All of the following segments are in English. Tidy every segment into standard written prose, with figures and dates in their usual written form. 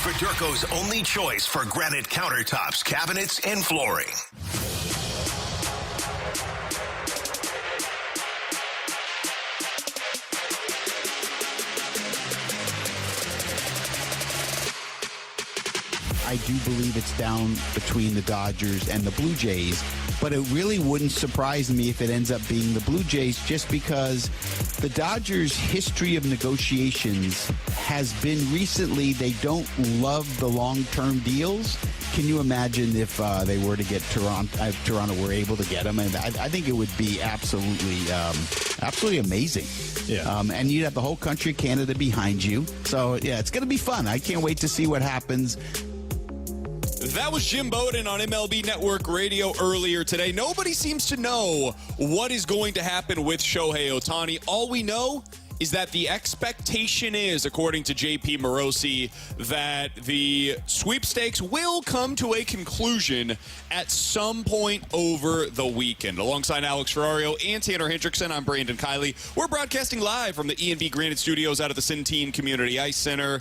Federko's only choice for granite countertops, cabinets, and flooring. I do believe it's down between the Dodgers and the Blue Jays, but it really wouldn't surprise me if it ends up being the Blue Jays, just because the Dodgers' history of negotiations has been recently they don't love the long-term deals. Can you imagine if they were to get Toronto were able to get them? And I think it would be absolutely amazing. Yeah. And you'd have the whole country, Canada, behind you. So, yeah, it's going to be fun. I can't wait to see what happens. That was Jim Bowden on MLB Network Radio earlier today. Nobody seems to know what is going to happen with Shohei Ohtani. All we know is that the expectation is, according to JP Morosi, that the sweepstakes will come to a conclusion at some point over the weekend. Alongside Alex Ferrario and Tanner Hendrickson, I'm Brandon Kiley. We're broadcasting live from the E&B Granite Studios out of the Centene Community Ice Center.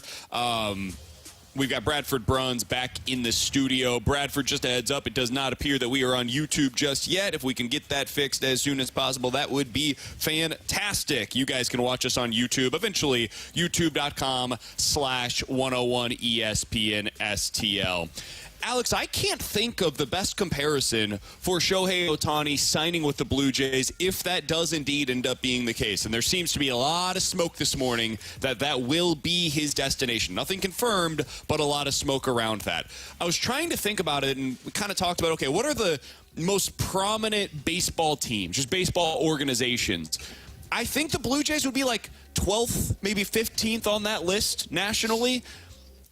We've got Bradford Bruns back in the studio. Bradford, just a heads up, it does not appear that we are on YouTube just yet. If we can get that fixed as soon as possible, that would be fantastic. You guys can watch us on YouTube. Eventually, youtube.com/101ESPN-STL. Alex, I can't think of the best comparison for Shohei Ohtani signing with the Blue Jays if that does indeed end up being the case. And there seems to be a lot of smoke this morning that that will be his destination. Nothing confirmed, but a lot of smoke around that. I was trying to think about it, and we kind of talked about, okay, what are the most prominent baseball teams, just baseball organizations? I think the Blue Jays would be like 12th, maybe 15th on that list nationally.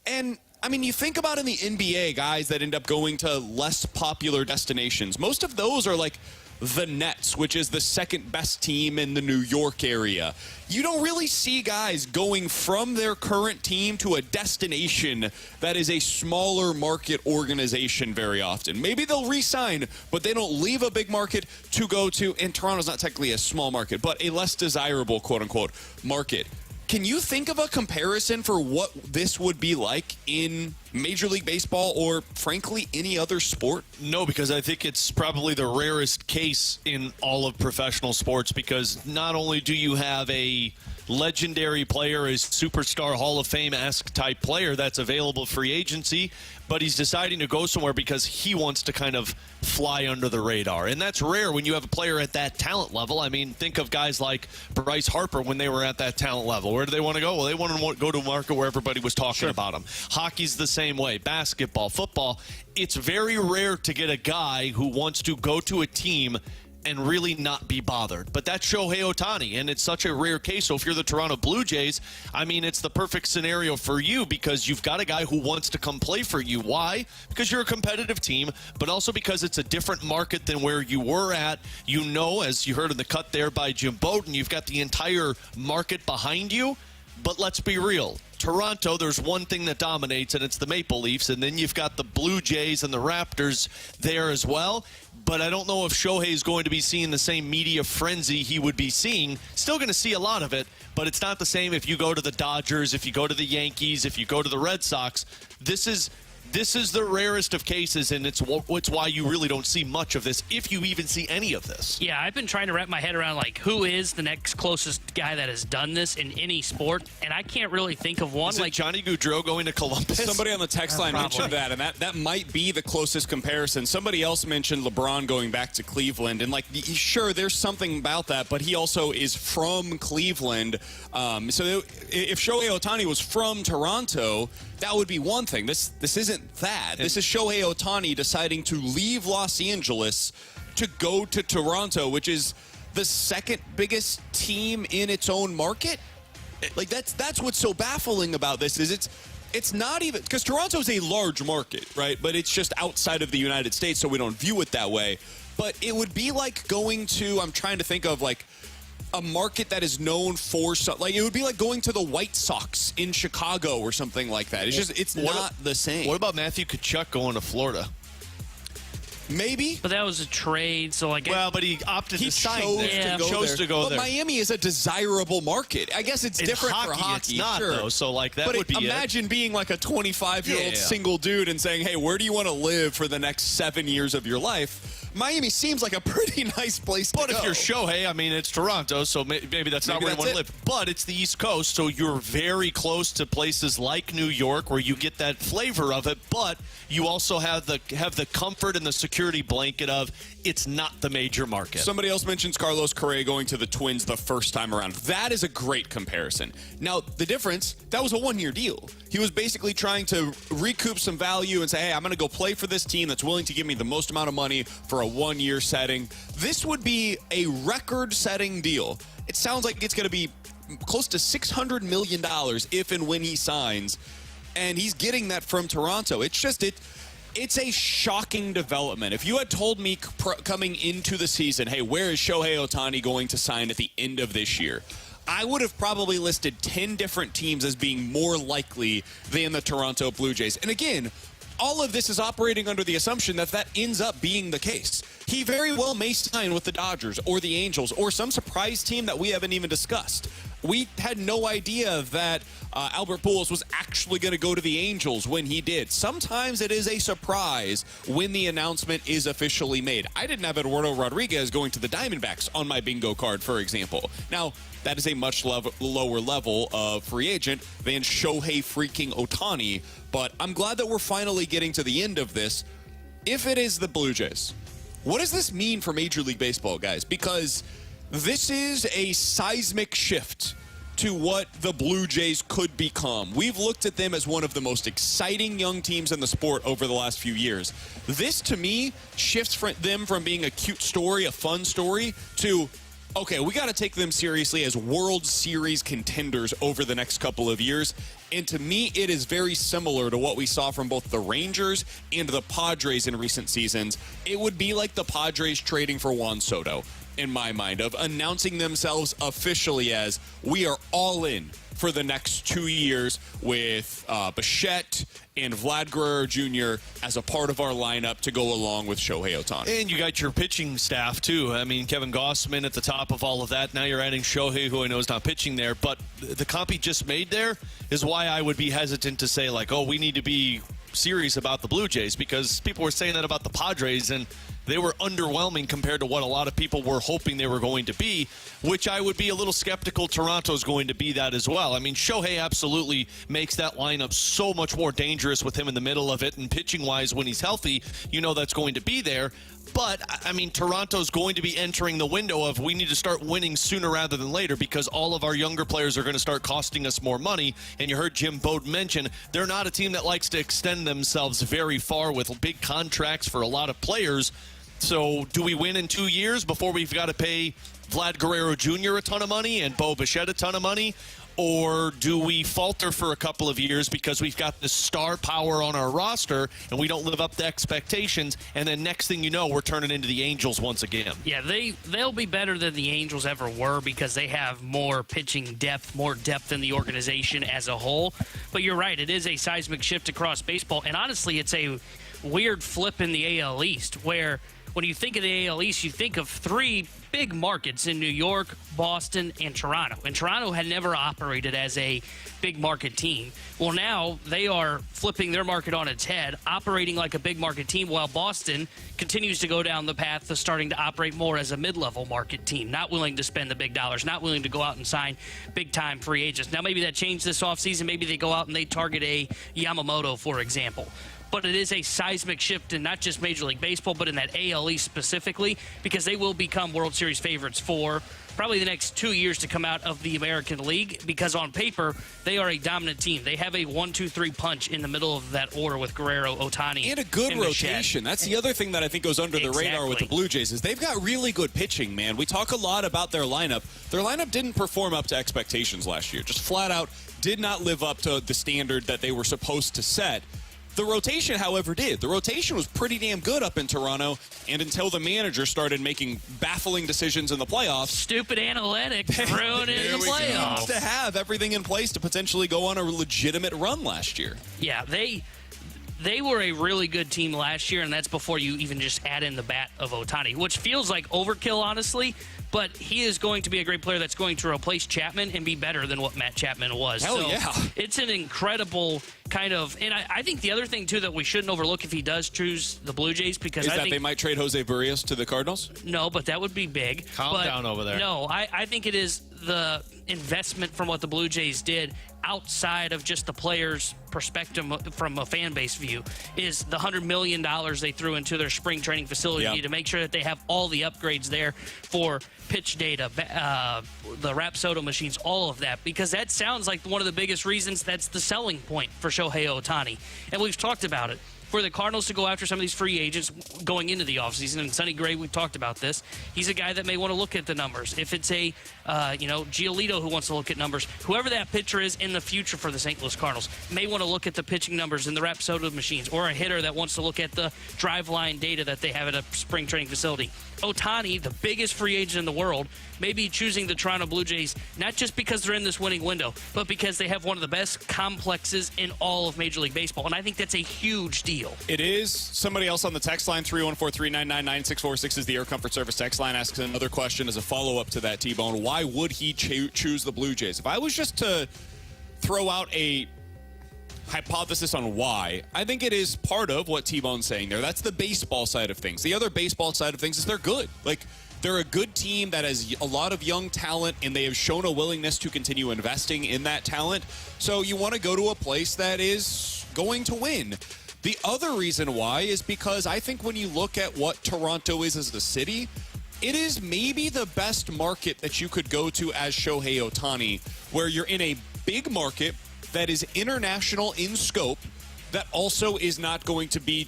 And I mean, you think about in the NBA, guys that end up going to less popular destinations. Most of those are like the Nets, which is the second best team in the New York area. You don't really see guys going from their current team to a destination that is a smaller market organization very often. Maybe they'll re-sign, but they don't leave a big market to go to, and Toronto's not technically a small market, but a less desirable, quote-unquote, market. Can you think of a comparison for what this would be like in Major League Baseball or, frankly, any other sport? No, because I think it's probably the rarest case in all of professional sports, because not only do you have a legendary player, a superstar Hall of Fame-esque type player that's available free agency, but he's deciding to go somewhere because he wants to kind of fly under the radar. And that's rare when you have a player at that talent level. I mean, think of guys like Bryce Harper when they were at that talent level. Where do they want to go? Well, they want to go to a market where everybody was talking about them. Hockey's the same way. Basketball, football. It's very rare to get a guy who wants to go to a team and really not be bothered. But that's Shohei Ohtani, and it's such a rare case. So if you're the Toronto Blue Jays, I mean, it's the perfect scenario for you, because you've got a guy who wants to come play for you. Why? Because you're a competitive team, but also because it's a different market than where you were at. You know, as you heard in the cut there by Jim Bowden, you've got the entire market behind you. But let's be real. Toronto, there's one thing that dominates, and it's the Maple Leafs, and then you've got the Blue Jays and the Raptors there as well. But I don't know if Shohei is going to be seeing the same media frenzy he would be seeing. Still going to see a lot of it, but it's not the same if you go to the Dodgers, if you go to the Yankees, if you go to the Red Sox. This is the rarest of cases, and it's why you really don't see much of this, if you even see any of this. Yeah, I've been trying to wrap my head around, like, who is the next closest guy that has done this in any sport, and I can't really think of one. Is it Johnny Gaudreau going to Columbus? Somebody on the text line mentioned that, and that might be the closest comparison. Somebody else mentioned LeBron going back to Cleveland, and, like, sure, there's something about that, but he also is from Cleveland. So if Shohei Ohtani was from Toronto, that would be one thing. This isn't that. This is Shohei Ohtani deciding to leave Los Angeles to go to Toronto, which is the second biggest team in its own market. Like, that's what's so baffling about this, is it's not even, because Toronto's a large market, right? But it's just outside of the United States, so we don't view it that way. But it would be like going to, I'm trying to think of, like, a market that is known for something. Like, it would be like going to the White Sox in Chicago or something like that. It's just, it's not the same. What about Matthew Tkachuk going to Florida? Maybe. But that was a trade, so like. Well, but he opted to sign there. He chose to go there. But Miami is a desirable market. I guess it's different for hockey. It's not, sure. though, so like that but would be imagine being like a 25-year-old single dude and saying, hey, where do you want to live for the next 7 years of your life? Miami seems like a pretty nice place to go. But if you're Shohei, I mean, it's Toronto, so maybe that's not where you want to live. But it's the East Coast, so you're very close to places like New York where you get that flavor of it, but you also have the comfort and the security blanket of it's not the major market. Somebody else mentions Carlos Correa going to the Twins the first time around. That is a great comparison. Now, the difference, that was a one-year deal. He was basically trying to recoup some value and say, hey, I'm going to go play for this team that's willing to give me the most amount of money for a one-year setting. This would be a record-setting deal. It sounds like it's going to be close to $600 million if and when he signs, and he's getting that from Toronto. It's a shocking development. If you had told me coming into the season, hey, where is Shohei Ohtani going to sign at the end of this year? I would have probably listed 10 different teams as being more likely than the Toronto Blue Jays. And again, all of this is operating under the assumption that ends up being the case. He very well may sign with the Dodgers or the Angels or some surprise team that we haven't even discussed. We had no idea that Albert Pujols was actually going to go to the Angels when he did. Sometimes it is a surprise when the announcement is officially made. I didn't have Eduardo Rodriguez going to the Diamondbacks on my bingo card, for example. Now, that is a much lower level of free agent than Shohei freaking Ohtani, but I'm glad that we're finally getting to the end of this. If it is the Blue Jays, what does this mean for Major League Baseball, guys? Because this is a seismic shift to what the Blue Jays could become. We've looked at them as one of the most exciting young teams in the sport over the last few years. This, to me, shifts them from being a cute story, a fun story, to, okay, we got to take them seriously as World Series contenders over the next couple of years. And to me, it is very similar to what we saw from both the Rangers and the Padres in recent seasons. It would be like the Padres trading for Juan Soto, in my mind, of announcing themselves officially as we are all in for the next 2 years with Bichette and Vlad Guerrero Jr. as a part of our lineup to go along with Shohei Ohtani. And you got your pitching staff, too. I mean, Kevin Gossman at the top of all of that. Now you're adding Shohei, who I know is not pitching there. But the comp he just made there is why I would be hesitant to say, like, oh, we need to be serious about the Blue Jays, because people were saying that about the Padres, and they were underwhelming compared to what a lot of people were hoping they were going to be, which I would be a little skeptical Toronto's going to be that as well. I mean, Shohei absolutely makes that lineup so much more dangerous with him in the middle of it, and pitching-wise, when he's healthy, you know that's going to be there. But, I mean, Toronto's going to be entering the window of we need to start winning sooner rather than later, because all of our younger players are going to start costing us more money. And you heard Jim Bowden mention they're not a team that likes to extend themselves very far with big contracts for a lot of players. So do we win in 2 years before we've got to pay Vlad Guerrero Jr. a ton of money and Bo Bichette a ton of money? Or do we falter for a couple of years because we've got this star power on our roster and we don't live up to expectations, and then next thing you know, we're turning into the Angels once again? Yeah, they'll be better than the Angels ever were because they have more pitching depth, more depth in the organization as a whole. But you're right, it is a seismic shift across baseball, and honestly, it's a weird flip in the AL East where when you think of the AL East, you think of three big markets in New York, Boston, and Toronto. And Toronto had never operated as a big market team. Well, now they are flipping their market on its head, operating like a big market team, while Boston continues to go down the path of starting to operate more as a mid-level market team, not willing to spend the big dollars, not willing to go out and sign big-time free agents. Now, maybe that changed this offseason. Maybe they go out and they target a Yamamoto, for example. But it is a seismic shift in not just Major League Baseball, but in that AL East specifically, because they will become World Series favorites for probably the next 2 years to come out of the American League, because on paper, they are a dominant team. They have a 1-2-3 punch in the middle of that order with Guerrero, Ohtani, and a good rotation. That's the other thing that I think goes under the radar with the Blue Jays is they've got really good pitching, man. We talk a lot about their lineup. Their lineup didn't perform up to expectations last year. Just flat out did not live up to the standard that they were supposed to set. The rotation, however, did. The rotation was pretty damn good up in Toronto, and until the manager started making baffling decisions in the playoffs. Stupid analytics ruining the playoffs. To have everything in place to potentially go on a legitimate run last year. Yeah, they were a really good team last year, and that's before you even just add in the bat of Ohtani, which feels like overkill, honestly. But he is going to be a great player that's going to replace Chapman and be better than what Matt Chapman was. Hell so yeah. It's an incredible kind of – and I think the other thing, too, that we shouldn't overlook if he does choose the Blue Jays because is I that think – they might trade Jose Barrios to the Cardinals? No, but that would be big. Calm down over there. No, I think it is the investment from what the Blue Jays did outside of just the players' perspective from a fan base view is the $100 million they threw into their spring training facility to make sure that they have all the upgrades there for pitch data, the Rapsodo machines, all of that, because that sounds like one of the biggest reasons that's the selling point for Shohei Ohtani. And we've talked about it. For the Cardinals to go after some of these free agents going into the offseason, and Sonny Gray, we've talked about this. He's a guy that may want to look at the numbers. If it's a, Giolito who wants to look at numbers, whoever that pitcher is in the future for the St. Louis Cardinals may want to look at the pitching numbers in the Rapsodo machines, or a hitter that wants to look at the drive line data that they have at a spring training facility. Ohtani, the biggest free agent in the world, may be choosing the Toronto Blue Jays not just because they're in this winning window, but because they have one of the best complexes in all of Major League Baseball. And I think that's a huge deal. It is. Somebody else on the text line, 314-399-9646 is the Air Comfort Service text line, asks another question as a follow-up to that, T-Bone. Why would he choose the Blue Jays? If I was just to throw out a hypothesis on why, I think it is part of what T-Bone's saying there. That's the baseball side of things. The other baseball side of things is they're good. Like, they're a good team that has a lot of young talent, and they have shown a willingness to continue investing in that talent. So you want to go to a place that is going to win. The other reason why is because I think when you look at what Toronto is as a city, it is maybe the best market that you could go to as Shohei Ohtani, where you're in a big market that is international in scope, that also is not going to be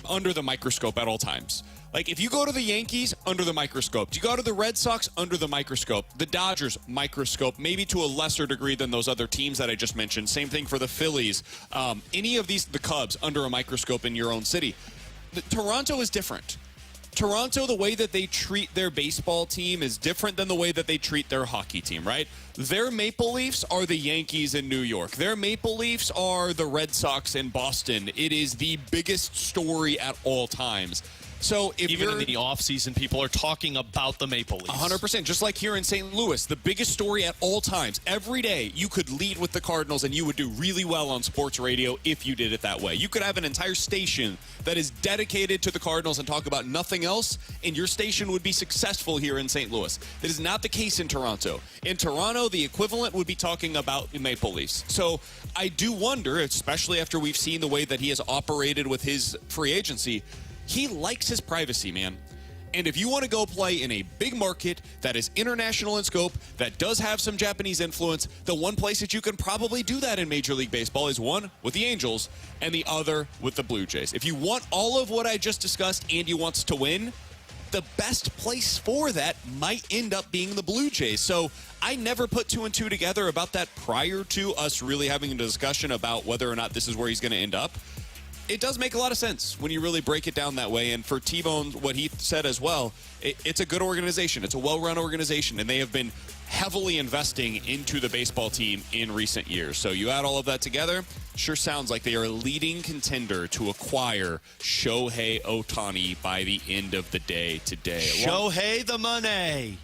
under the microscope at all times. Like, if you go to the Yankees, under the microscope. You go to the Red Sox, under the microscope. The Dodgers, microscope, maybe to a lesser degree than those other teams that I just mentioned. Same thing for the Phillies. Any of these, the Cubs, under a microscope in your own city. Toronto is different. Toronto, the way that they treat their baseball team is different than the way that they treat their hockey team, right? Their Maple Leafs are the Yankees in New York. Their Maple Leafs are the Red Sox in Boston. It is the biggest story at all times. So if even you're in the offseason, people are talking about the Maple Leafs. 100%, just like here in St. Louis, the biggest story at all times. Every day, you could lead with the Cardinals, and you would do really well on sports radio if you did it that way. You could have an entire station that is dedicated to the Cardinals and talk about nothing else, and your station would be successful here in St. Louis. That is not the case in Toronto. In Toronto, the equivalent would be talking about the Maple Leafs. So I do wonder, especially after we've seen the way that he has operated with his free agency, he likes his privacy, man. And if you want to go play in a big market that is international in scope, that does have some Japanese influence, the one place that you can probably do that in Major League Baseball is one with the Angels and the other with the Blue Jays. If you want all of what I just discussed and you want to win, the best place for that might end up being the Blue Jays. So I never put two and two together about that prior to us really having a discussion about whether or not this is where he's going to end up. It does make a lot of sense when you really break it down that way. And for T-Bone, what he said as well, it's a good organization. It's a well-run organization, and they have been heavily investing into the baseball team in recent years. So you add all of that together, sure sounds like they are a leading contender to acquire Shohei Ohtani by the end of the day today. Shohei the money.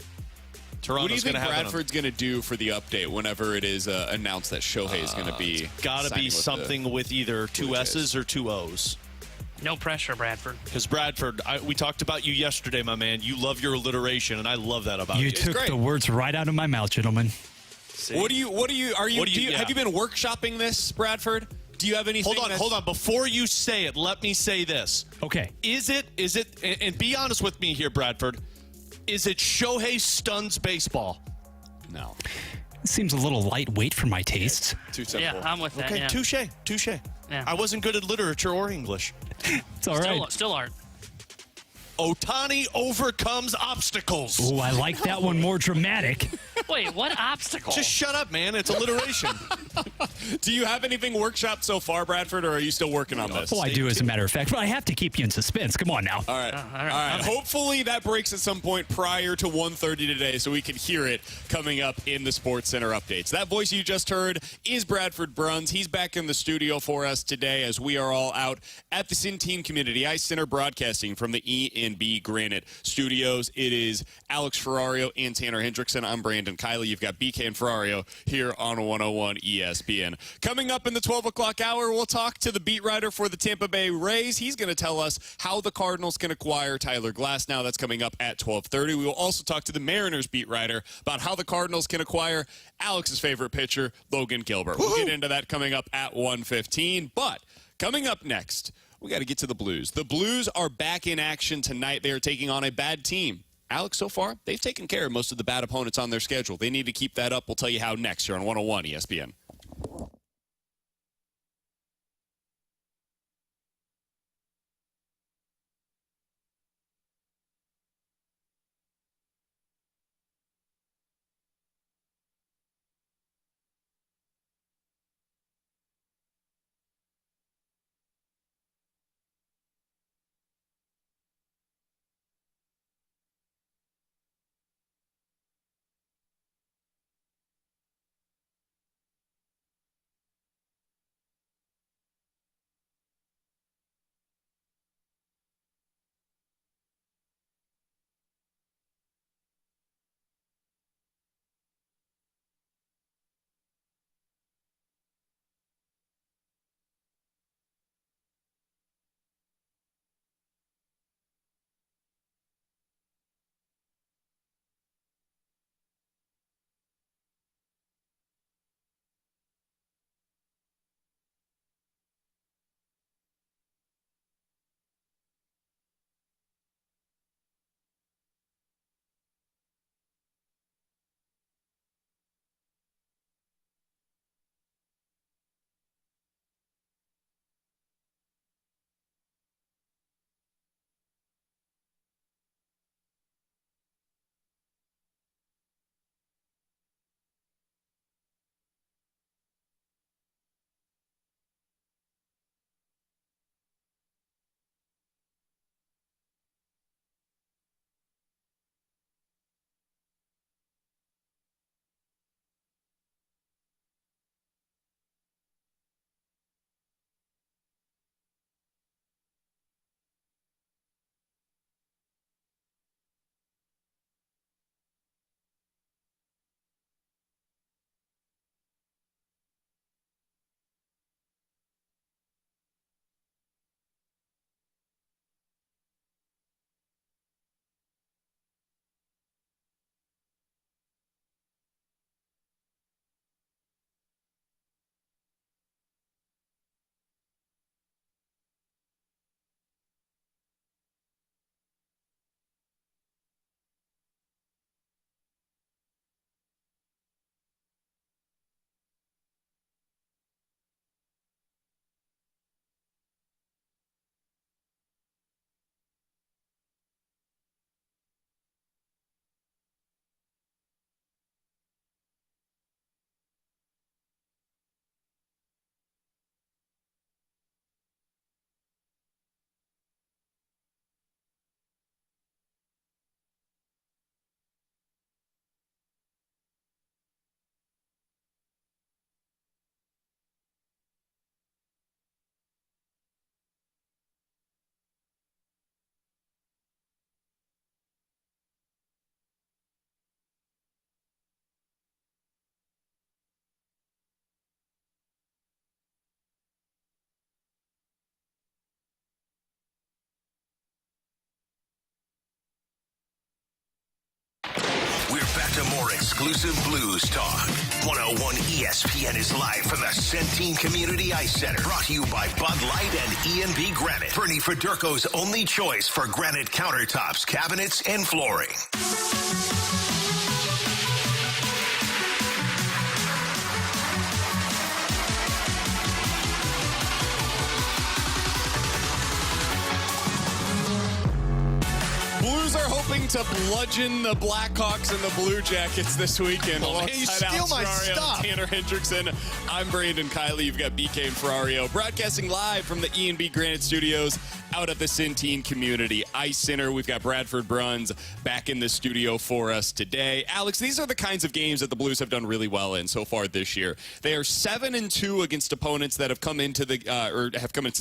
Toronto's what do you think Bradford's going to do for the update whenever it is announced that Shohei is going to be? Got to be something with either two S's or two O's. No pressure, Bradford. Because Bradford, we talked about you yesterday, my man. You love your alliteration, and I love that about you. You took the words right out of my mouth, gentlemen. See? Have you been workshopping this, Bradford? Do you have anything? Hold on. Before you say it, let me say this. Okay. Is it, and be honest with me here, Bradford, is it Shohei stuns baseball? No. It seems a little lightweight for my tastes. Too simple. Yeah, I'm with that. Okay, yeah. touche. Yeah. I wasn't good at literature or English. It's all right. Still aren't. Ohtani overcomes obstacles. Oh, I like that one more dramatic. Wait, what obstacle? Just shut up, man. It's alliteration. Do you have anything workshopped so far, Bradford, or are you still working on this? Well, I do, as a matter of fact. But I have to keep you in suspense. Come on now. All right. All right. Hopefully that breaks at some point prior to 1:30 today so we can hear it coming up in the Sports Center updates. That voice you just heard is Bradford Bruns. He's back in the studio for us today as we are all out at the Centene Community Ice Center broadcasting from the E&B Granite Studios. It is Alex Ferrario and Tanner Hendrickson. I'm Brandon Kiley. You've got BK and Ferrario here on 101 ESPN. Coming up in the 12 o'clock hour, we'll talk to the beat writer for the Tampa Bay Rays. He's going to tell us how the Cardinals can acquire Tyler Glasnow. That's coming up at 12:30. We will also talk to the Mariners beat writer about how the Cardinals can acquire Alex's favorite pitcher, Logan Gilbert. We'll get into that coming up at 1:15. But coming up next, we got to get to the Blues. The Blues are back in action tonight. They are taking on a bad team. Alex, so far, they've taken care of most of the bad opponents on their schedule. They need to keep that up. We'll tell you how next here on 101 ESPN. We're back to more exclusive Blues talk. 101 ESPN is live from the Centene Community Ice Center. Brought to you by Bud Light and E&B Granite. Bernie Federko's only choice for granite countertops, cabinets, and flooring. preparing to bludgeon the Blackhawks and the Blue Jackets this weekend. Oh, man, you steal my stuff. Tanner Hendrickson. I'm Brandon Kiley. You've got BK and Ferrario broadcasting live from the E&B Granite Studios out at the Centene Community Ice Center. We've got Bradford Bruns back in the studio for us today. Alex, these are the kinds of games that the Blues have done really well in so far this year. They are 7-2 against opponents that have come into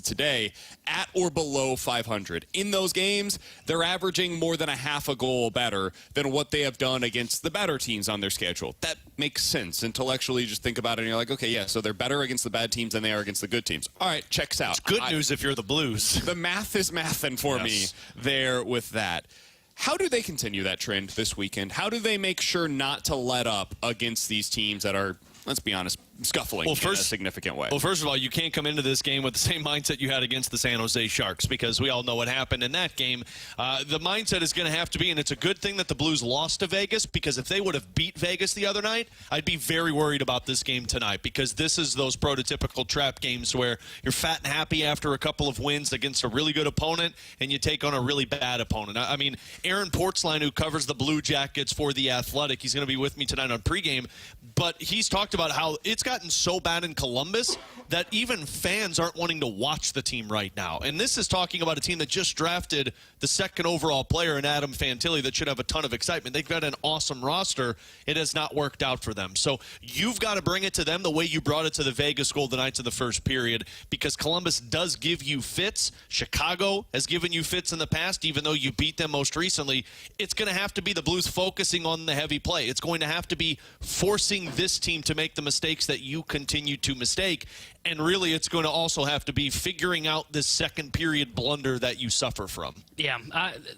today at or below 500. In those games, they're averaging more than a half a goal better than what they have done against the better teams on their schedule. That makes sense. Intellectually, you just think about it and you're like, okay, yeah, so they're better against the bad teams than they are against the good teams. All right, checks out. It's good news if you're the Blues. The math is mathing for me there with that. How do they continue that trend this weekend? How do they make sure not to let up against these teams that are, let's be honest, scuffling in a significant way? Well, first of all, you can't come into this game with the same mindset you had against the San Jose Sharks, because we all know what happened in that game. The mindset is going to have to be, and it's a good thing that the Blues lost to Vegas, because if they would have beat Vegas the other night, I'd be very worried about this game tonight, because this is those prototypical trap games where you're fat and happy after a couple of wins against a really good opponent, and you take on a really bad opponent. I mean, Aaron Portzline, who covers the Blue Jackets for The Athletic, he's going to be with me tonight on pregame, but he's talked about how it's gotten so bad in Columbus that even fans aren't wanting to watch the team right now. And this is talking about a team that just drafted the second overall player in Adam Fantilli that should have a ton of excitement. They've got an awesome roster. It has not worked out for them. So you've got to bring it to them the way you brought it to the Vegas Golden Knights in the first period, because Columbus does give you fits. Chicago has given you fits in the past, even though you beat them most recently. It's going to have to be the Blues focusing on the heavy play. It's going to have to be forcing this team to make the mistakes that you continue to mistake. And really, it's going to also have to be figuring out this second period blunder that you suffer from. Yeah,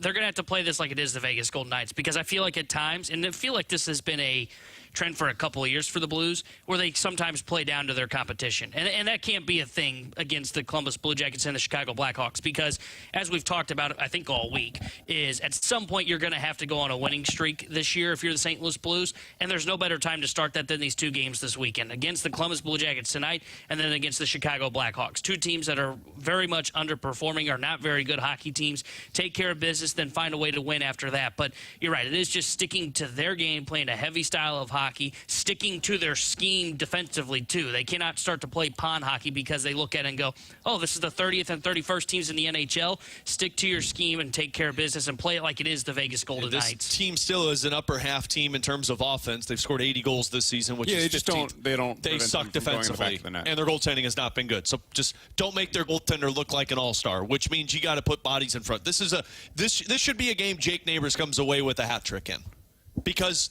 they're going to have to play this like it is the Vegas Golden Knights, because I feel like at times, and I feel like this has been a trend for a couple of years for the Blues, where they sometimes play down to their competition. And that can't be a thing against the Columbus Blue Jackets and the Chicago Blackhawks, because as we've talked about, I think all week, is at some point you're going to have to go on a winning streak this year if you're the St. Louis Blues, and there's no better time to start that than these two games this weekend, against the Columbus Blue Jackets tonight and then against the Chicago Blackhawks. Two teams that are very much underperforming, are not very good hockey teams. Take care of business, then find a way to win after that. But you're right, it is just sticking to their game, playing a heavy style of hockey, sticking to their scheme defensively, too. They cannot start to play pond hockey because they look at it and go, oh, this is the 30th and 31st teams in the NHL. Stick to your scheme and take care of business and play it like it is the Vegas Golden Knights. This team still is an upper half team in terms of offense. They've scored 80 goals this season, which is 15. They suck defensively, and their goaltending has not been good. So just don't make their goaltender look like an all-star, which means you got to put bodies in front. This should be a game Jake Neighbors comes away with a hat trick in, because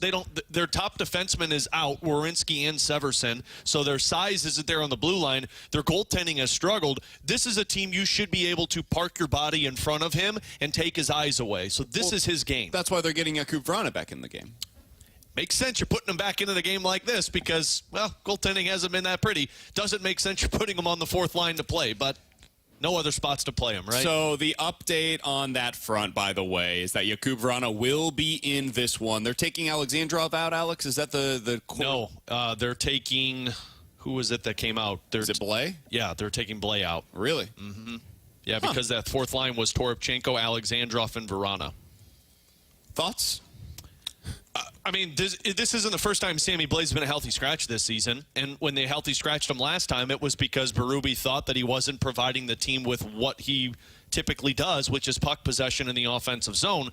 their top defenseman is out, Werenski and Severson, so their size isn't there on the blue line. Their goaltending has struggled. This is a team you should be able to park your body in front of him and take his eyes away. So this is his game. That's why they're getting Jakub Vrana back in the game. Makes sense you're putting him back into the game like this because, well, goaltending hasn't been that pretty. Doesn't make sense you're putting him on the fourth line to play, but no other spots to play him, right? So the update on that front, by the way, is that Jakub Vrana will be in this one. They're taking Alexandrov out, Alex? Is that the core? No, they're taking – who was it that came out? Is it Blais? Yeah, they're taking Blais out. Really? Mm-hmm. Yeah, because that fourth line was Toropchenko, Alexandrov, and Vrana. Thoughts? I mean, this isn't the first time Sammy Blaze has been a healthy scratch this season. And when they healthy scratched him last time, it was because Berube thought that he wasn't providing the team with what he typically does, which is puck possession in the offensive zone.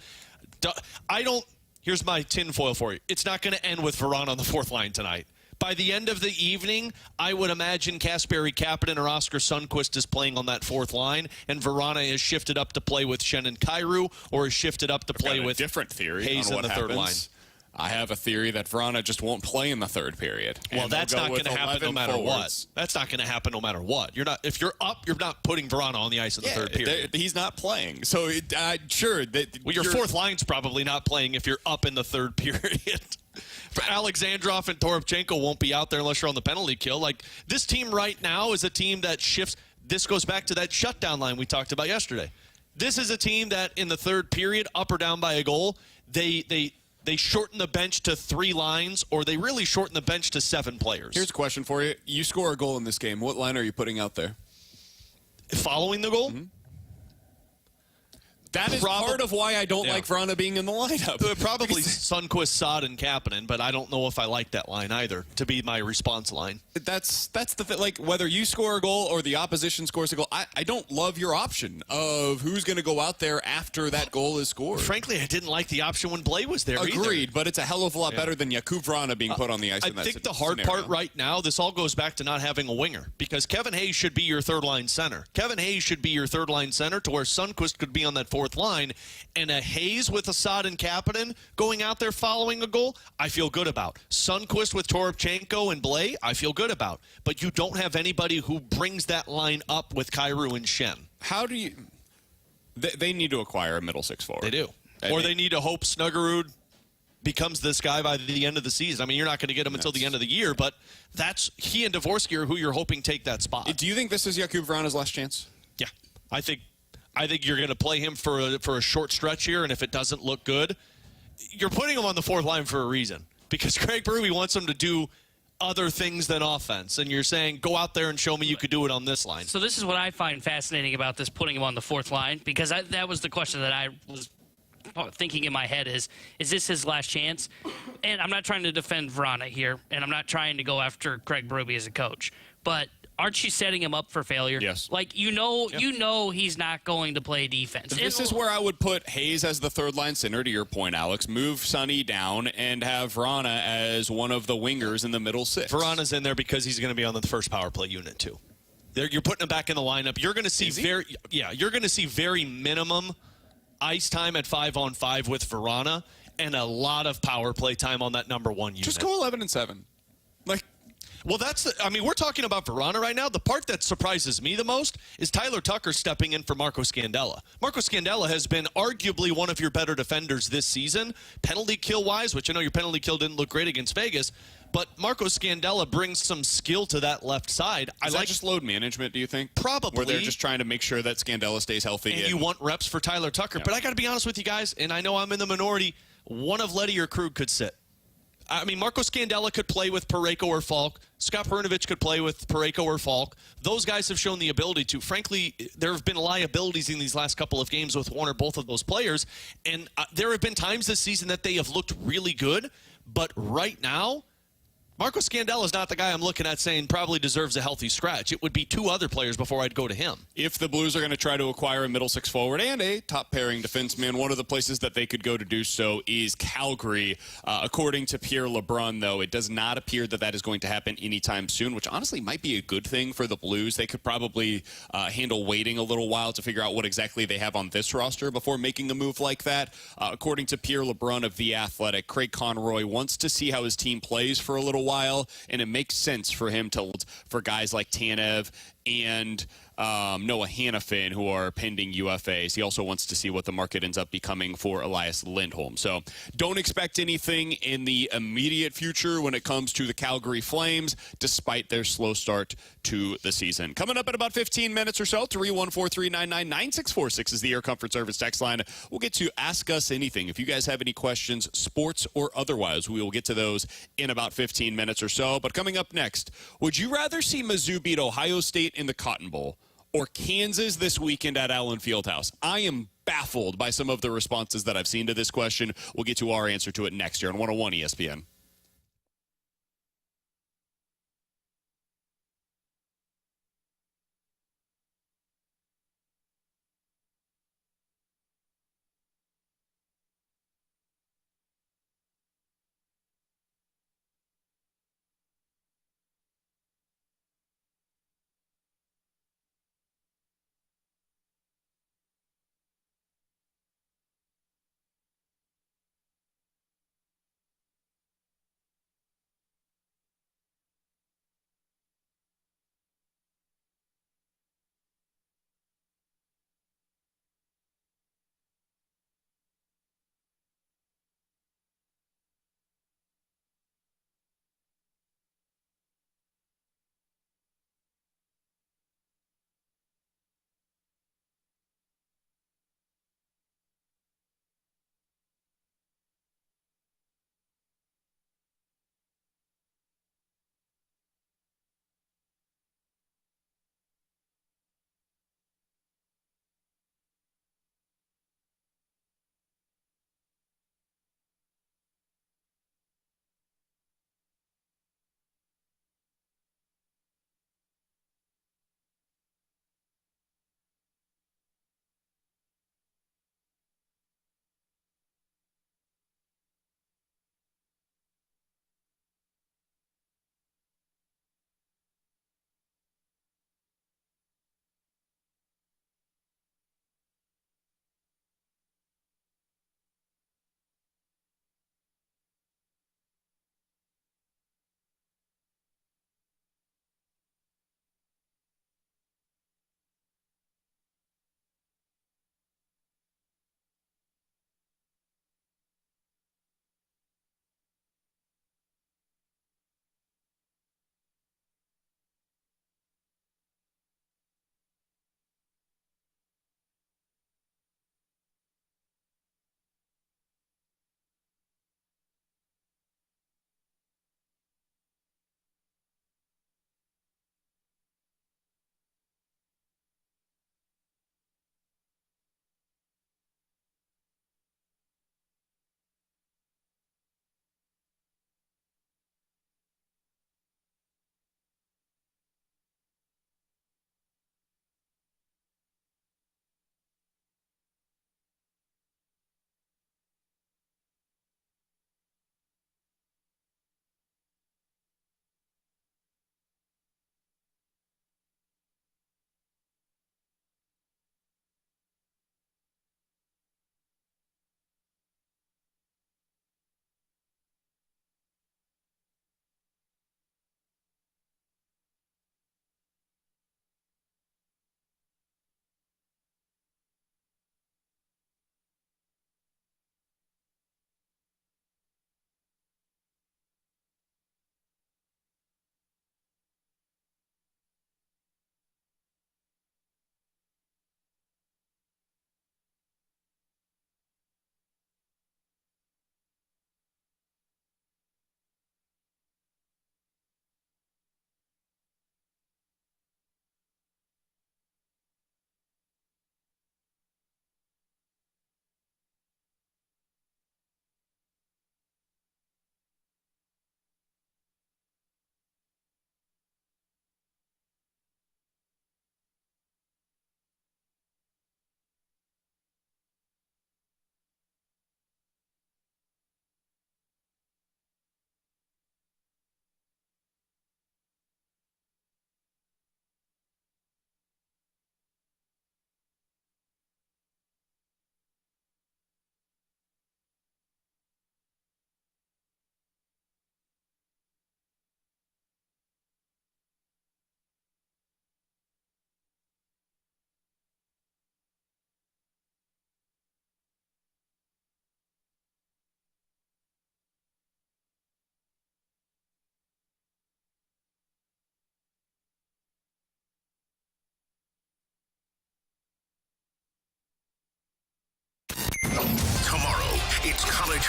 Here's my tinfoil for you. It's not going to end with Vrana on the fourth line tonight. By the end of the evening, I would imagine Kasperi Kapanen or Oscar Sundqvist is playing on that fourth line, and Vrana is shifted up to play with Shannon Kyrou or is shifted up to play with different theory Hayes on in the third line. I have a theory that Vrana just won't play in the third period. Well, that's not going to happen no matter what. That's not going to happen no matter what. If you're up, you're not putting Vrana on the ice in the third period. He's not playing. So, sure. Your fourth line's probably not playing if you're up in the third period. Alexandrov and Toropchenko won't be out there unless you're on the penalty kill. Like, this team right now is a team that shifts. This goes back to that shutdown line we talked about yesterday. This is a team that in the third period, up or down by a goal, they shorten the bench to 3 lines, or they really shorten the bench to 7 players. Here's a question for you. You score a goal in this game. What line are you putting out there? Following the goal? Mm-hmm. That is part of why I don't like Vrana being in the lineup. Probably Sundqvist, Saad, and Kapanen, but I don't know if I like that line either to be my response line. That's the thing. Like, whether you score a goal or the opposition scores a goal, I don't love your option of who's going to go out there after that goal is scored. Frankly, I didn't like the option when Blais was there Agreed, but it's a hell of a lot better than Jakub Vrana being put on the ice in that I think the hard scenario. part right now, this all goes back to not having a winger, because Kevin Hayes should be your third-line center. Kevin Hayes should be your third-line center to where Sundqvist could be on that fourth line. And a Hayes with Assad and Kapanen going out there following a goal, I feel good about. Sundqvist with Toropchenko and Blais, I feel good about. But you don't have anybody who brings that line up with Kyrou and Shen. How do you... They need to acquire a middle six forward. They do. Or they need to hope Snuggerud becomes this guy by the end of the season. I mean, you're not going to get him until the end of the year, but that's he and Dvorsky are who you're hoping take that spot. Do you think this is Jakub Vrana's last chance? Yeah. I think you're going to play him for a short stretch here, and if it doesn't look good, you're putting him on the fourth line for a reason, because Craig Berube wants him to do other things than offense, and you're saying, go out there and show me you could do it on this line. So this is what I find fascinating about this, putting him on the fourth line, because that was the question that I was thinking in my head is this his last chance? And I'm not trying to defend Vrana here, and I'm not trying to go after Craig Berube as a coach, but aren't you setting him up for failure? Yes. Like, you know he's not going to play defense. This is where I would put Hayes as the third-line center, to your point, Alex. Move Sonny down and have Vrana as one of the wingers in the middle six. Vrana's in there because he's going to be on the first power play unit, too. You're putting him back in the lineup. You're going to see you're going to see very minimum ice time at 5-on-5 with Vrana and a lot of power play time on that number one unit. Just go 11-7. Well, we're talking about Vrana right now. The part that surprises me the most is Tyler Tucker stepping in for Marco Scandella. Marco Scandella has been arguably one of your better defenders this season, penalty kill-wise, which I know your penalty kill didn't look great against Vegas, but Marco Scandella brings some skill to that left side. Is that just load management, do you think? Probably. Where they're just trying to make sure that Scandella stays healthy. And you want reps for Tyler Tucker. Yeah. But I got to be honest with you guys, and I know I'm in the minority, one of Letty or Krug could sit. I mean, Marco Scandella could play with Parayko or Falk. Scott Perunovich could play with Parayko or Falk. Those guys have shown the ability to. Frankly, there have been liabilities in these last couple of games with one or both of those players. And there have been times this season that they have looked really good. But right now, Marco Scandella is not the guy I'm looking at saying probably deserves a healthy scratch. It would be two other players before I'd go to him. If the Blues are going to try to acquire a middle six forward and a top pairing defenseman, one of the places that they could go to do so is Calgary. According to Pierre LeBrun, though, it does not appear that that is going to happen anytime soon, which honestly might be a good thing for the Blues. They could probably handle waiting a little while to figure out what exactly they have on this roster before making a move like that. According to Pierre LeBrun of The Athletic, Craig Conroy wants to see how his team plays for a little while, and it makes sense for him for guys like Tanev and Noah Hannafin, who are pending UFAs. He also wants to see what the market ends up becoming for Elias Lindholm. So don't expect anything in the immediate future when it comes to the Calgary Flames, despite their slow start to the season. Coming up in about 15 minutes or so, 314-399-9646 is the Air Comfort Service text line. We'll get to Ask Us Anything. If you guys have any questions, sports or otherwise, we will get to those in about 15 minutes or so. But coming up next, would you rather see Mizzou beat Ohio State in the Cotton Bowl or Kansas this weekend at Allen Fieldhouse? I am baffled by some of the responses that I've seen to this question. We'll get to our answer to it next year on 101 ESPN.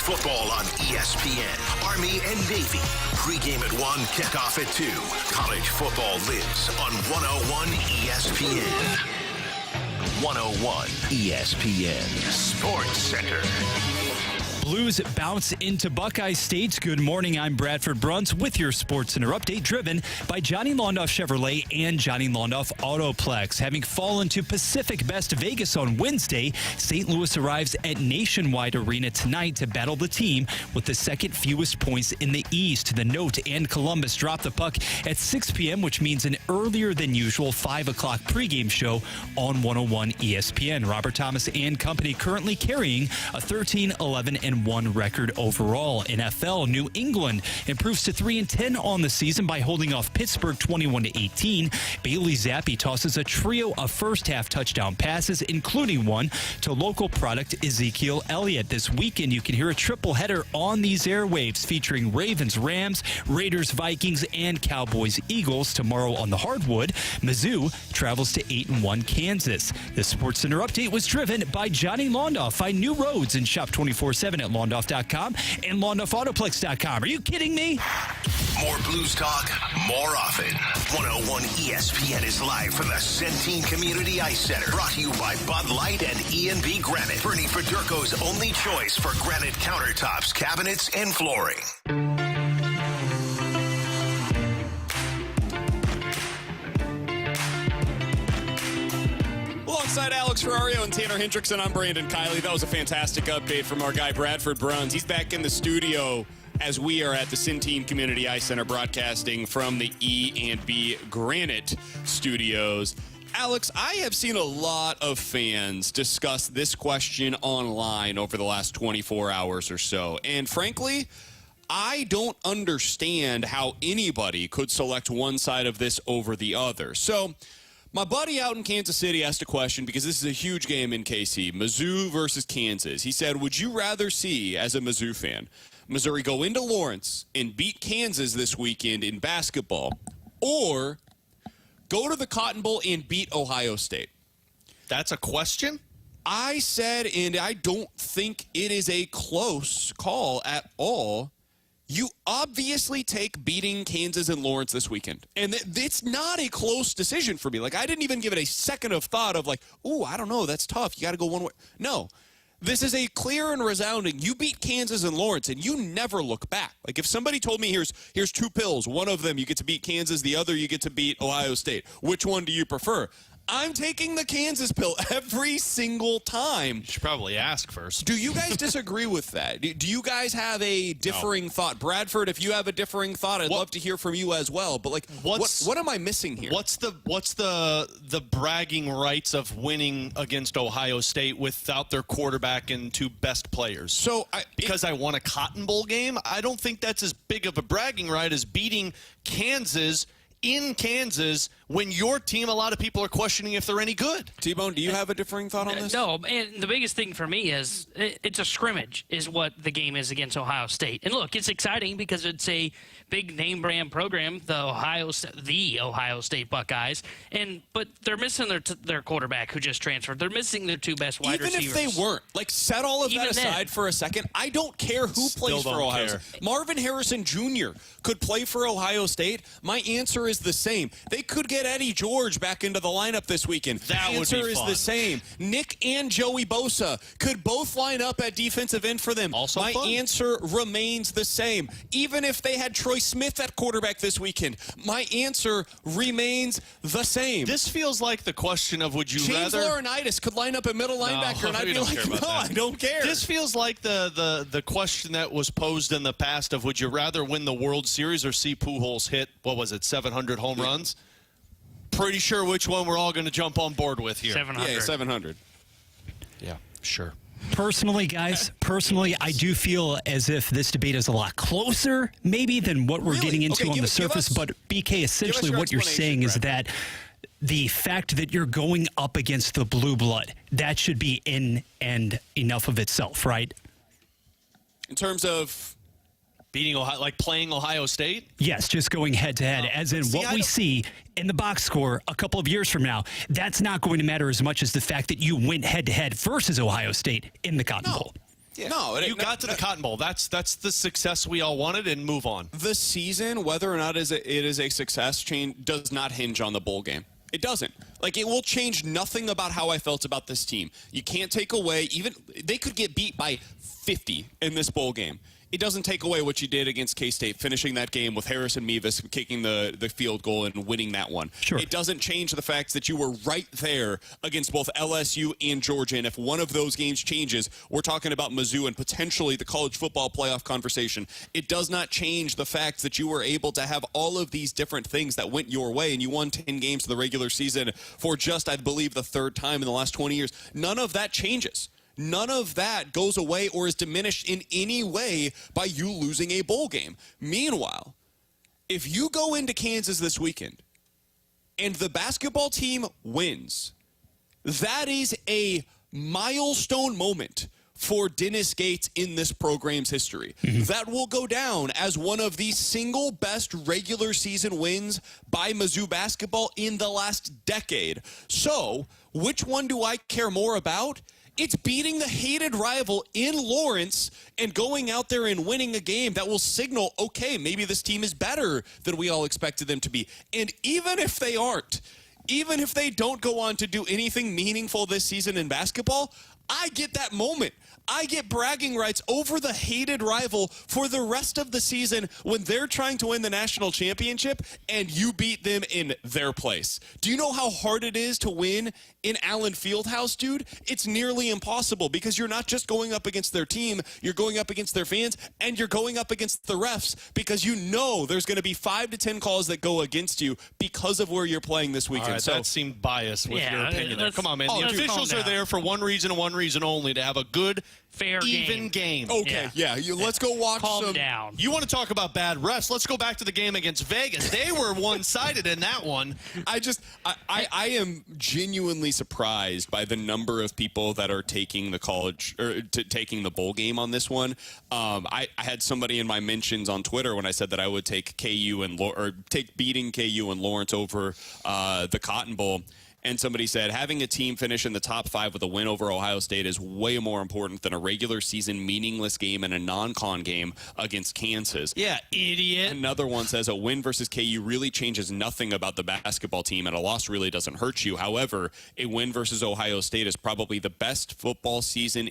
football on ESPN. Army and Navy. Pregame at 1, kickoff at 2. College football lives on 101 ESPN. 101 ESPN Sports Center. Blues bounce into Buckeye State. Good morning. I'm Bradford Bruns with your Sports Center update, driven by Johnny Londoff Chevrolet and Johnny Londoff Autoplex. Having fallen to Pacific Best Vegas on Wednesday, St. Louis arrives at Nationwide Arena tonight to battle the team with the second fewest points in the East. The Note and Columbus drop the puck at 6 p.m., which means an earlier than usual 5 o'clock pregame show on 101 ESPN. Robert Thomas and company currently carrying a 13-11-1 record overall. NFL, New England improves to 3-10 on the season by holding off Pittsburgh 21-18. Bailey Zappi tosses a trio of first-half touchdown passes, including one to local product Ezekiel Elliott. This weekend, you can hear a triple header on these airwaves featuring Ravens, Rams, Raiders, Vikings, and Cowboys, Eagles. Tomorrow on the hardwood, Mizzou travels to 8-1 Kansas. The Sports Center update was driven by Johnny Londoff. Find new roads and shop 24/7 at Londoff.com and LondoffAutoplex.com. Are you kidding me? More Blues talk, more often. 101 ESPN is live from the Centene Community Ice Center. Brought to you by Bud Light and E&B Granite. Bernie Federko's only choice for granite countertops, cabinets, and flooring. Alongside Alex Ferrario and Tanner Hendrickson, I'm Brandon Kiley. That was a fantastic update from our guy Bradford Bruns. He's back in the studio as we are at the Centene Community Ice Center broadcasting from the E&B Granite studios. Alex, I have seen a lot of fans discuss this question online over the last 24 hours or so. And frankly, I don't understand how anybody could select one side of this over the other. So my buddy out in Kansas City asked a question because this is a huge game in KC, Mizzou versus Kansas. He said, would you rather see, as a Mizzou fan, Missouri go into Lawrence and beat Kansas this weekend in basketball, or go to the Cotton Bowl and beat Ohio State? That's a question? I said, and I don't think it is a close call at all, you obviously take beating Kansas and Lawrence this weekend. And it's not a close decision for me. Like, I didn't even give it a second of thought of like, ooh, I don't know, that's tough. You got to go one way. No, this is a clear and resounding, you beat Kansas and Lawrence, and you never look back. Like, if somebody told me here's two pills, one of them you get to beat Kansas, the other you get to beat Ohio State. Which one do you prefer? I'm taking the Kansas pill every single time. You should probably ask first. Do you guys disagree with that? Do you guys have a differing thought? Bradford, if you have a differing thought, I'd love to hear from you as well. But like, what am I missing here? What's the bragging rights of winning against Ohio State without their quarterback and two best players? So because I won a Cotton Bowl game, I don't think that's as big of a bragging right as beating Kansas in Kansas when your team, a lot of people are questioning if they're any good. T-Bone, do you have a differing thought on this? No, and the biggest thing for me is it's a scrimmage is what the game is against Ohio State. And look, it's exciting because it's a big name brand program, the Ohio State Buckeyes. But they're missing their quarterback who just transferred. They're missing their two best wide receivers. Even if they weren't, like, set all of that aside for a second, I don't care who plays for Ohio State. Marvin Harrison Jr. could play for Ohio State. My answer is the same. They could get Eddie George back into the lineup this weekend. That would be answer is fun. the same. Nick and Joey Bosa could both line up at defensive end for them. Also My fun. answer remains the same. Even if they had Troy Smith at quarterback this weekend, my answer remains the same. This feels like the question of would you James rather... Laurinaitis could line up at middle linebacker, and I'd be like, no, I don't care. This feels like the question that was posed in the past of would you rather win the World Series or see Pujols hit, 700 home runs? Pretty sure which one we're all going to jump on board with here. 700. Yeah, 700. Yeah, sure. Personally, guys, I do feel as if this debate is a lot closer, maybe, than what we're getting into on the surface. But, BK, essentially what you're saying is that the fact that you're going up against the blue blood, that should be in and enough of itself, right? In terms of beating Ohio, like playing Ohio State? Yes, just going head-to-head, as in what we see in the box score a couple of years from now. That's not going to matter as much as the fact that you went head-to-head versus Ohio State in the Cotton Bowl. Yeah. No, you got to the Cotton Bowl. That's the success we all wanted, and move on. The season, whether or not it is a success, does not hinge on the bowl game. It doesn't. Like, it will change nothing about how I felt about this team. You can't take away, even they could get beat by 50 in this bowl game. It doesn't take away what you did against K-State, finishing that game with Harrison Mevis kicking the field goal and winning that one. Sure. It doesn't change the fact that you were right there against both LSU and Georgia. And if one of those games changes, we're talking about Mizzou and potentially the college football playoff conversation. It does not change the fact that you were able to have all of these different things that went your way, and you won 10 games in the regular season for just, I believe, the third time in the last 20 years. None of that changes. None of that goes away or is diminished in any way by you losing a bowl game. Meanwhile, if you go into Kansas this weekend and the basketball team wins, that is a milestone moment for Dennis Gates in this program's history. That will go down as one of the single best regular season wins by Mizzou basketball in the last decade. So, which one do I care more about? It's beating the hated rival in Lawrence and going out there and winning a game that will signal, okay, maybe this team is better than we all expected them to be. And even if they aren't, even if they don't go on to do anything meaningful this season in basketball, I get that moment. I get bragging rights over the hated rival for the rest of the season when they're trying to win the national championship and you beat them in their place. Do you know how hard it is to win in Allen Fieldhouse, dude? It's nearly impossible because you're not just going up against their team, you're going up against their fans, and you're going up against the refs because you know there's going to be 5 to 10 calls that go against you because of where you're playing this weekend. All right, so that seemed biased with your opinion there. Come on, man. Oh, The dude, officials are there for one reason and one reason only, to have a good, fair even game. Okay, let's go watch Calm some. down. You want to talk about bad refs? Let's go back to the game against Vegas. They were one-sided in that one. I am genuinely surprised by the number of people that are taking the college or taking the bowl game on this one. I had somebody in my mentions on Twitter when I said that I would take KU or take beating KU and Lawrence over the Cotton Bowl. And somebody said, having a team finish in the top 5 with a win over Ohio State is way more important than a regular season meaningless game and a non-con game against Kansas. Yeah, idiot. Another one says a win versus KU really changes nothing about the basketball team, and a loss really doesn't hurt you. However, a win versus Ohio State is probably the best football season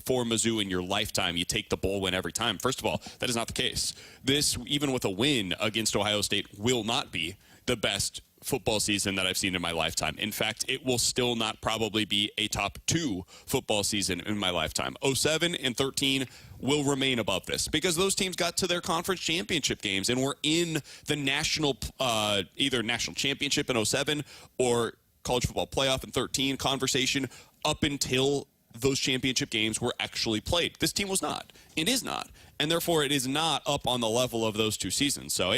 for Mizzou in your lifetime. You take the bowl win every time. First of all, that is not the case. This, even with a win against Ohio State, will not be the best football season that I've seen in my lifetime. In fact, it will still not probably be a top 2 football season in my lifetime. 07 and 13 will remain above this because those teams got to their conference championship games and were in the national, either national championship in 07 or college football playoff in 13 conversation up until those championship games were actually played. This team was not. It is not. And therefore, it is not up on the level of those 2 seasons. So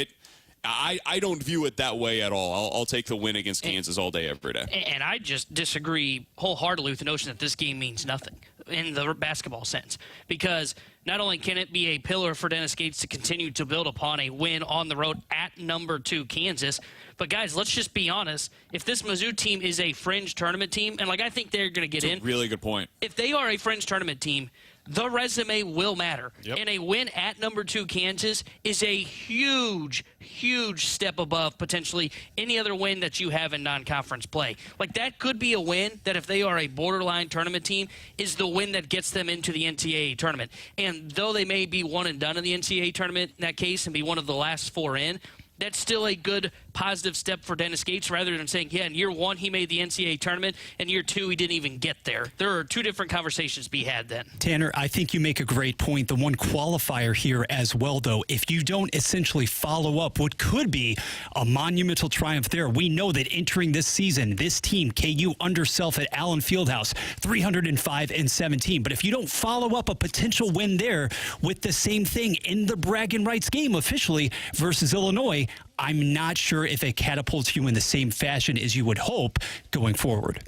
I don't view it that way at all. I'll take the win against Kansas all day, every day. And I just disagree wholeheartedly with the notion that this game means nothing in the basketball sense. Because not only can it be a pillar for Dennis Gates to continue to build upon a win on the road at number 2 Kansas, but guys, let's just be honest. If this Mizzou team is a fringe tournament team, and I think they're going to get in. Really good point. If they are a fringe tournament team, the resume will matter. Yep. And a win at number 2 Kansas is a huge, huge step above potentially any other win that you have in non-conference play. That could be a win that if they are a borderline tournament team is the win that gets them into the NCAA tournament. And though they may be one and done in the NCAA tournament in that case and be one of the last 4 in, that's still a good positive step for Dennis Gates rather than saying, in year 1 he made the NCAA tournament, and year 2 he didn't even get there. There are 2 different conversations to be had then. Tanner, I think you make a great point. The one qualifier here as well, though, if you don't essentially follow up what could be a monumental triumph there, we know that entering this season, this team, KU under self at Allen Fieldhouse, 305-17. But if you don't follow up a potential win there with the same thing in the bragging rights game officially versus Illinois, I'm not sure if it catapults you in the same fashion as you would hope going forward.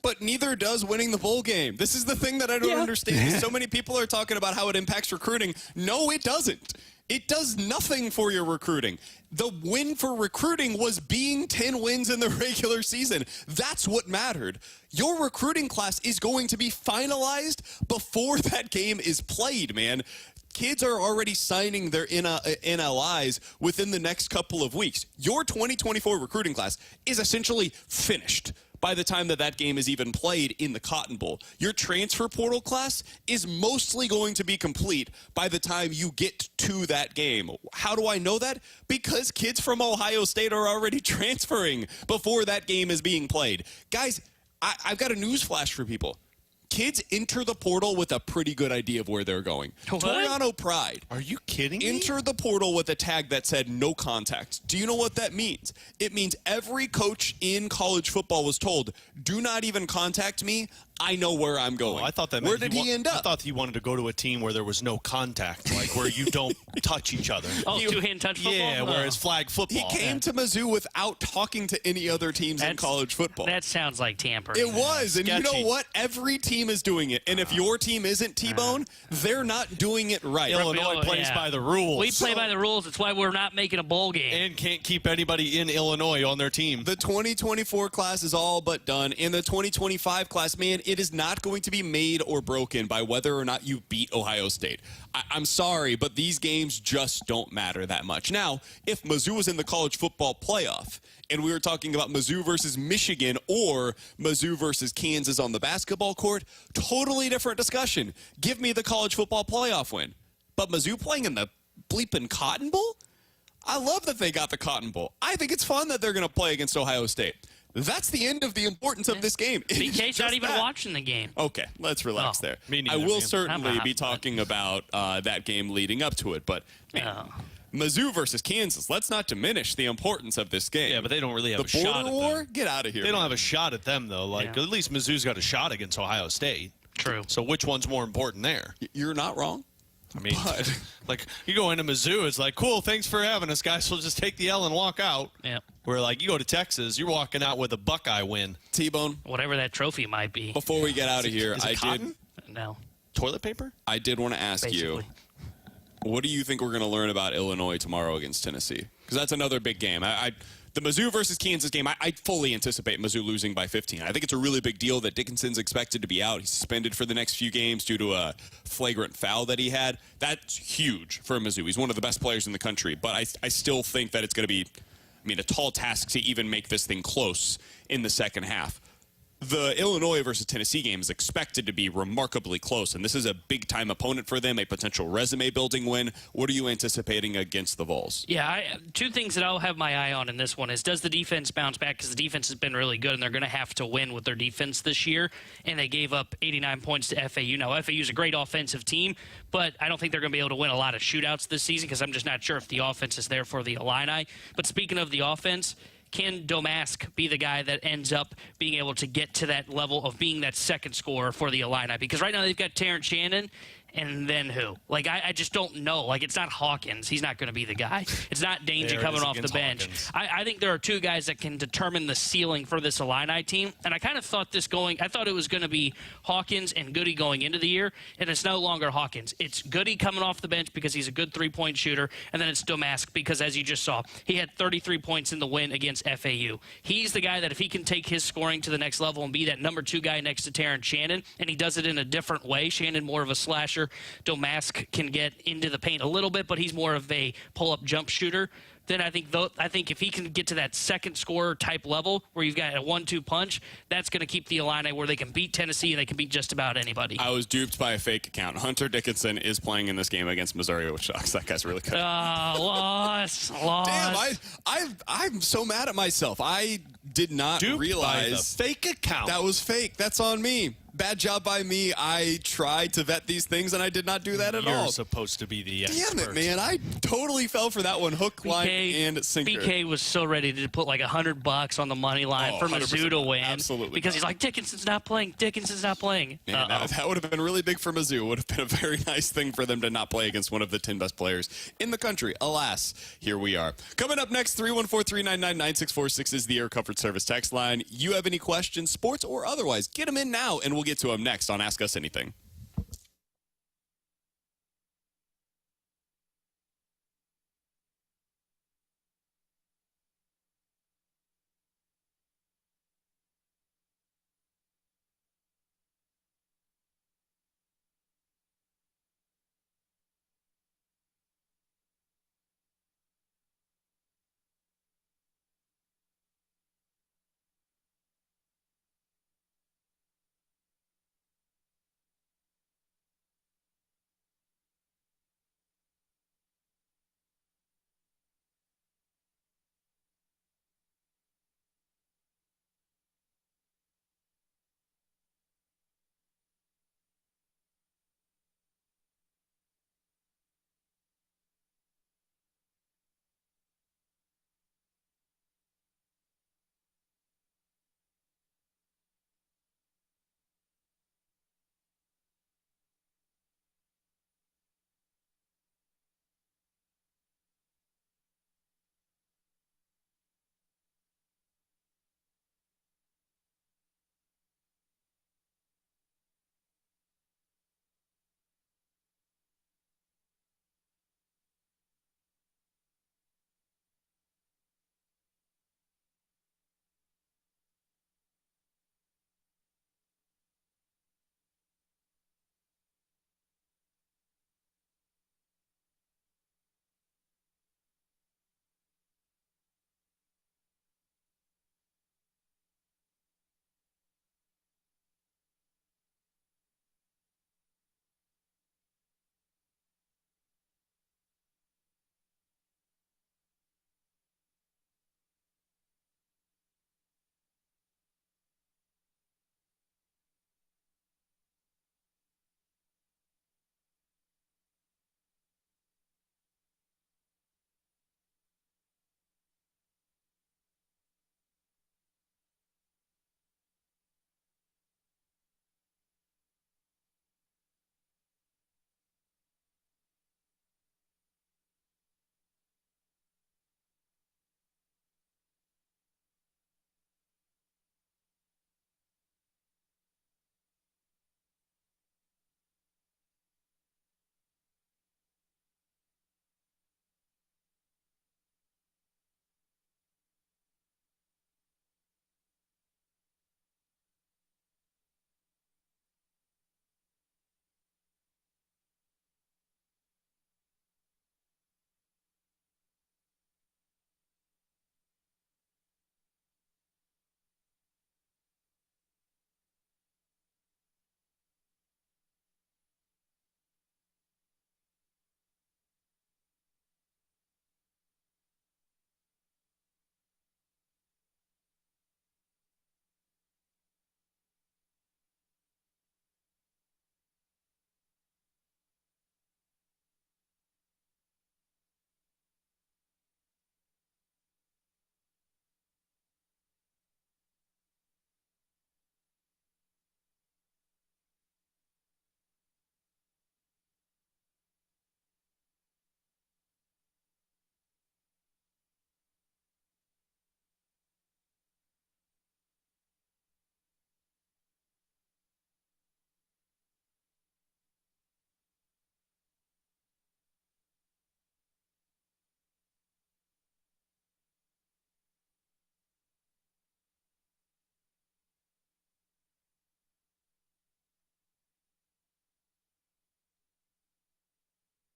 but neither does winning the bowl game. This is the thing that I don't understand. So many people are talking about how it impacts recruiting. No, it doesn't. It does nothing for your recruiting. The win for recruiting was being 10 wins in the regular season. That's what mattered. Your recruiting class is going to be finalized before that game is played, man. Kids are already signing their NLIs within the next couple of weeks. Your 2024 recruiting class is essentially finished by the time that game is even played in the Cotton Bowl. Your transfer portal class is mostly going to be complete by the time you get to that game. How do I know that? Because kids from Ohio State are already transferring before that game is being played. Guys, I've got a news flash for people. Kids enter the portal with a pretty good idea of where they're going. What? Toriano Pride. Are you kidding me? Enter the portal with a tag that said no contact. Do you know what that means? It means every coach in college football was told, do not even contact me. I know where I'm going. I thought that where meant did he end up? I thought he wanted to go to a team where there was no contact, like where you don't touch each other. Oh, two-hand touch football? Yeah, where it's flag football. He came to Mizzou without talking to any other teams in college football. That sounds like tampering. It was, and you Sketchy. know what? Every team is doing it, and if your team isn't T-Bone, they're not doing it right. Illinois plays by the rules. We play by the rules. That's why we're not making a bowl game. And can't keep anybody in Illinois on their team. The 2024 class is all but done. In the 2025 class, man, it is not going to be made or broken by whether or not you beat Ohio State. I'm sorry, but these games just don't matter that much. Now, if Mizzou was in the college football playoff, and we were talking about Mizzou versus Michigan or Mizzou versus Kansas on the basketball court, totally different discussion. Give me the college football playoff win. But Mizzou playing in the bleeping Cotton Bowl? I love that they got the Cotton Bowl. I think it's fun that they're going to play against Ohio State. That's the end of the importance of this game. BK's not even watching the game. Okay, let's relax there. Me neither, I will man. certainly be talking about that game leading up to it, but man, Mizzou versus Kansas, let's not diminish the importance of this game. Yeah, but they don't really have the a shot border at war? them. Get out of here. They don't have a shot at them, though. Like, Yeah. at least Mizzou's got a shot against Ohio State. True. So which one's more important there? You're not wrong. I mean, But- like, you go into Mizzou, it's like, cool, thanks for having us, guys. We'll just take the L and walk out. Yeah. Where, like, you go to Texas, you're walking out with a Buckeye win. T-Bone, Whatever that trophy might be. before we get out of here, Is it cotton? No. Toilet paper? I did want to ask you, Basically. what do you think we're going to learn about Illinois tomorrow against Tennessee? Because that's another big game. The Mizzou versus Kansas game, I fully anticipate Mizzou losing by 15. I think it's a really big deal that Dickinson's expected to be out. He's suspended for the next few games due to a flagrant foul that he had. That's huge for Mizzou. He's one of the best players in the country. But I still think that it's going to be, a tall task to even make this thing close in the second half. The Illinois versus Tennessee game is expected to be remarkably close, and this is a big-time opponent for them, a potential resume-building win. What are you anticipating against the Vols? Yeah, two things that I'll have my eye on in this one is, does the defense bounce back? Because the defense has been really good, and they're going to have to win with their defense this year, and they gave up 89 points to FAU. Now, FAU is a great offensive team, but I don't think they're going to be able to win a lot of shootouts this season because I'm just not sure if the offense is there for the Illini. But speaking of the offense, can Domask be the guy that ends up being able to get to that level of being that second scorer for the Illini? Because right now they've got Terrence Shannon, and then who? Like, I just don't know. Like, it's not Hawkins. He's not going to be the guy. It's not Danger There it coming is off the against bench. Hawkins. I think there are two guys that can determine the ceiling for this Illini team. And I kind of thought I thought it was going to be Hawkins and Goody going into the year, and it's no longer Hawkins. It's Goody coming off the bench because he's a good three-point shooter, and then it's Domask because, as you just saw, he had 33 points in the win against FAU. He's the guy that if he can take his scoring to the next level and be that number two guy next to Terrence Shannon, and he does it in a different way. Shannon more of a slasher. Domask can get into the paint a little bit, but he's more of a pull-up jump shooter. Then I think if he can get to that second scorer type level where you've got a 1-2 punch, that's going to keep the Illini where they can beat Tennessee and they can beat just about anybody. I was duped by a fake account. Hunter Dickinson is playing in this game against Missouri, which sucks. That guy's really good. Lost. Damn, I'm so mad at myself. I did not Duped by the realize fake account. that was fake. That's on me. Bad job by me. I tried to vet these things, and I did not do that at all. You're supposed to be the expert. Damn it, man. I totally fell for that one. Hook, line, and sinker. BK was so ready to put like $100 on the money line for Mizzou to win. Absolutely. Because he's like, Dickinson's not playing. Dickinson's not playing. Man, that would have been really big for Mizzou. It would have been a very nice thing for them to not play against one of the 10 best players in the country. Alas, here we are. Coming up next, 314-399-9646 is the Air Comfort Service text line. You have any questions, sports or otherwise, get them in now, and we'll get to them next on Ask Us Anything.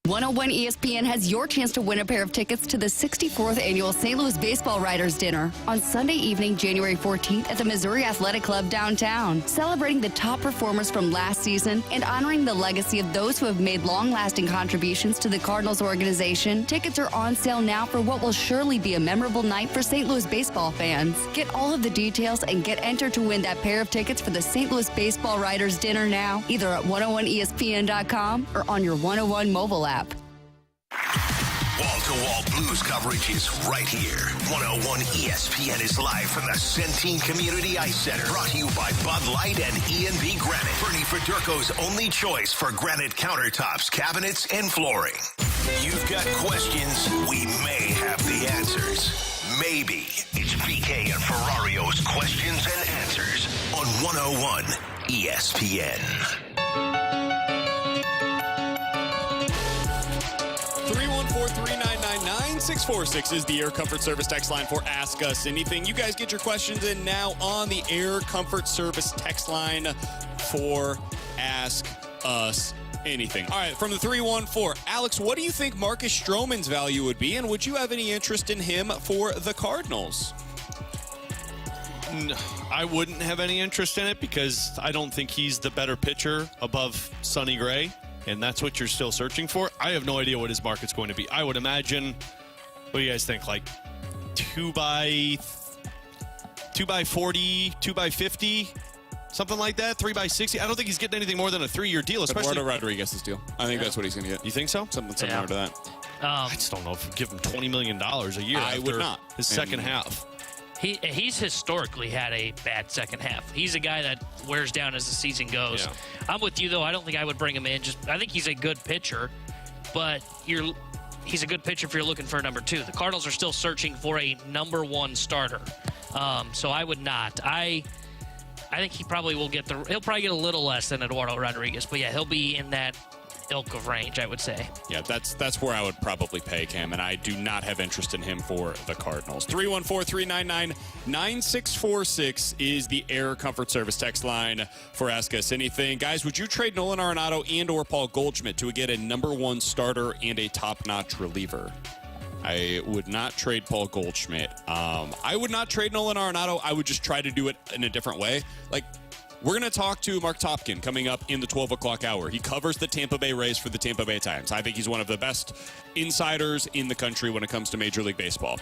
101 ESPN has your chance to win a pair of tickets to the 64th annual St. Louis Baseball Writers Dinner on Sunday evening, January 14th at the Missouri Athletic Club downtown, celebrating the top performers from last season and honoring the legacy of those who have made long-lasting contributions to the Cardinals organization. Tickets are on sale now for what will surely be a memorable night for St. Louis baseball fans. Get all of the details and get entered to win that pair of tickets for the St. Louis Baseball Writers Dinner now, either at 101ESPN.com or on your 101 mobile app. Wall-to-wall Blues coverage is right here. 101 ESPN is live from the Centene Community Ice Center. Brought to you by Bud Light and E&B Granite. Bernie Federko's only choice for granite countertops, cabinets, and flooring. You've got questions, we may have the answers. Maybe. It's BK and Ferrario's Questions and Answers on 101 ESPN. 314-399-9646 is the Air Comfort Service text line for Ask Us Anything. You guys get your questions in now on the Air Comfort Service text line for Ask Us Anything. All right, from the 314, Alex, what do you think Marcus Stroman's value would be, and would you have any interest in him for the Cardinals? No, I wouldn't have any interest in it because I don't think he's the better pitcher above Sonny Gray. And that's what you're still searching for. I have no idea what his market's going to be. I would imagine, what do you guys think, like 2 by 40, 2 by 50, something like that, 3 by 60. I don't think he's getting anything more than a 3-year deal, especially Eduardo Rodriguez's deal. I think that's what he's going to get. You think so? Something similar to that. I just don't know if you give him $20 million a year. I would not. His second half. He's historically had a bad second half. He's a guy that wears down as the season goes. Yeah. I'm with you, though. I don't think I would bring him in. I think he's a good pitcher, but he's a good pitcher if you're looking for a number 2. The Cardinals are still searching for a number 1 starter. So I would not. I think he probably will get he'll probably get a little less than Eduardo Rodriguez, but yeah, he'll be in that ilk of range, I would say. Yeah, that's where I would probably pay him, and I do not have interest in him for the Cardinals. 314-399-9646 is the Air Comfort Service text line for Ask Us Anything. Guys, would you trade Nolan Arenado and or Paul Goldschmidt to get a number 1 starter and a top-notch reliever? I would not trade Paul Goldschmidt. I would not trade Nolan Arenado. I would just try to do it in a different way. Like, we're going to talk to Marc Topkin coming up in the 12 o'clock hour. He covers the Tampa Bay Rays for the Tampa Bay Times. I think he's one of the best insiders in the country when it comes to Major League Baseball.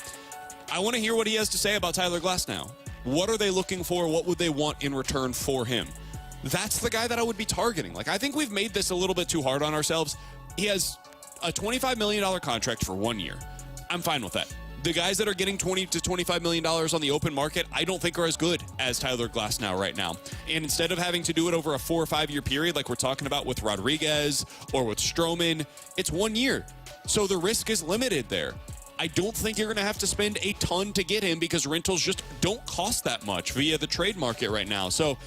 I want to hear what he has to say about Tyler Glasnow. What are they looking for? What would they want in return for him? That's the guy that I would be targeting. Like, I think we've made this a little bit too hard on ourselves. He has a $25 million contract for 1 year. I'm fine with that. The guys that are getting $20 to $25 million on the open market, I don't think are as good as Tyler Glasnow right now. And instead of having to do it over a 4 or 5 year period like we're talking about with Rodriguez or with Stroman, it's 1 year. So the risk is limited there. I don't think you're going to have to spend a ton to get him because rentals just don't cost that much via the trade market right now. So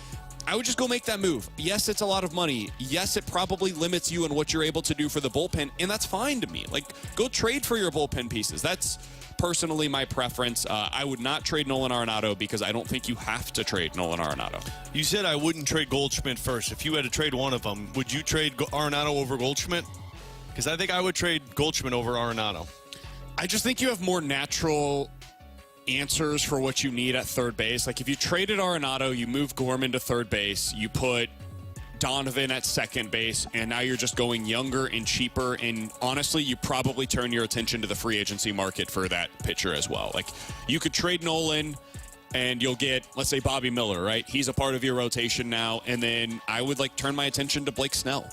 I would just go make that move. Yes, it's a lot of money. Yes, it probably limits you in what you're able to do for the bullpen, and that's fine to me. Like, go trade for your bullpen pieces. That's personally my preference. I would not trade Nolan Arenado because I don't think you have to trade Nolan Arenado. You said I wouldn't trade Goldschmidt first. If you had to trade one of them, would you trade Arenado over Goldschmidt? Because I think I would trade Goldschmidt over Arenado. I just think you have more natural answers for what you need at third base. Like, if you traded Arenado, you move Gorman to third base, you put Donovan at second base, and now you're just going younger and cheaper, and honestly, you probably turn your attention to the free agency market for that pitcher as well. Like, you could trade Nolan, and you'll get, let's say, Bobby Miller, right? He's a part of your rotation now, and then I would, turn my attention to Blake Snell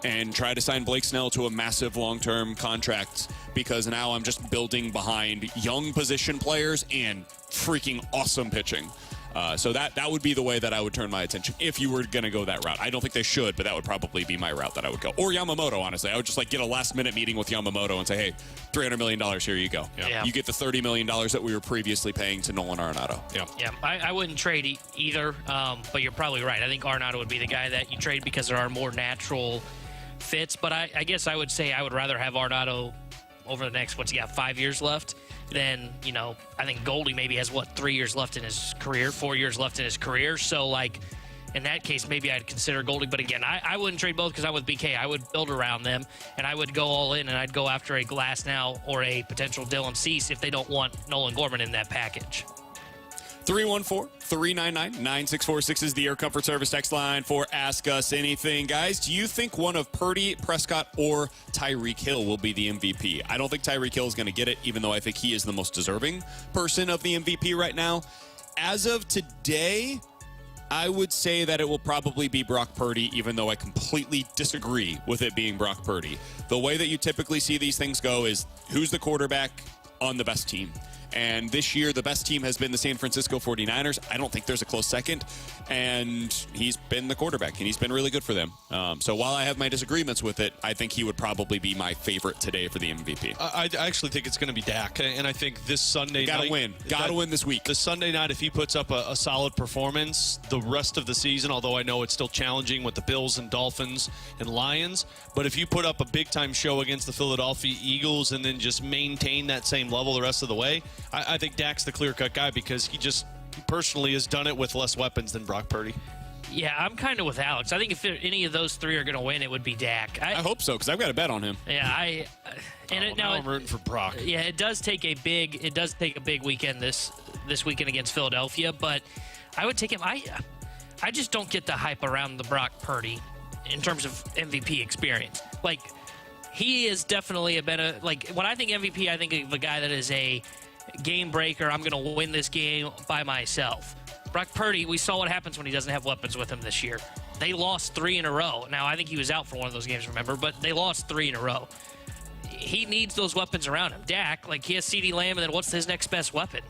and try to sign Blake Snell to a massive long-term contract because now I'm just building behind young position players and freaking awesome pitching. So that would be the way that I would turn my attention if you were going to go that route. I don't think they should, but that would probably be my route that I would go. Or Yamamoto, honestly. I would just get a last-minute meeting with Yamamoto and say, hey, $300 million, here you go. Yeah. You get the $30 million that we were previously paying to Nolan Arenado. Yeah, I wouldn't trade either, but you're probably right. I think Arenado would be the guy that you trade because there are more natural fits. But I guess I would say I would rather have Arenado over the next, 5 years left? Then, I think Goldy maybe has 3 years left in his career, 4 years left in his career. So, in that case, maybe I'd consider Goldy. But again, I wouldn't trade both because I'm with BK. I would build around them, and I would go all in, and I'd go after a Glass now or a potential Dylan Cease if they don't want Nolan Gorman in that package. 314-399-9646 is the Air Comfort Service text line for Ask Us Anything. Guys, do you think one of Purdy, Prescott, or Tyreek Hill will be the MVP? I don't think Tyreek Hill is going to get it, even though I think he is the most deserving person of the MVP right now. As of today, I would say that it will probably be Brock Purdy, even though I completely disagree with it being Brock Purdy. The way that you typically see these things go is who's the quarterback on the best team. And this year, the best team has been the San Francisco 49ers. I don't think there's a close second. And he's been the quarterback, and he's been really good for them. So while I have my disagreements with it, I think he would probably be my favorite today for the MVP. I actually think it's going to be Dak. And I think this Sunday night... Got to win this week. This Sunday night, if he puts up a solid performance the rest of the season, although I know it's still challenging with the Bills and Dolphins and Lions, but if you put up a big-time show against the Philadelphia Eagles and then just maintain that same level the rest of the way, I think Dak's the clear-cut guy because he personally has done it with less weapons than Brock Purdy. Yeah, I'm kind of with Alex. I think if any of those three are going to win, it would be Dak. I hope so, because I've got a bet on him. Yeah, now I'm rooting for Brock. Yeah, it does take a big weekend this weekend against Philadelphia, but I would take him. I just don't get the hype around the Brock Purdy in terms of MVP experience. Like, he is definitely when I think MVP, I think of a guy that is a game breaker. I'm going to win this game by myself. Brock Purdy, we saw what happens when he doesn't have weapons with him this year. They lost 3 in a row. Now, I think he was out for one of those games, remember, but they lost 3 in a row. He needs those weapons around him. Dak, he has CeeDee Lamb, and then what's his next best weapon?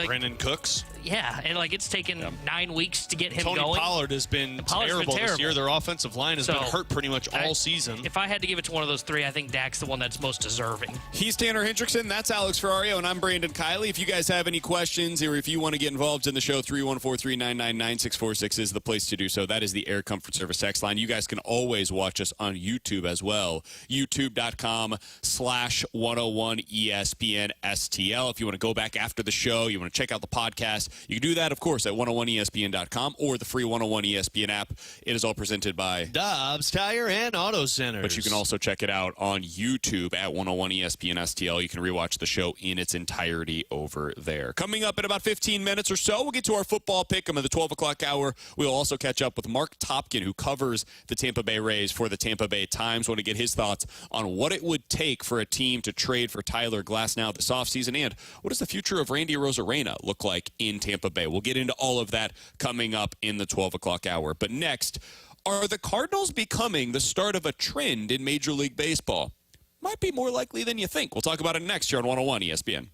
Brandon Cooks. Yeah, and it's taken 9 weeks to get him Tony going. Pollard has been terrible this year. Their offensive line has been hurt pretty much all season. If I had to give it to one of those three, I think Dak's the one that's most deserving. He's Tanner Hendrickson. That's Alex Ferrario, and I'm Brandon Kiley. If you guys have any questions or if you want to get involved in the show, 314-399-9646 is the place to do so. That is the Air Comfort Service text line. You guys can always watch us on YouTube as well. YouTube.com/101ESPN STL. If you want to go back after the show, you want to check out the podcast, you can do that, of course, at 101ESPN.com or the free 101 ESPN app. It is all presented by Dobbs Tire and Auto Centers. But you can also check it out on YouTube at 101 ESPN STL. You can rewatch the show in its entirety over there. Coming up in about 15 minutes or so, we'll get to our football pick 'em at the 12 o'clock hour. We'll also catch up with Marc Topkin, who covers the Tampa Bay Rays for the Tampa Bay Times. Want to get his thoughts on what it would take for a team to trade for Tyler Glasnow this offseason, and what does the future of Randy Arozarena look like in Tampa Bay? We'll get into all of that coming up in the 12 o'clock hour. But next, are the Cardinals becoming the start of a trend in Major League Baseball? Might be more likely than you think. We'll talk about it next here on 101 ESPN.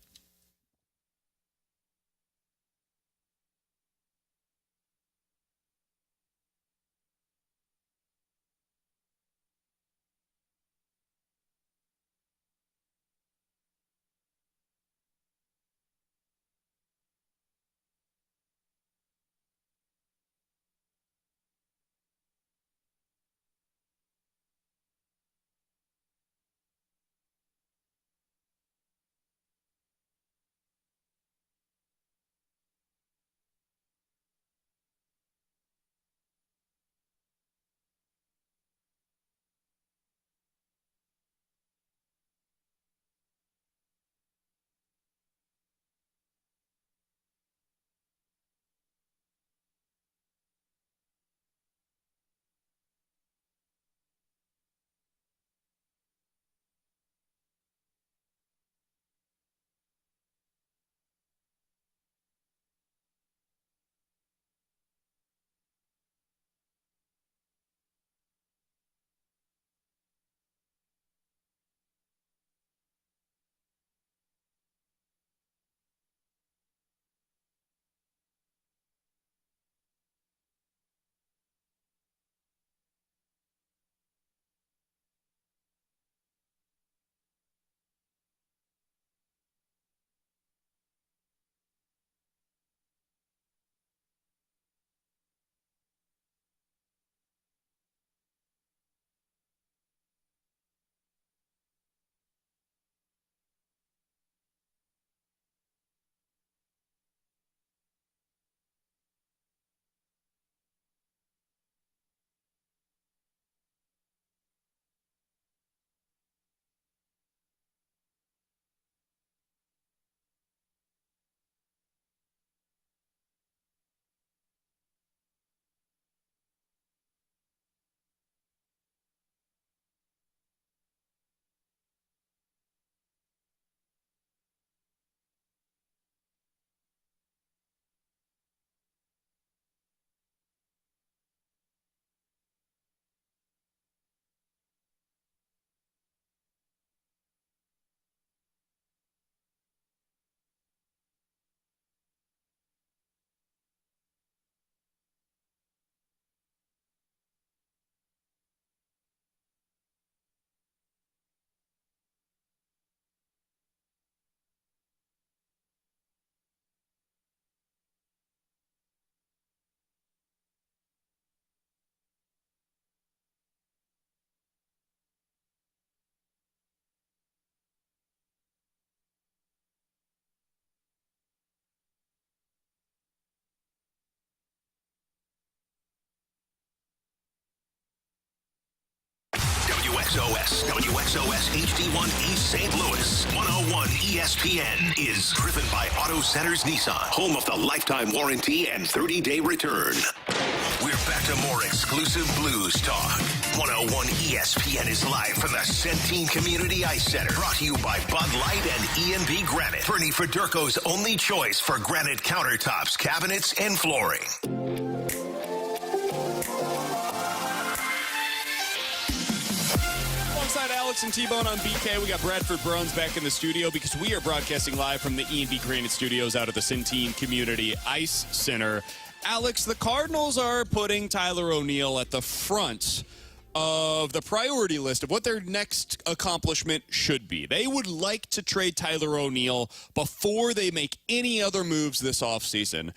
WXOS, WXOS HD1 East St. Louis, 101 ESPN is driven by Auto Centers Nissan, home of the lifetime warranty and 30-day return. We're back to more exclusive Blues talk. 101 ESPN is live from the Centene Community Ice Center, brought to you by Bud Light and E&B Granite. Bernie Federko's only choice for granite countertops, cabinets, and flooring. Alongside Alex and T-Bone on BK, we got Bradford Bruns back in the studio because we are broadcasting live from the E&B Granite Studios out of the Centene Community Ice Center. Alex, the Cardinals are putting Tyler O'Neill at the front of the priority list of what their next accomplishment should be. They would like to trade Tyler O'Neill before they make any other moves this offseason.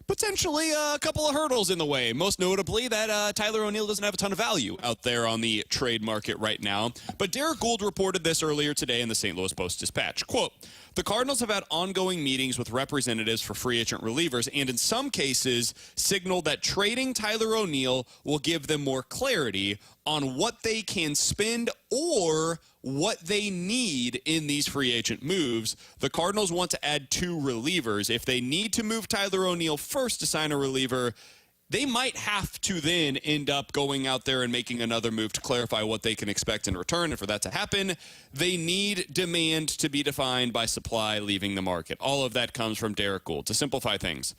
Potentially a couple of hurdles in the way, most notably that Tyler O'Neill doesn't have a ton of value out there on the trade market right now. But Derek Gould reported this earlier today in the St. Louis Post-Dispatch. Quote, the Cardinals have had ongoing meetings with representatives for free agent relievers and in some cases signaled that trading Tyler O'Neill will give them more clarity on what they can spend or what they need in these free agent moves. The Cardinals want to add 2 relievers. If they need to move Tyler O'Neill first to sign a reliever, they might have to then end up going out there and making another move to clarify what they can expect in return. And for that to happen, they need demand to be defined by supply leaving the market. All of that comes from Derek Gould. To simplify things,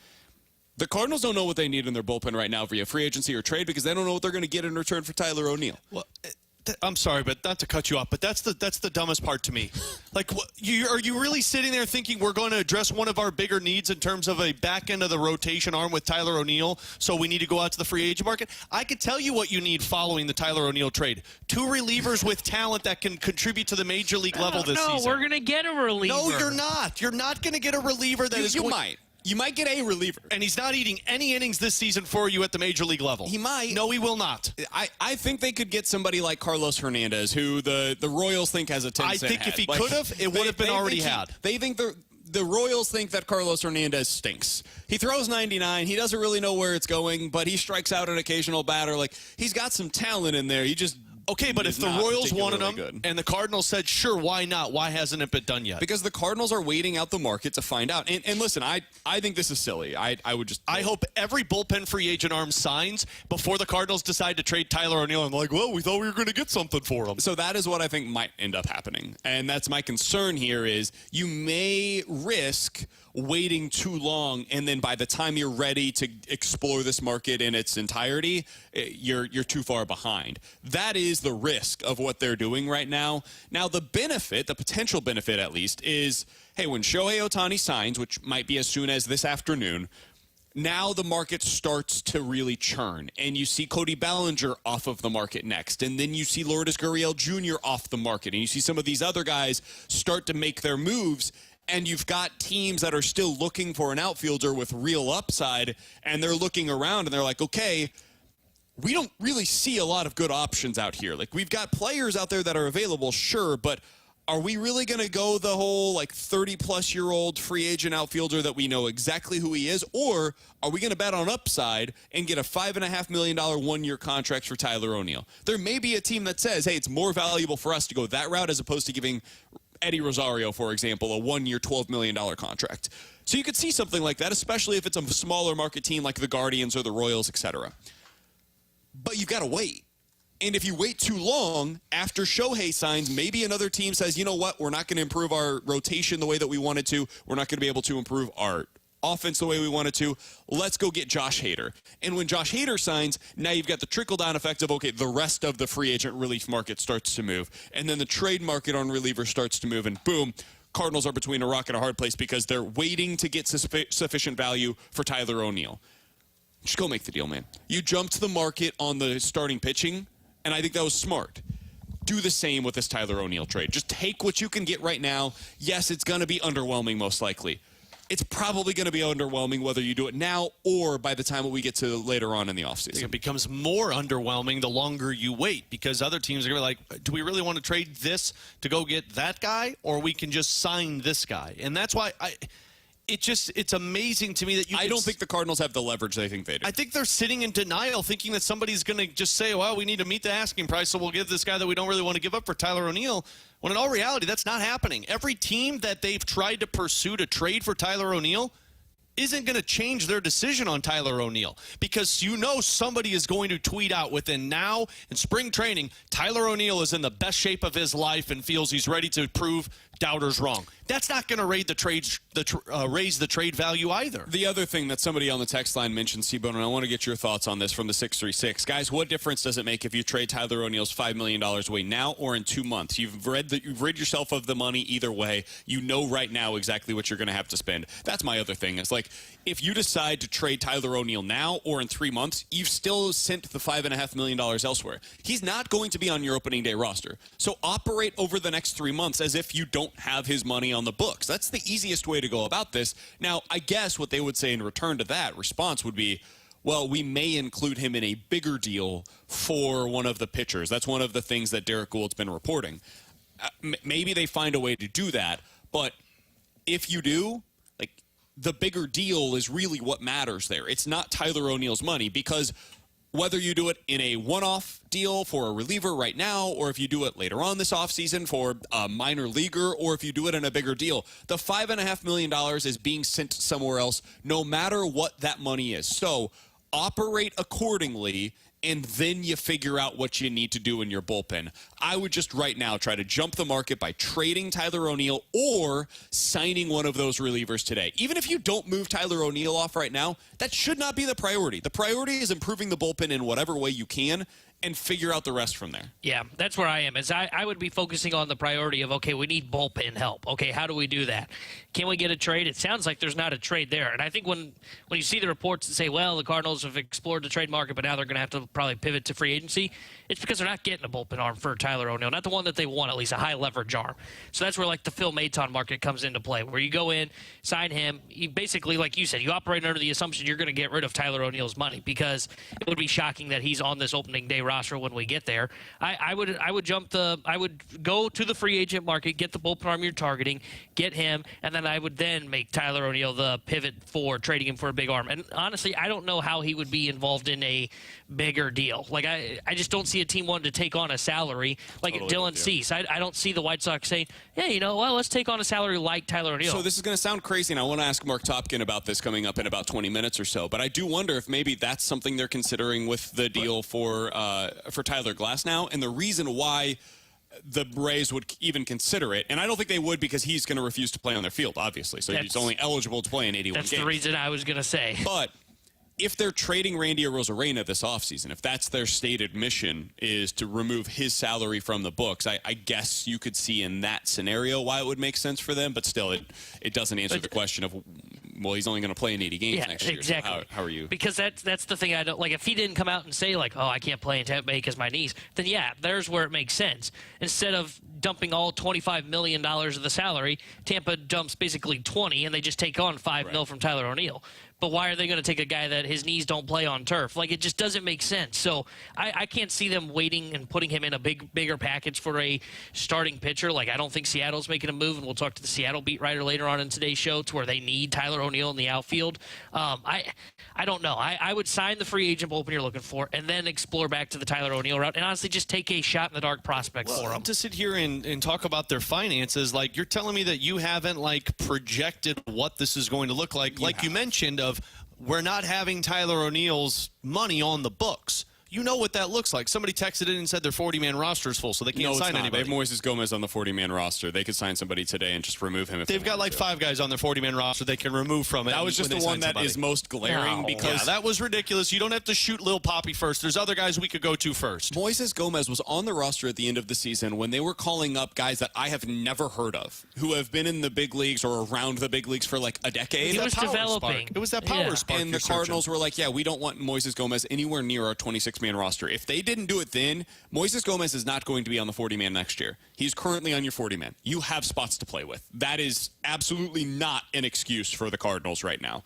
the Cardinals don't know what they need in their bullpen right now via free agency or trade because they don't know what they're going to get in return for Tyler O'Neill. Well, I'm sorry, but not to cut you off, but that's the dumbest part to me. Like, are you really sitting there thinking we're going to address one of our bigger needs in terms of a back end of the rotation arm with Tyler O'Neill, so we need to go out to the free agent market? I could tell you what you need following the Tyler O'Neill trade. 2 relievers with talent that can contribute to the major league level this season. No, we're going to get a reliever. No, you're not. You're not going to get a reliever that is you going... might. You might get a reliever. And he's not eating any innings this season for you at the major league level. He might. No, he will not. I think they could get somebody like Carlos Hernandez, who the Royals think has a 10-cent I think hat. if he could have, it would have been already had. They think the Royals think that Carlos Hernandez stinks. He throws 99. He doesn't really know where it's going, but he strikes out an occasional batter. Like, he's got some talent in there. He just... Okay, but if the Royals wanted him and the Cardinals said, sure, why not? Why hasn't it been done yet? Because the Cardinals are waiting out the market to find out. And listen, I think this is silly. I hope every bullpen free agent arm signs before the Cardinals decide to trade Tyler O'Neill. I'm like, well, we thought we were going to get something for him. So that is what I think might end up happening. And that's my concern here is you may risk waiting too long, and then by the time you're ready to explore this market in its entirety, you're too far behind. That is the risk of what they're doing right now. Now, the benefit, the potential benefit at least, is, hey, when Shohei Ohtani signs, which might be as soon as this afternoon, now the market starts to really churn, and you see Cody Bellinger off of the market next, and then you see Lourdes Gurriel Jr. off the market, and you see some of these other guys start to make their moves, and you've got teams that are still looking for an outfielder with real upside, and they're looking around, and they're like, okay, we don't really see a lot of good options out here. Like, we've got players out there that are available, sure, but are we really going to go the whole, like, 30-plus-year-old free agent outfielder that we know exactly who he is, or are we going to bet on upside and get a $5.5 million one-year contract for Tyler O'Neill? There may be a team that says, hey, it's more valuable for us to go that route as opposed to giving Eddie Rosario, for example, a one-year, $12 million contract. So you could see something like that, especially if it's a smaller market team like the Guardians or the Royals, etc. But you've got to wait. And if you wait too long, after Shohei signs, maybe another team says, you know what, we're not going to improve our rotation the way that we wanted to. We're not going to be able to improve our offense the way we wanted to. Let's go get Josh Hader. And when Josh Hader signs, now you've got the trickle-down effect of, okay, the rest of the free agent relief market starts to move. And then the trade market on relievers starts to move. And boom, Cardinals are between a rock and a hard place because they're waiting to get sufficient value for Tyler O'Neill. Just go make the deal, man. You jumped to the market on the starting pitching, and I think that was smart. Do the same with this Tyler O'Neill trade. Just take what you can get right now. Yes, it's going to be underwhelming most likely. It's probably going to be underwhelming whether you do it now or by the time we get to later on in the offseason. It becomes more underwhelming the longer you wait because other teams are going to be like, do we really want to trade this to go get that guy, or we can just sign this guy? And that's why it's amazing to me that I don't think the Cardinals have the leverage they think they do. I think they're sitting in denial, thinking that somebody's going to just say, well, we need to meet the asking price, so we'll give this guy that we don't really want to give up for Tyler O'Neill. When in all reality, that's not happening. Every team that they've tried to pursue to trade for Tyler O'Neill isn't going to change their decision on Tyler O'Neill, because somebody is going to tweet out within now and spring training, Tyler O'Neill is in the best shape of his life and feels he's ready to prove doubters wrong. That's not going to raise the trade value either. The other thing that somebody on the text line mentioned, Seabone, and I want to get your thoughts on this from the 636. Guys, what difference does it make if you trade Tyler O'Neill's $5 million away now or in 2 months? You've rid yourself of the money either way. You know right now exactly what you're going to have to spend. That's my other thing. It's like, if you decide to trade Tyler O'Neill now or in 3 months, you've still sent the $5.5 million elsewhere. He's not going to be on your opening day roster. So operate over the next 3 months as if you don't have his money on the books. That's the easiest way to go about this. Now, I guess what they would say in return to that response would be, well, we may include him in a bigger deal for one of the pitchers. That's one of the things that Derek Gould's been reporting. Maybe they find a way to do that, but if you do, the bigger deal is really what matters there. It's not Tyler O'Neill's money, because whether you do it in a one-off deal for a reliever right now, or if you do it later on this offseason for a minor leaguer, or if you do it in a bigger deal, the $5.5 million is being sent somewhere else no matter what that money is. So operate accordingly, and then you figure out what you need to do in your bullpen. I would just right now try to jump the market by trading Tyler O'Neill or signing one of those relievers today. Even if you don't move Tyler O'Neill off right now, that should not be the priority. The priority is improving the bullpen in whatever way you can and figure out the rest from there. Yeah, that's where I am. I would be focusing on the priority of, okay, we need bullpen help. Okay, how do we do that? Can we get a trade? It sounds like there's not a trade there. And I think when you see the reports that say, well, the Cardinals have explored the trade market, but now they're going to have to probably pivot to free agency, it's because they're not getting a bullpen arm for Tyler O'Neill, not the one that they want, at least a high leverage arm. So that's where the Phil Maton market comes into play, where you go in, sign him. You basically, like you said, you operate under the assumption you're going to get rid of Tyler O'Neill's money, because it would be shocking that he's on this opening day roster when we get there. I would go to the free agent market, get the bullpen arm you're targeting, get him, and then I would then make Tyler O'Neill the pivot for trading him for a big arm. And honestly, I don't know how he would be involved in a bigger deal. I just don't see a team wanting to take on a salary like Dylan Cease. I don't see the White Sox saying, yeah, let's take on a salary like Tyler O'Neill. So this is going to sound crazy, and I want to ask Marc Topkin about this coming up in about 20 minutes or so, but I do wonder if maybe that's something they're considering with the deal for Tyler Glasnow, and the reason why the Rays would even consider it, and I don't think they would, because he's going to refuse to play on their field, obviously, so he's only eligible to play in 81 games. That's the reason I was going to say. But if they're trading Randy Arozarena this offseason, if that's their stated mission, is to remove his salary from the books, I guess you could see in that scenario why it would make sense for them, but still it doesn't answer the question of, well, he's only going to play in 80 games next year. Exactly. So how are you? Because that's the thing I don't like. If he didn't come out and say I can't play in Tampa Bay because my knees, then yeah, there's where it makes sense. Instead of dumping all $25 million of the salary, Tampa dumps basically 20, and they just take on $5 million from Tyler O'Neill. But why are they going to take a guy that his knees don't play on turf? It just doesn't make sense. So I can't see them waiting and putting him in a bigger package for a starting pitcher. I don't think Seattle's making a move, and we'll talk to the Seattle beat writer later on in today's show, to where they need Tyler O'Neill in the outfield. I don't know. I would sign the free agent bullpen you're looking for, and then explore back to the Tyler O'Neill route, and honestly just take a shot in the dark prospect for him. To sit here and talk about their finances, you're telling me that you haven't projected what this is going to look like. You mentioned of, we're not having Tyler O'Neill's money on the books. You know what that looks like. Somebody texted in and said their 40-man roster is full, so they can't sign anybody. They have Moises Gomez on the 40-man roster. They could sign somebody today and just remove him. If They've got 5 guys on their 40-man roster they can remove from it. That was just the one that is most glaring because that was ridiculous. You don't have to shoot Lil Poppy first. There's other guys we could go to first. Moises Gomez was on the roster at the end of the season when they were calling up guys that I have never heard of, who have been in the big leagues or around the big leagues for a decade. He was developing. It was that power spark. And the Cardinals were like, yeah, we don't want Moises Gomez anywhere near our 26-man roster. If they didn't do it then, Moises Gomez is not going to be on the 40-man next year. He's currently on your 40-man. You have spots to play with. That is absolutely not an excuse for the Cardinals right now.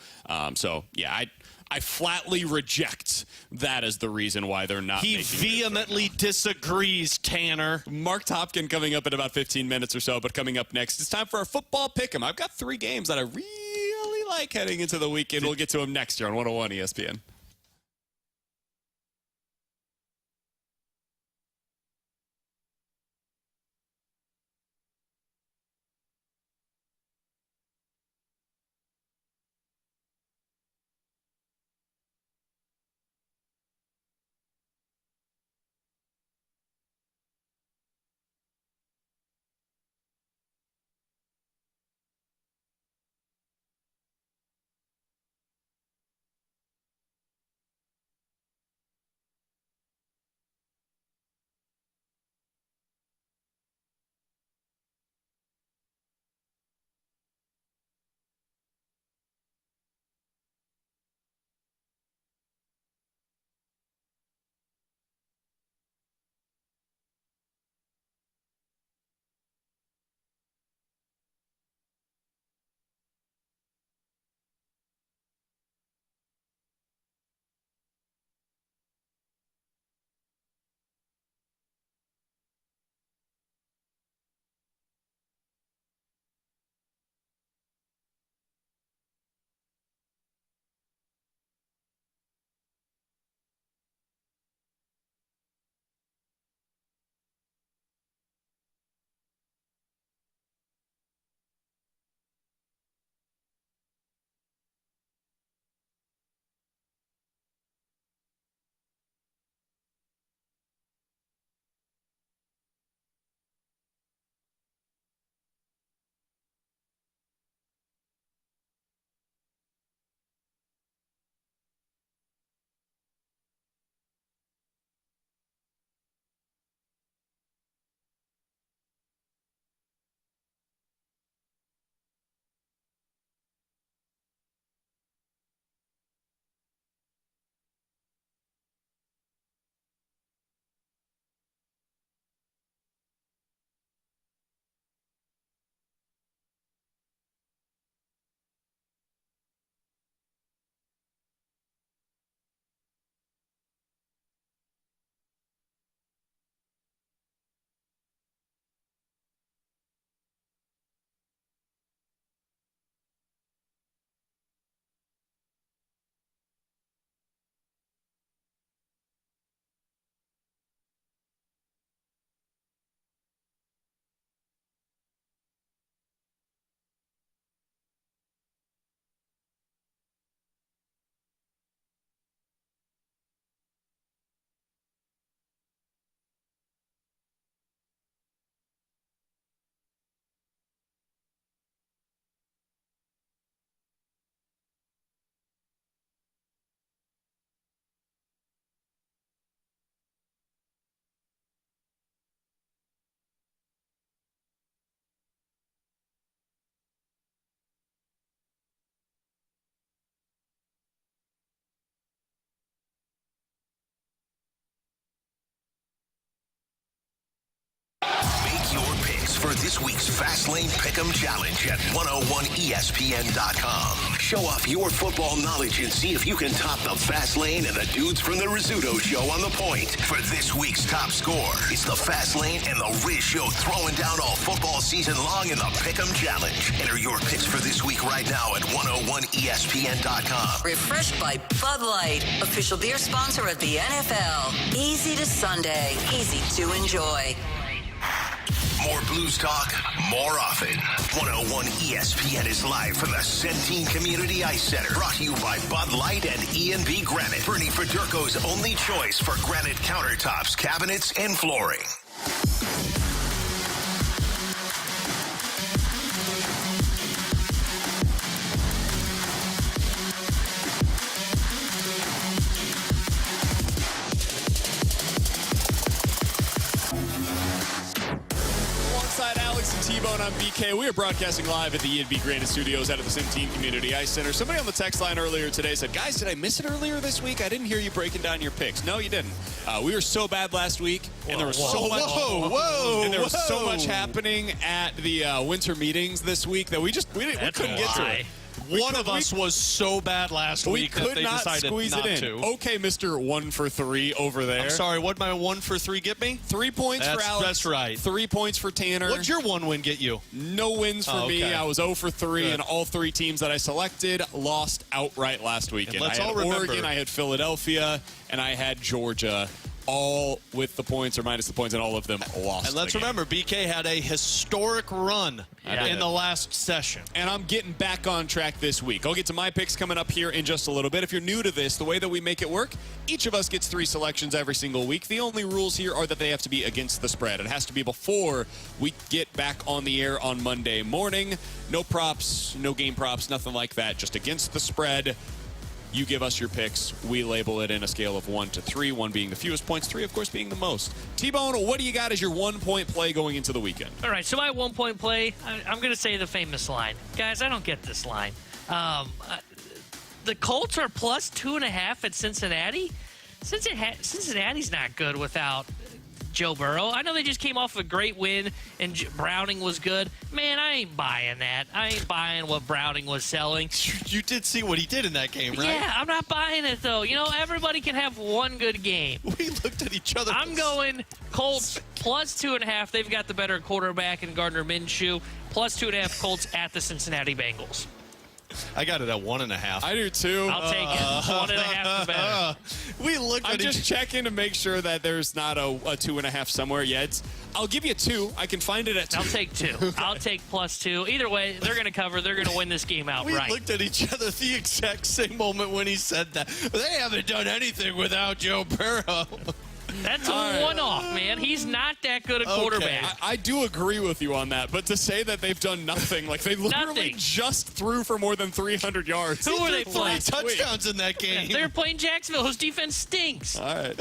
I flatly reject that as the reason why they're not. He vehemently disagrees, Tanner. Marc Topkin coming up in about 15 minutes or so, but coming up next, it's time for our football pick'em. I've got 3 games that I really like heading into the weekend. We'll get to them next year on 101 ESPN. Make your picks for this week's Fastlane Pick'em Challenge at 101ESPN.com. Show off your football knowledge and see if you can top the Fastlane and the dudes from the Rizzuto Show on the point. For this week's top score, it's the Fastlane and the Riz Show throwing down all football season long in the Pick'em Challenge. Enter your picks for this week right now at 101ESPN.com. Refreshed by Bud Light, official beer sponsor of the NFL. Easy to Sunday, easy to enjoy. More Blues talk, more often. 101 ESPN is live from the Centene Community Ice Center. Brought to you by Bud Light and E&B Granite. Bernie Federko's only choice for granite countertops, cabinets, and flooring. T-Bone, I'm BK. We are broadcasting live at the E&B Granite Studios out of the Centene Community Ice Center. Somebody on the text line earlier today said, guys, did I miss it earlier this week? I didn't hear you breaking down your picks. No, you didn't. We were so bad last week, and there was so much happening at the winter meetings this week that we couldn't get to it. One of us was so bad last We week that could they not decided squeeze not it in. to. Okay, Mr. 1 for 3 over there. I'm sorry, what'd my 1 for 3 get me? 3 points for Alex. That's right. 3 points for Tanner. What'd your 1 win get you? No wins for me. okay. I was 0 for 3, Good. and all 3 teams that I selected lost outright last weekend. And let's I had all remember- Oregon, I had Philadelphia, and I had Georgia, all with the points or minus the points, and all of them lost. And let's the game. remember, BK had a historic run in the last session. And I'm getting back on track this week. I'll get to my picks coming up here in just a little bit. If you're new to this, the way that we make it work, each of us gets 3 selections every single week. The only rules here are that they have to be against the spread. It has to be before we get back on the air on Monday morning. No props, no game props, nothing like that. Just against the spread. You give us your picks. We label it in a scale of 1 to 3, 1 being the fewest points, 3, of course, being the most. T-Bone, what do you got as your 1-point play going into the weekend? All right, so my 1-point play, I'm going to say the famous line. Guys, I don't get this line. The Colts are plus 2.5 at Cincinnati. Cincinnati's not good without Joe Burrow. I know they just came off a great win, and Browning was good. Man, I ain't buying that. I ain't buying what Browning was selling. You did see what he did in that game, right? Yeah, I'm not buying it, though. You know, everybody can have one good game. We looked at each other. I'm going Colts plus 2.5. They've got the better quarterback in Gardner Minshew. Plus 2.5 Colts at the Cincinnati Bengals. I got it at 1.5. I do too. I'll take it. 1.5 the better. We looked I'm at just checking to make sure that there's not a 2.5 somewhere yet. I'll give you 2. I can find it at 2. I'll take 2. I'll take plus 2. Either way, they're going to cover. They're going to win this game We outright. looked at each other the exact same moment when he said that. They haven't done anything without Joe Burrow. That's a one-off, man. He's not that good a quarterback. I do agree with you on that, but to say that they've done nothing, like they literally Nothing. just threw for more than 300 yards. Who are they Three playing? touchdowns in that game. They're playing Jacksonville, whose defense stinks. All right.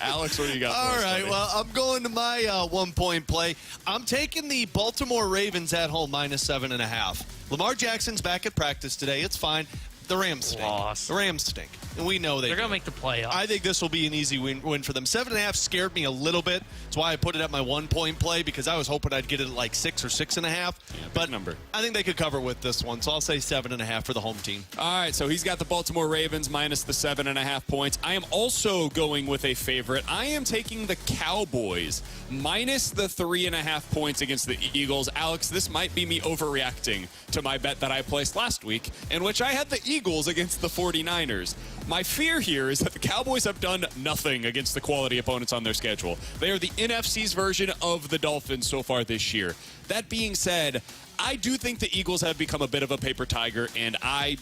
Alex, what do you got? All for us, right, buddy? well, I'm going to my 1-point play. I'm taking the Baltimore Ravens at home minus 7.5. Lamar Jackson's back at practice today. It's fine. The Rams stink. Loss. The Rams stink. And we know They're do. going to make the playoffs. I think this will be an easy win for them. 7.5 scared me a little bit. That's why I put it at my 1-point play, because I was hoping I'd get it at like 6 or 6.5. But number. I think they could cover with this one, so I'll say 7.5 for the home team. All right, so he's got the Baltimore Ravens minus the 7.5 points. I am also going with a favorite. I am taking the Cowboys minus the 3.5 points against the Eagles. Alex, this might be me overreacting to my bet that I placed last week, in which I had the Eagles against the 49ers. My fear here is that the Cowboys have done nothing against the quality opponents on their schedule. They are the NFC's version of the Dolphins so far this year. That being said, I do think the Eagles have become a bit of a paper tiger, and I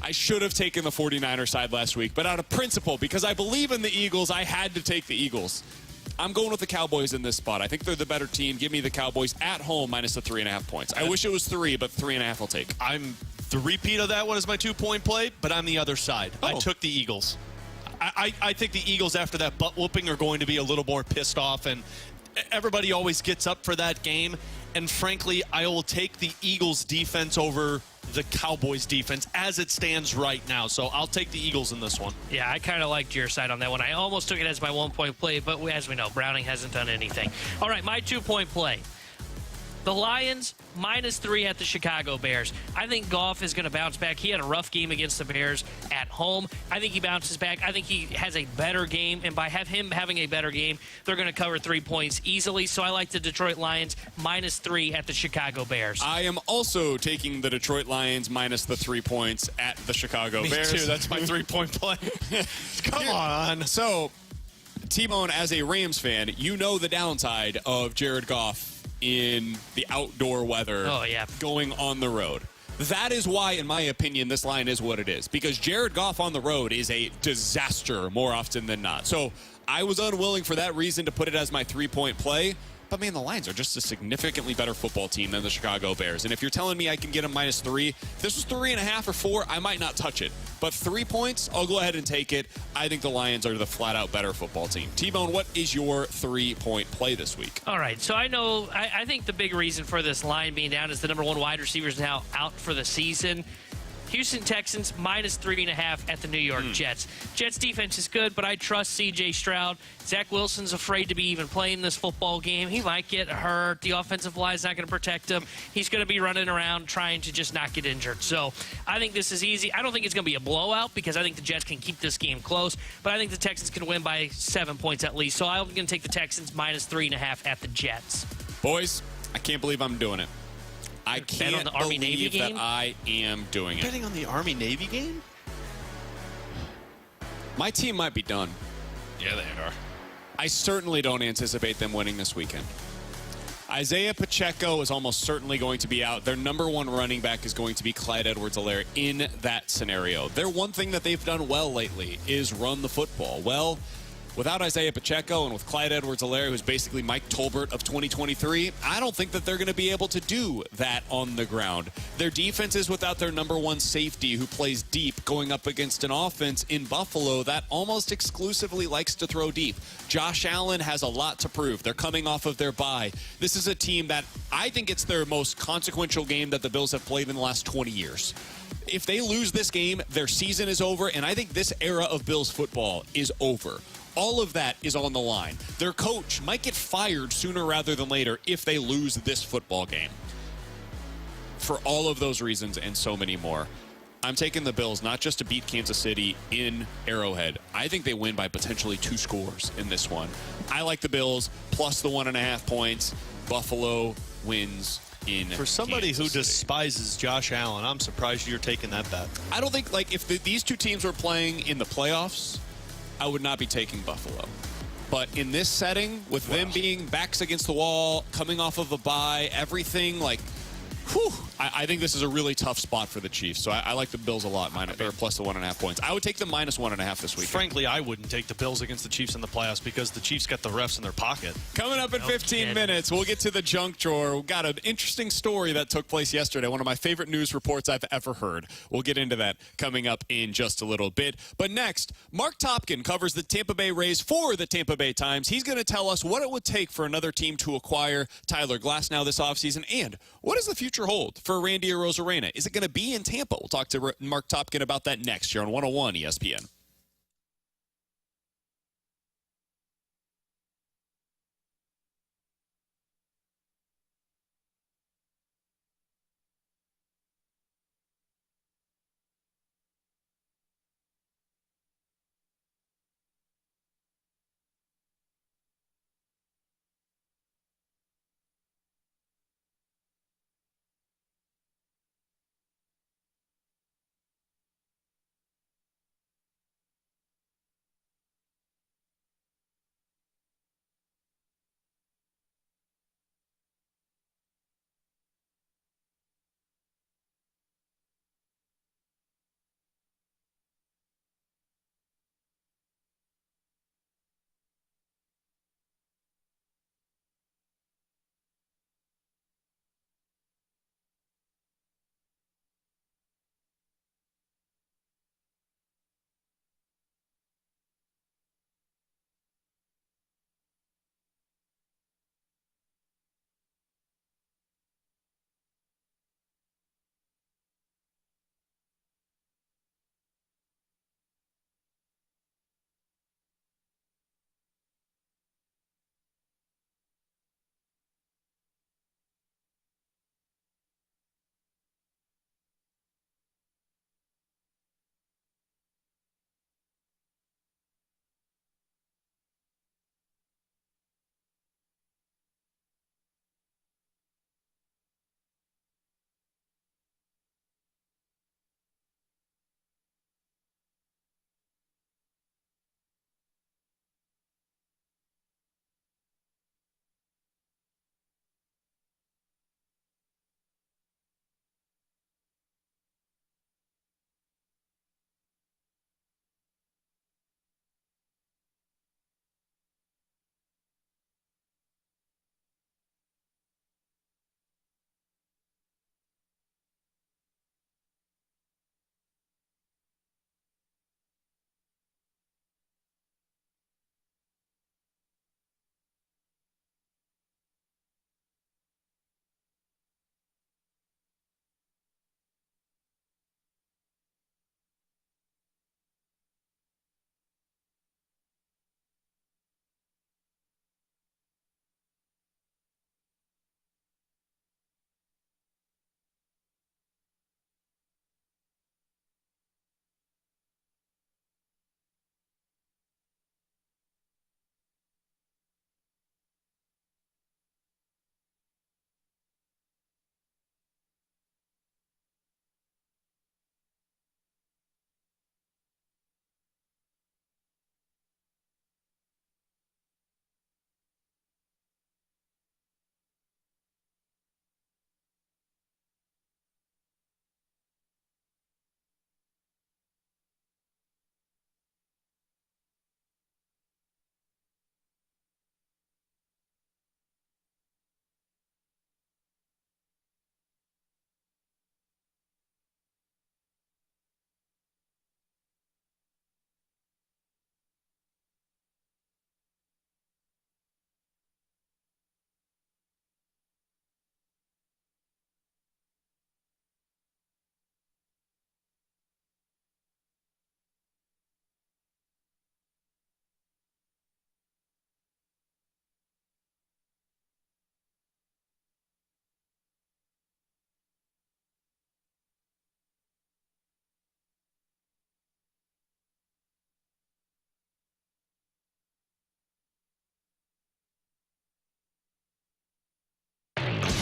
should have taken the 49er side last week, but out of principle, because I believe in the Eagles, I had to take the Eagles. I'm going with the Cowboys in this spot. I think they're the better team. Give me the Cowboys at home minus the 3.5 points. I wish it was 3, but 3.5 I'll take. I'm the repeat of that one is my 2-point play, but I'm the other side. I took the Eagles. I think the Eagles, after that butt whooping, are going to be a little more pissed off, and everybody always gets up for that game. And frankly, I will take the Eagles defense over the Cowboys defense as it stands right now. So I'll take the Eagles in this one. Yeah, I kind of liked your side on that one. I almost took it as my 1-point play, but as we know, Browning hasn't done anything. All right, my 2-point play. The Lions, minus 3 at the Chicago Bears. I think Goff is going to bounce back. He had a rough game against the Bears at home. I think he bounces back. I think he has a better game, and by him having a better game, they're going to cover 3 points easily. So I like the Detroit Lions, minus 3 at the Chicago Bears. I am also taking the Detroit Lions minus the 3 points at the Chicago Bears. Me too. That's my 3-point play. Come on. So, T-Bone, as a Rams fan, you know the downside of Jared Goff in the outdoor weather going on the road. That is why, in my opinion, this line is what it is. Because Jared Goff on the road is a disaster more often than not. So I was unwilling for that reason to put it as my 3-point play. But, man, the Lions are just a significantly better football team than the Chicago Bears. And if you're telling me I can get them minus 3, if this was 3.5 or 4, I might not touch it. But 3 points, I'll go ahead and take it. I think the Lions are the flat-out better football team. T-Bone, what is your 3-point play this week? All right, so I think the big reason for this line being down is the number 1 wide receiver is now out for the season. Houston Texans -3.5 at the New York Jets. Jets defense is good, but I trust C.J. Stroud. Zach Wilson's afraid to be even playing this football game. He might get hurt. The offensive line is not going to protect him. He's going to be running around trying to just not get injured. So I think this is easy. I don't think it's going to be a blowout because I think the Jets can keep this game close, but I think the Texans can win by 7 points at least. So I'm going to take the Texans -3.5 at the Jets. Boys, I can't believe I'm doing it. I can't on the Army-Navy believe that game? I am doing it. Betting on the Army-Navy game? My team might be done. Yeah, they are. I certainly don't anticipate them winning this weekend. Isaiah Pacheco is almost certainly going to be out. Their number one running back is going to be Clyde Edwards-Helaire in that scenario. Their one thing that they've done well lately is run the football. Well, without Isaiah Pacheco and with Clyde Edwards-Helaire, who's basically Mike Tolbert of 2023, I don't think that they're going to be able to do that on the ground. Their defense is without their number one safety who plays deep, going up against an offense in Buffalo that almost exclusively likes to throw deep. Josh Allen has a lot to prove. They're coming off of their bye. This is a team that I think it's their most consequential game that the Bills have played in the last 20 years. If they lose this game, their season is over, and I think this era of Bills football is over. All of that is on the line. Their coach might get fired sooner rather than later if they lose this football game. For all of those reasons and so many more, I'm taking the Bills not just to beat Kansas City in Arrowhead. I think they win by potentially 2 scores in this one. I like the Bills plus the 1.5 points. Buffalo wins in For somebody Kansas who City. despises Josh Allen, I'm surprised you're taking that bet. I don't think, like, if these two teams were playing in the playoffs, I would not be taking Buffalo. But in this setting, with them being backs against the wall, coming off of a bye, everything, like, whew, I think this is a really tough spot for the Chiefs. So I like the Bills a lot, plus the 1.5 points. I would take them minus 1.5 this week. Frankly, I wouldn't take the Bills against the Chiefs in the playoffs because the Chiefs got the refs in their pocket. Coming up in 15 minutes, we'll get to the junk drawer. We've got an interesting story that took place yesterday, one of my favorite news reports I've ever heard. We'll get into that coming up in just a little bit. But next, Marc Topkin covers the Tampa Bay Rays for the Tampa Bay Times. He's going to tell us what it would take for another team to acquire Tyler Glasnow this offseason, and what does the future hold for Randy Arozarena? Is it going to be in Tampa? We'll talk to Marc Topkin about that next here on 101 ESPN.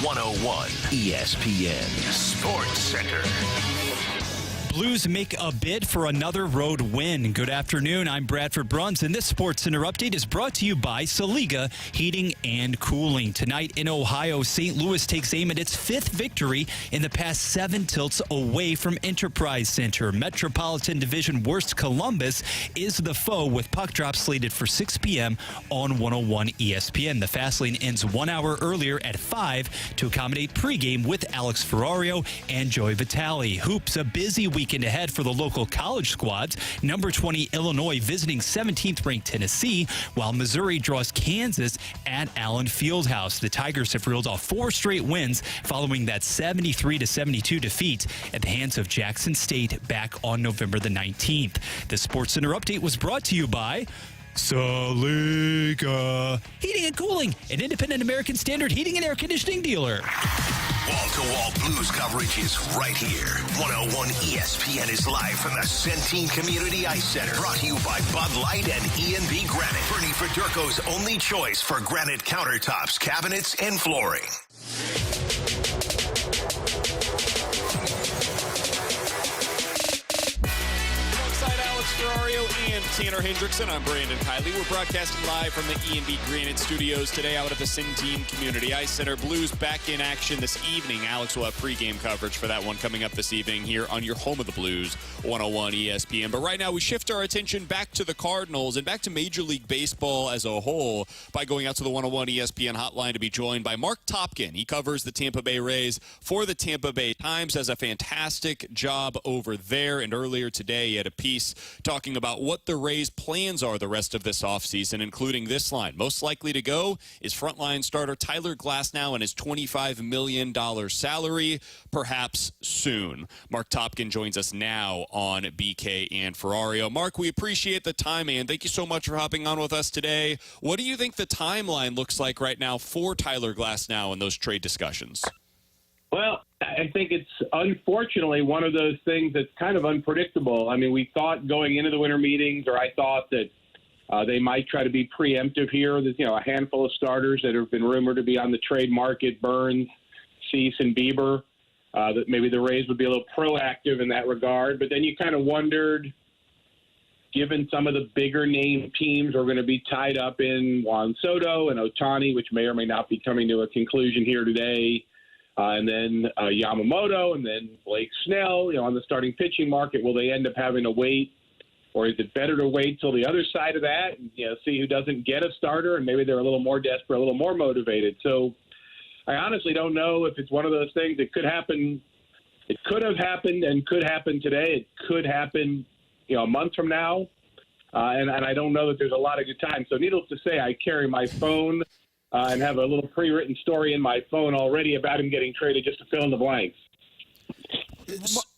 101 ESPN Sports Center. Blues make a bid for another road win. Good afternoon. I'm Bradford Bruns, and this Sports Center update is brought to you by Saliga Heating and Cooling. Tonight in Ohio, St. Louis takes aim at its 5th victory in the past 7 tilts away from Enterprise Center. Metropolitan Division worst Columbus is the foe, with puck drop slated for 6 p.m. on 101 ESPN. The Fast Lane ends 1 hour earlier at 5 to accommodate pregame with Alex Ferrario and Joey Vitale. Hoops, a busy weekend ahead for the local college squads. Number 20 Illinois visiting 17th ranked Tennessee, while Missouri draws Kansas at Allen Fieldhouse. The Tigers have reeled off 4 straight wins following that 73-72 defeat at the hands of Jackson State back on November the 19th. The Sports Center update was brought to you by Saliga Heating and Cooling, an independent American Standard heating and air conditioning dealer. Wall-to-wall Blues coverage is right here. 101 ESPN is live from the Centene Community Ice Center. Brought to you by Bud Light and E&B Granite. Bernie Federko's only choice for granite countertops, cabinets, and flooring. Ferrario and Tanner Hendrickson. I'm Brandon Kiley. We're broadcasting live from the E&B Granite Studios today out at the Centene Community Ice Center. Blues back in action this evening. Alex will have pregame coverage for that one coming up this evening here on your home of the Blues, 101 ESPN. But right now we shift our attention back to the Cardinals and back to Major League Baseball as a whole by going out to the 101 ESPN hotline to be joined by Marc Topkin. He covers the Tampa Bay Rays for the Tampa Bay Times, does a fantastic job over there. And earlier today he had a piece talking about what the Rays' plans are the rest of this offseason, including this line. Most likely to go is frontline starter Tyler Glasnow and his $25 million salary, perhaps soon. Marc Topkin joins us now on BK and Ferrario. Marc, we appreciate the time, man. Thank you so much for hopping on with us today. What do you think the timeline looks like right now for Tyler Glasnow in those trade discussions? Well, I think it's unfortunately one of those things that's kind of unpredictable. I mean, we thought going into the winter meetings, or I thought that they might try to be preemptive here. There's, a handful of starters that have been rumored to be on the trade market, Burns, Cease, and Bieber, that maybe the Rays would be a little proactive in that regard. But then you kind of wondered, given some of the bigger name teams are going to be tied up in Juan Soto and Ohtani, which may or may not be coming to a conclusion here today, and then Yamamoto, and then Blake Snell, on the starting pitching market. Will they end up having to wait, or is it better to wait till the other side of that and see who doesn't get a starter, and maybe they're a little more desperate, a little more motivated? So I honestly don't know if it's one of those things that could happen. It could have happened and could happen today. It could happen, a month from now, and I don't know that there's a lot of good time. So needless to say, I carry my phone and have a little pre-written story in my phone already about him getting traded, just to fill in the blanks.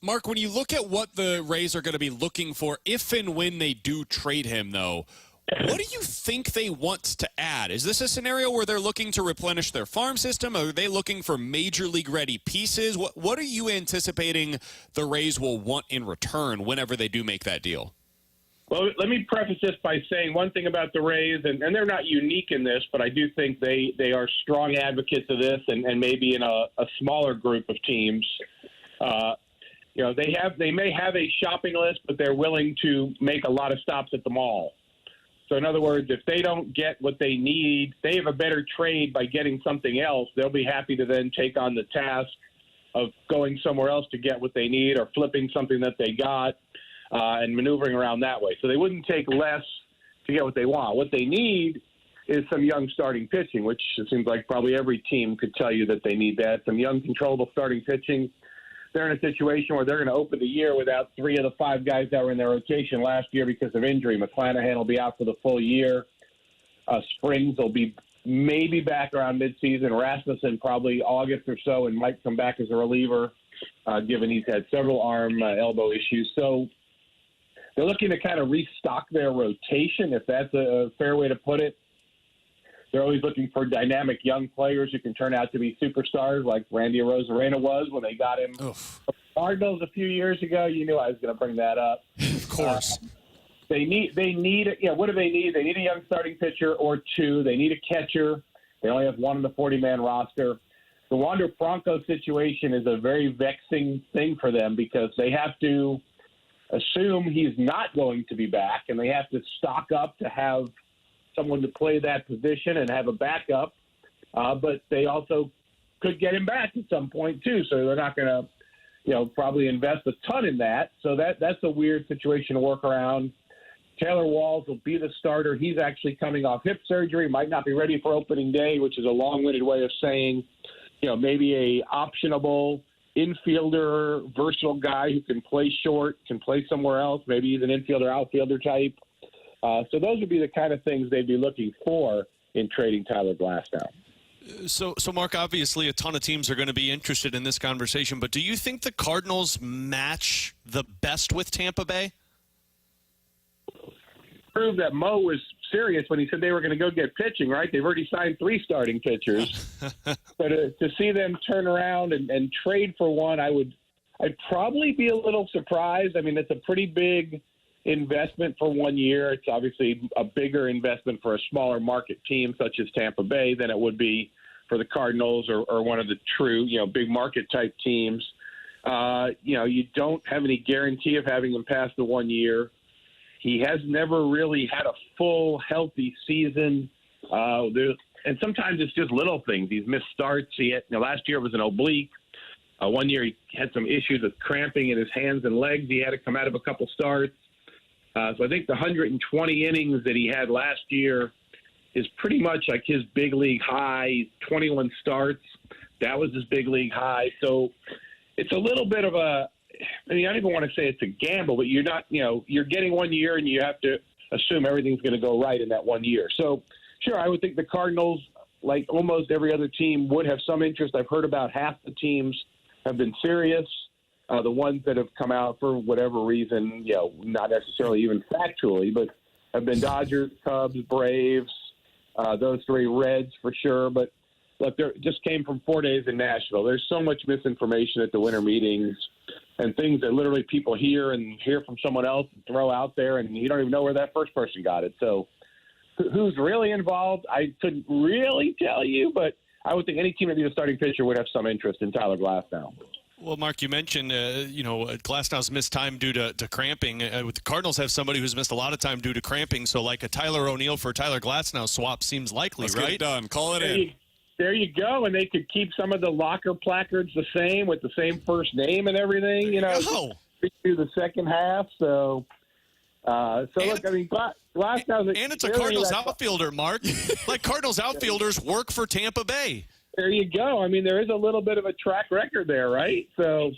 Marc, when you look at what the Rays are going to be looking for if and when they do trade him, though, what do you think they want to add? Is this a scenario where they're looking to replenish their farm system? Are they looking for major league-ready pieces? What are you anticipating the Rays will want in return whenever they do make that deal? Well, let me preface this by saying one thing about the Rays, and they're not unique in this, but I do think they are strong advocates of this, and maybe in a smaller group of teams. They may have a shopping list, but they're willing to make a lot of stops at the mall. So in other words, if they don't get what they need, they have a better trade by getting something else. They'll be happy to then take on the task of going somewhere else to get what they need, or flipping something that they got. And maneuvering around that way. So they wouldn't take less to get what they want. What they need is some young starting pitching, which it seems like probably every team could tell you that they need that. Some young, controllable starting pitching. They're in a situation where they're going to open the year without 3 of the 5 guys that were in their rotation last year because of injury. McClanahan will be out for the full year. Springs will be maybe back around midseason. Rasmussen probably August or so, and might come back as a reliever, given he's had several arm elbow issues. So they're looking to kind of restock their rotation, if that's a fair way to put it. They're always looking for dynamic young players who can turn out to be superstars, like Randy Arozarena was when they got him from the Cardinals a few years ago. You knew I was going to bring that up. Of course. They need. What do they need? They need a young starting pitcher or 2. They need a catcher. They only have 1 on the 40-man roster. the Wander Franco situation is a very vexing thing for them because they have to assume he's not going to be back, and they have to stock up to have someone to play that position and have a backup. But they also could get him back at some point too, so they're not going to, probably invest a ton in that. So that's a weird situation to work around. Taylor Walls will be the starter. He's actually coming off hip surgery, might not be ready for opening day, which is a long-winded way of saying, maybe a optionable infielder, versatile guy who can play short, can play somewhere else. Maybe he's an infielder, outfielder type. So those would be the kind of things they'd be looking for in trading Tyler Glasnow. So, Mark, obviously a ton of teams are going to be interested in this conversation, but do you think the Cardinals match the best with Tampa Bay? Prove that Mo was serious when he said they were going to go get pitching, right? They've already signed 3 starting pitchers. But to see them turn around and trade for one, I'd probably be a little surprised. I mean, it's a pretty big investment for 1 year. It's obviously a bigger investment for a smaller market team such as Tampa Bay than it would be for the Cardinals or one of the true, big market type teams. You don't have any guarantee of having him past the 1 year. He has never really had a full, healthy season. And sometimes it's just little things. He's missed starts. Last year it was an oblique. 1 year he had some issues with cramping in his hands and legs. He had to come out of a couple starts. So I think the 120 innings that he had last year is pretty much like his big league high. 21 starts. That was his big league high. So it's a little bit of I don't even want to say it's a gamble, but you're not, you're getting 1 year and you have to assume everything's going to go right in that 1 year. So, sure, I would think the Cardinals, like almost every other team, would have some interest. I've heard about half the teams have been serious. The ones that have come out for whatever reason, not necessarily even factually, but have been Dodgers, Cubs, Braves, those 3 Reds for sure. But look, they just came from 4 days in Nashville. There's so much misinformation at the winter meetings and things that literally people hear from someone else and throw out there, and you don't even know where that first person got it. So who's really involved, I couldn't really tell you, but I would think any team that needs a starting pitcher would have some interest in Tyler Glasnow. Well, Mark, you mentioned, Glasnow's missed time due to cramping. The Cardinals have somebody who's missed a lot of time due to cramping, so like a Tyler O'Neill for Tyler Glasnow swap seems likely, Let's right? Get it done. Call it in. There you go, and they could keep some of the locker placards the same with the same first name and everything, through the second half. So look, I mean, Glasnow's and it's a Cardinals outfielder, Mark. Like Cardinals outfielders work for Tampa Bay. There you go. I mean, there is a little bit of a track record there, right? So,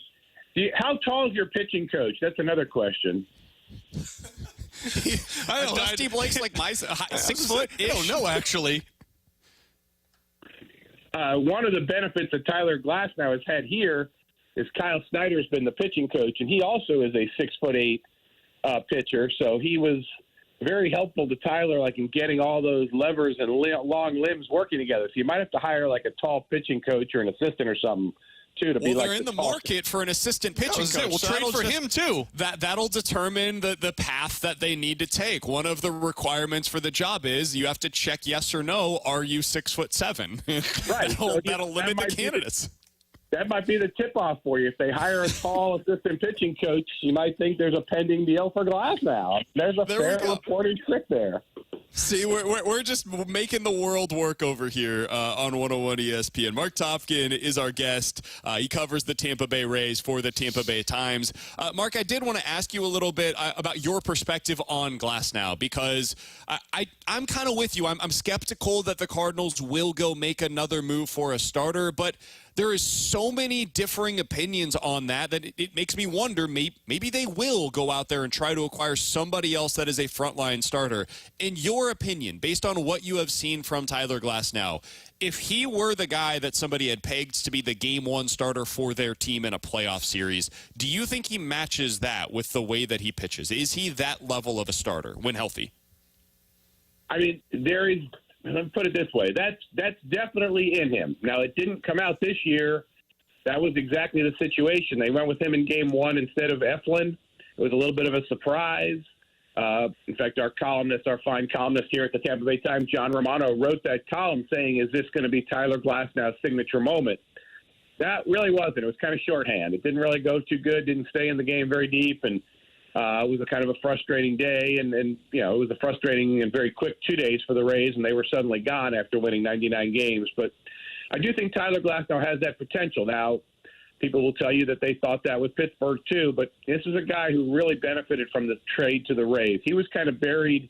how tall is your pitching coach? That's another question. I don't know. Dusty Blake's like my 6 foot. I don't know, actually. One of the benefits that Tyler Glasnow has had here is Kyle Snyder's been the pitching coach, and he also is a 6'8" pitcher. So he was very helpful to Tyler, like in getting all those levers and long limbs working together. So you might have to hire like a tall pitching coach or an assistant or something too to be like. They're in the market for an assistant pitching coach. We'll trade for him too. That'll determine the path that they need to take. One of the requirements for the job is you have to check yes or no. Are you 6'7"? Right. that'll limit the candidates. That might be the tip-off for you. If they hire a tall assistant pitching coach, you might think there's a pending deal for Glasnow. There's a fair reporting trick there. See, we're just making the world work over here on 101 ESPN. Marc Topkin is our guest. He covers the Tampa Bay Rays for the Tampa Bay Times. Marc, I did want to ask you a little bit about your perspective on Glasnow because I'm kind of with you. I'm skeptical that the Cardinals will go make another move for a starter, but there is so many differing opinions on that it makes me wonder maybe they will go out there and try to acquire somebody else that is a frontline starter. In your opinion, based on what you have seen from Tyler Glasnow, if he were the guy that somebody had pegged to be the game 1 starter for their team in a playoff series, do you think he matches that with the way that he pitches? Is he that level of a starter when healthy? I mean, let me put it this way. That's definitely in him. Now, it didn't come out this year. That was exactly the situation. They went with him in game 1 instead of Eflin. It was a little bit of a surprise. In fact, our fine columnist here at the Tampa Bay Times, John Romano, wrote that column saying, is this going to be Tyler Glasnow's signature moment? That really wasn't. It was kind of shorthand. It didn't really go too good, didn't stay in the game very deep, and it was a kind of a frustrating day. And it was a frustrating and very quick 2 days for the Rays, and they were suddenly gone after winning 99 games. But I do think Tyler Glasnow has that potential. Now, people will tell you that they thought that with Pittsburgh too, but this is a guy who really benefited from the trade to the Rays. He was kind of buried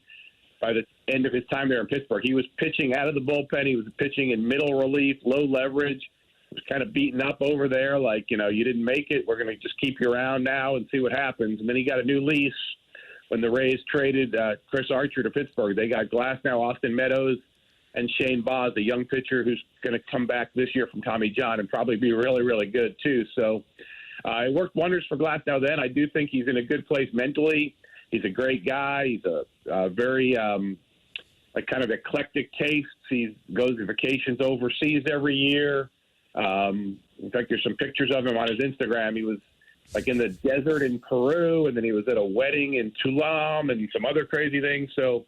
by the end of his time there in Pittsburgh. He was pitching out of the bullpen. He was pitching in middle relief, low leverage. Was kind of beaten up over there, like, you didn't make it. We're going to just keep you around now and see what happens. And then he got a new lease when the Rays traded Chris Archer to Pittsburgh. They got Glasnow, Austin Meadows, and Shane Baz, a young pitcher who's going to come back this year from Tommy John and probably be really, really good too. So it worked wonders for Glasnow then. I do think he's in a good place mentally. He's a great guy. He's a very kind of eclectic taste. He goes on vacations overseas every year. In fact, there's some pictures of him on his Instagram. He was like in the desert in Peru, and then he was at a wedding in Tulum and some other crazy things. So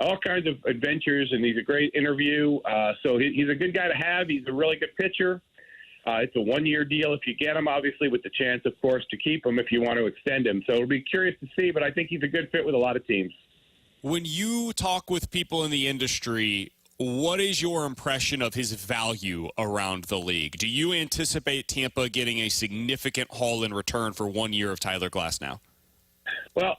all kinds of adventures, and he's a great interview. So he's a good guy to have. He's a really good pitcher. It's a one-year deal if you get him, obviously, with the chance, of course, to keep him if you want to extend him. So it'll be curious to see, but I think he's a good fit with a lot of teams. When you talk with people in the industry, what is your impression of his value around the league? Do you anticipate Tampa getting a significant haul in return for 1 year of Tyler Glasnow? Well,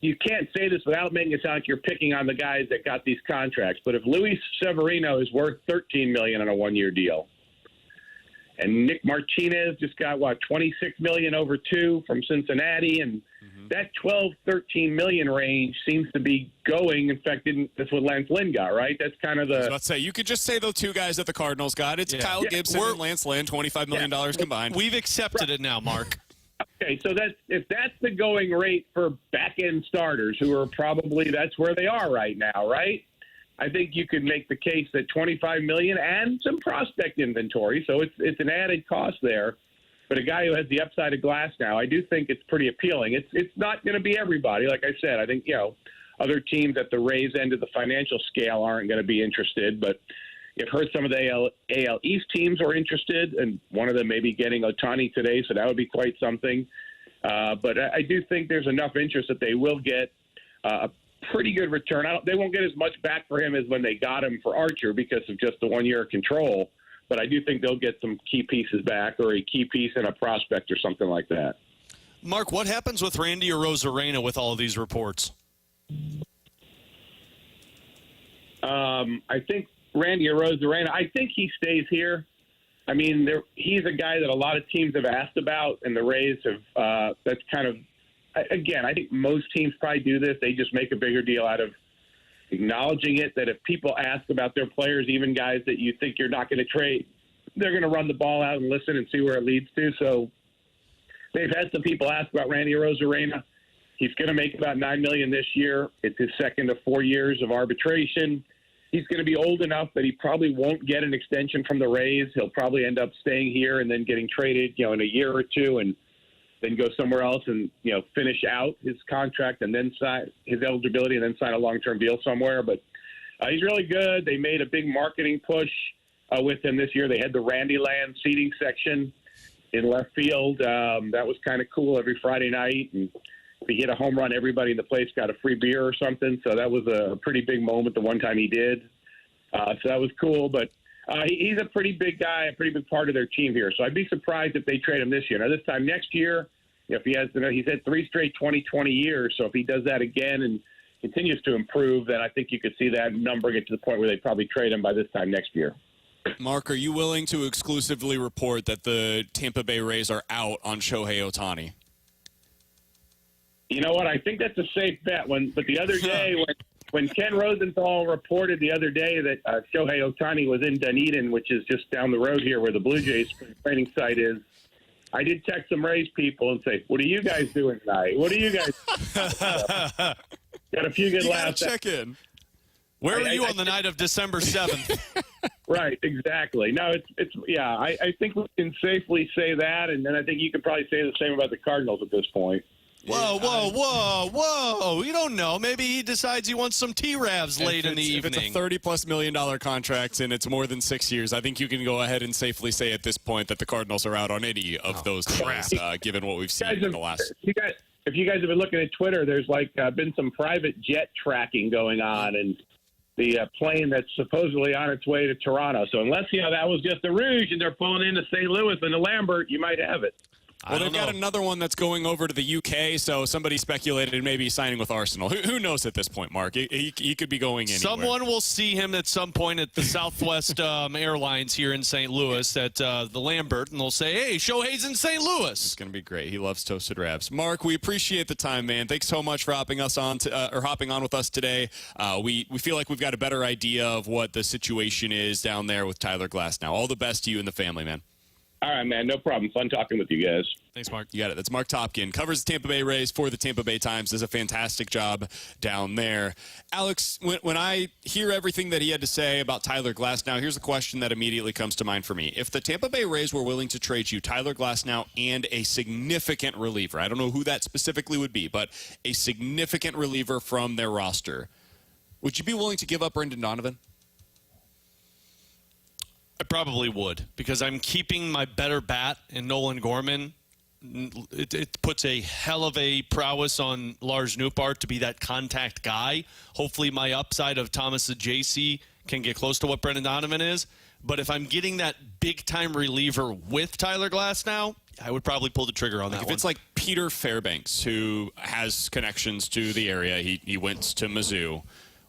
you can't say this without making it sound like you're picking on the guys that got these contracts. But if Luis Severino is worth $13 million on a 1 year deal, and Nick Martinez just got $26 million over 2 from Cincinnati, and that 12-13 million range seems to be going. In fact, that's what Lance Lynn got, right? That's kind of the. I was about to say, you could just say the two guys that the Cardinals got. It's Kyle Gibson and Lance Lynn, $25 million combined. We've accepted it now, Mark. Okay, so if that's the going rate for back-end starters, who are probably that's where they are right now, right? I think you could make the case that $25 million and some prospect inventory, so it's an added cost there. But a guy who has the upside of Glasnow, I do think it's pretty appealing. It's not going to be everybody, like I said. I think other teams at the Rays end of the financial scale aren't going to be interested, but I've heard some of the AL East teams are interested, and one of them may be getting Ohtani today, so that would be quite something. But I do think there's enough interest that they will get a pretty good return. They won't get as much back for him as when they got him for Archer because of just the 1 year control. But I do think they'll get some key pieces back, or a key piece and a prospect or something like that. Mark, what happens with Randy Arozarena with all of these reports? I think Randy Arozarena, I think he stays here. I mean, he's a guy that a lot of teams have asked about, and the Rays have. That's kind of, again, I think most teams probably do this. They just make a bigger deal out of acknowledging it, that if people ask about their players, even guys that you think you're not going to trade, they're going to run the ball out and listen and see where it leads to. So they've had some people ask about Randy Arozarena. He's going to make about $9 million this year. It's his second of 4 years of arbitration. He's going to be old enough that he probably won't get an extension from the Rays. He'll probably end up staying here and then getting traded, in a year or two, and then go somewhere else and, finish out his contract and then sign his eligibility and then sign a long-term deal somewhere. But he's really good. They made a big marketing push with him this year. They had the Randy Land seating section in left field. That was kind of cool every Friday night. And if he hit a home run, everybody in the place got a free beer or something. So that was a pretty big moment the one time he did. So that was cool. But he's a pretty big guy, a pretty big part of their team here. So I'd be surprised if they trade him this year. Now, this time next year, if he has, he's had 3 straight 2020 years. So if he does that again and continues to improve, then I think you could see that number get to the point where they probably trade him by this time next year. Mark, are you willing to exclusively report that the Tampa Bay Rays are out on Shohei Ohtani? You know what? I think that's a safe bet. But the other day, when Ken Rosenthal reported the other day that Shohei Ohtani was in Dunedin, which is just down the road here where the Blue Jays training site is, I did text some Rays people and say, "What are you guys doing tonight? What are you guys?" Got a few good laughs. Check in. Where were you on the night of December 7th? Right, exactly. No, it's yeah. I think we can safely say that, and then I think you could probably say the same about the Cardinals at this point. Whoa. You don't know. Maybe he decides he wants some T-Ravs late in the evening. If it's a $30+ million contract and it's more than 6 years, I think you can go ahead and safely say at this point that the Cardinals are out on any of those deals, given what we've seen in the last. If you guys have been looking at Twitter, there's been some private jet tracking going on, and the plane that's supposedly on its way to Toronto. So unless that was just a ruse and they're pulling into St. Louis and the Lambert, you might have it. Well, they've got another one that's going over to the UK, so somebody speculated maybe signing with Arsenal. Who knows at this point, Mark? He could be going anywhere. Someone will see him at some point at the Southwest Airlines here in St. Louis at the Lambert, and they'll say, hey, Shohei's in St. Louis. It's going to be great. He loves toasted wraps. Mark, we appreciate the time, man. Thanks so much for hopping on with us today. We feel like we've got a better idea of what the situation is down there with Tyler Glass now. All the best to you and the family, man. All right, man. No problem. Fun talking with you guys. Thanks, Mark. You got it. That's Marc Topkin. Covers the Tampa Bay Rays for the Tampa Bay Times. Does a fantastic job down there. Alex, when I hear everything that he had to say about Tyler Glasnow, here's a question that immediately comes to mind for me. If the Tampa Bay Rays were willing to trade you Tyler Glasnow and a significant reliever, I don't know who that specifically would be, but a significant reliever from their roster, would you be willing to give up Brendan Donovan? I probably would, because I'm keeping my better bat in Nolan Gorman. It puts a hell of a prowess on Lars Nootbaar to be that contact guy. Hopefully my upside of Thomas Ajayci can get close to what Brendan Donovan is. But if I'm getting that big-time reliever with Tyler Glasnow, I would probably pull the trigger on that one. If it's like Peter Fairbanks, who has connections to the area, he went to Mizzou,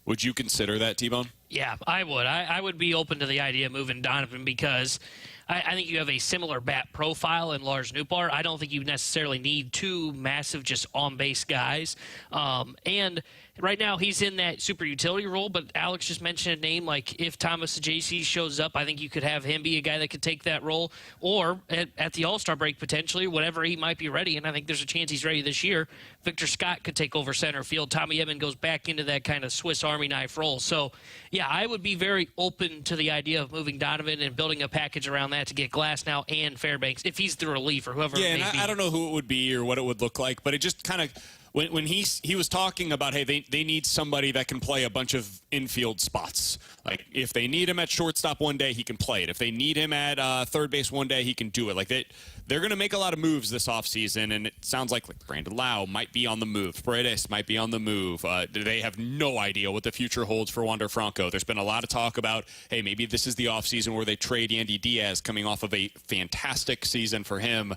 would you consider that, T-Bone? Yeah, I would. I would be open to the idea of moving Donovan because I think you have a similar bat profile in Lars Nootbaar. I don't think you necessarily need two massive just on-base guys. And right now he's in that super utility role, but Alex just mentioned a name like if Thomas Ajayci shows up, I think you could have him be a guy that could take that role. Or at the All-Star break potentially, whenever he might be ready, and I think there's a chance he's ready this year, Victor Scott could take over center field. Tommy Edman goes back into that kind of Swiss Army knife role. So, yeah, I would be very open to the idea of moving Donovan and building a package around that to get Glasnow and Fairbanks, if he's the reliever, whoever it may be. I don't know who it would be or what it would look like, but it just kind of when he was talking about, hey, they need somebody that can play a bunch of infield spots. Like, if they need him at shortstop one day, he can play it. If they need him at third base one day, he can do it. Like, they're going to make a lot of moves this offseason, and it sounds like Brandon Lau might be on the move. Paredes might be on the move. They have no idea what the future holds for Wander Franco. There's been a lot of talk about, hey, maybe this is the offseason where they trade Yandy Diaz coming off of a fantastic season for him.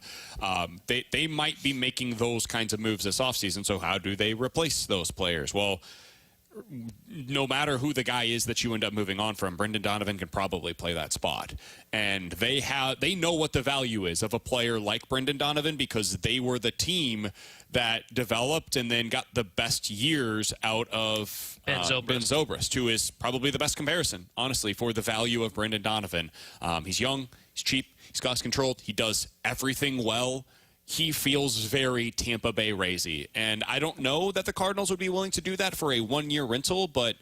They might be making those kinds of moves this offseason, so how do they replace those players? Well, no matter who the guy is that you end up moving on from, Brendan Donovan can probably play that spot. And they know what the value is of a player like Brendan Donovan because they were the team that developed and then got the best years out of Ben Zobrist, who is probably the best comparison, honestly, for the value of Brendan Donovan. He's young, he's cheap, he's cost-controlled, he does everything well. He feels very Tampa Bay Rays-y. And I don't know that the Cardinals would be willing to do that for a one-year rental, but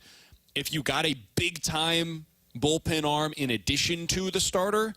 if you got a big-time bullpen arm in addition to the starter,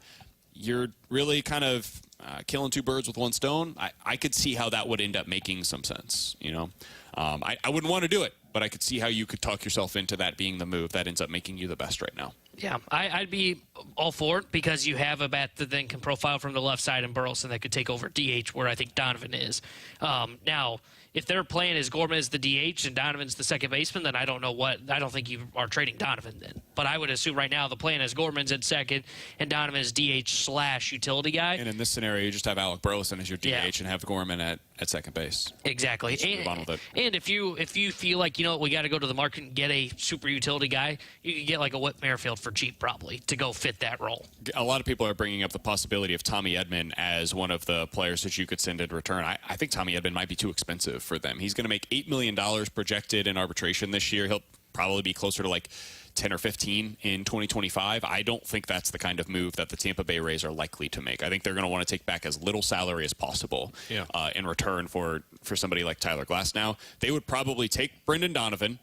you're really kind of killing two birds with one stone. I could see how that would end up making some sense, you know. I wouldn't want to do it, but I could see how you could talk yourself into that being the move that ends up making you the best right now. Yeah, I'd be all for it because you have a bat that then can profile from the left side in Burleson that could take over DH where I think Donovan is. Now, if they're playing as Gorman as the DH and Donovan's the second baseman, then I don't think you are trading Donovan then. But I would assume right now the plan is Gorman's at second and Donovan is DH/utility guy. And in this scenario, you just have Alec Burleson as your DH and have Gorman at second base. Exactly. Move on with it. And if you feel like, you know, we got to go to the market and get a super utility guy, you could get like a Whit Merrifield for cheap probably to go fit that role. A lot of people are bringing up the possibility of Tommy Edman as one of the players that you could send in return. I think Tommy Edman might be too expensive for them. He's going to make $8 million projected in arbitration this year. He'll probably be closer to like 10 or 15 in 2025. I don't think that's the kind of move that the Tampa Bay Rays are likely to make. I think they're going to want to take back as little salary as possible in return for somebody like Tyler Glasnow. They would probably take Brendan Donovan,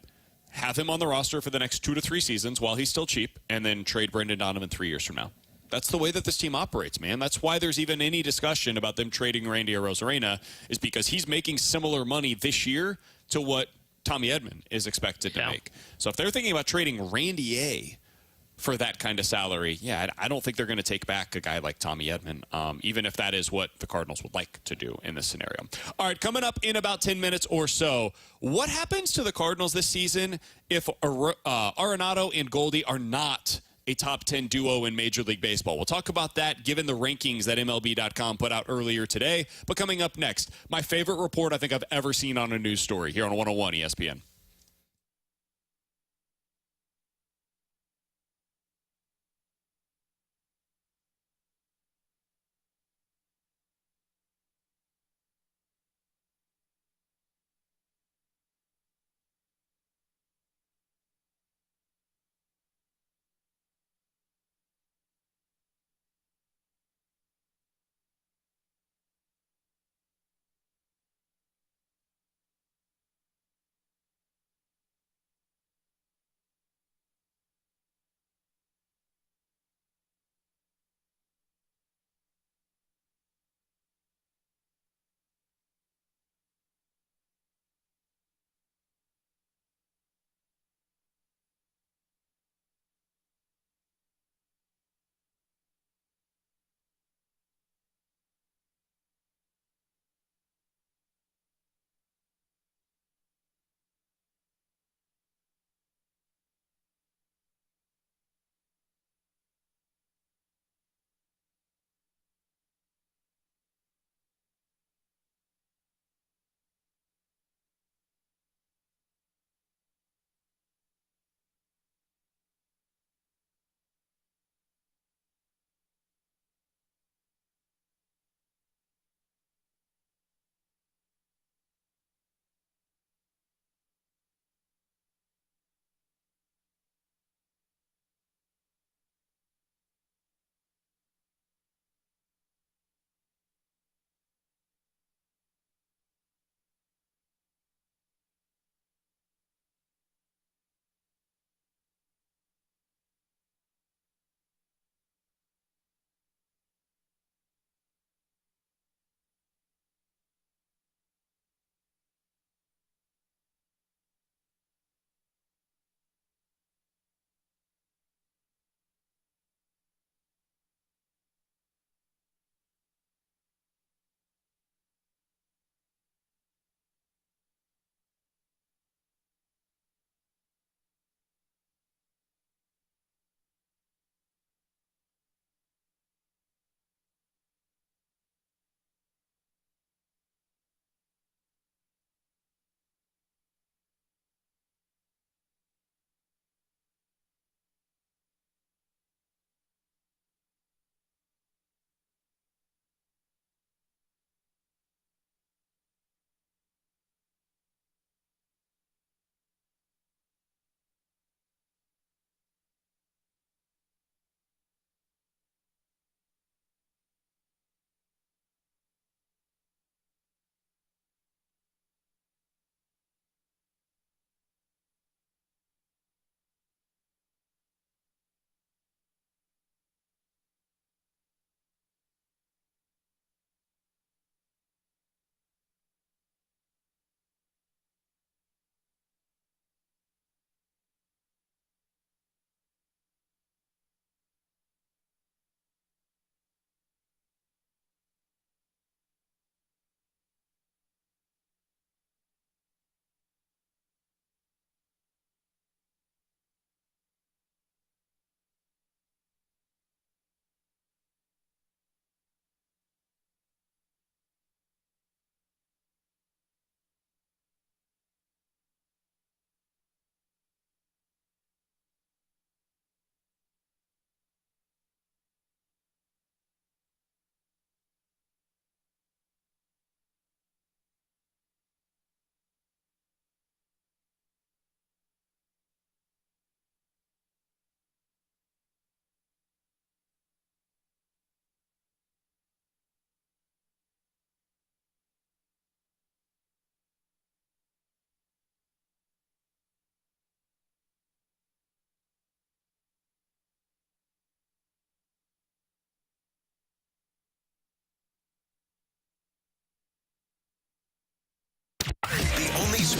have him on the roster for the next 2 to 3 seasons while he's still cheap, and then trade Brendan Donovan 3 years from now. That's the way that this team operates, man. That's why there's even any discussion about them trading Randy Arozarena, is because he's making similar money this year to what Tommy Edman is expected to make. So if they're thinking about trading Randy A for that kind of salary, yeah, I don't think they're going to take back a guy like Tommy Edman, even if that is what the Cardinals would like to do in this scenario. All right, coming up in about 10 minutes or so, what happens to the Cardinals this season if Arenado and Goldy are not a top 10 duo in Major League Baseball? We'll talk about that given the rankings that MLB.com put out earlier today. But coming up next, my favorite report I think I've ever seen on a news story here on 101 ESPN.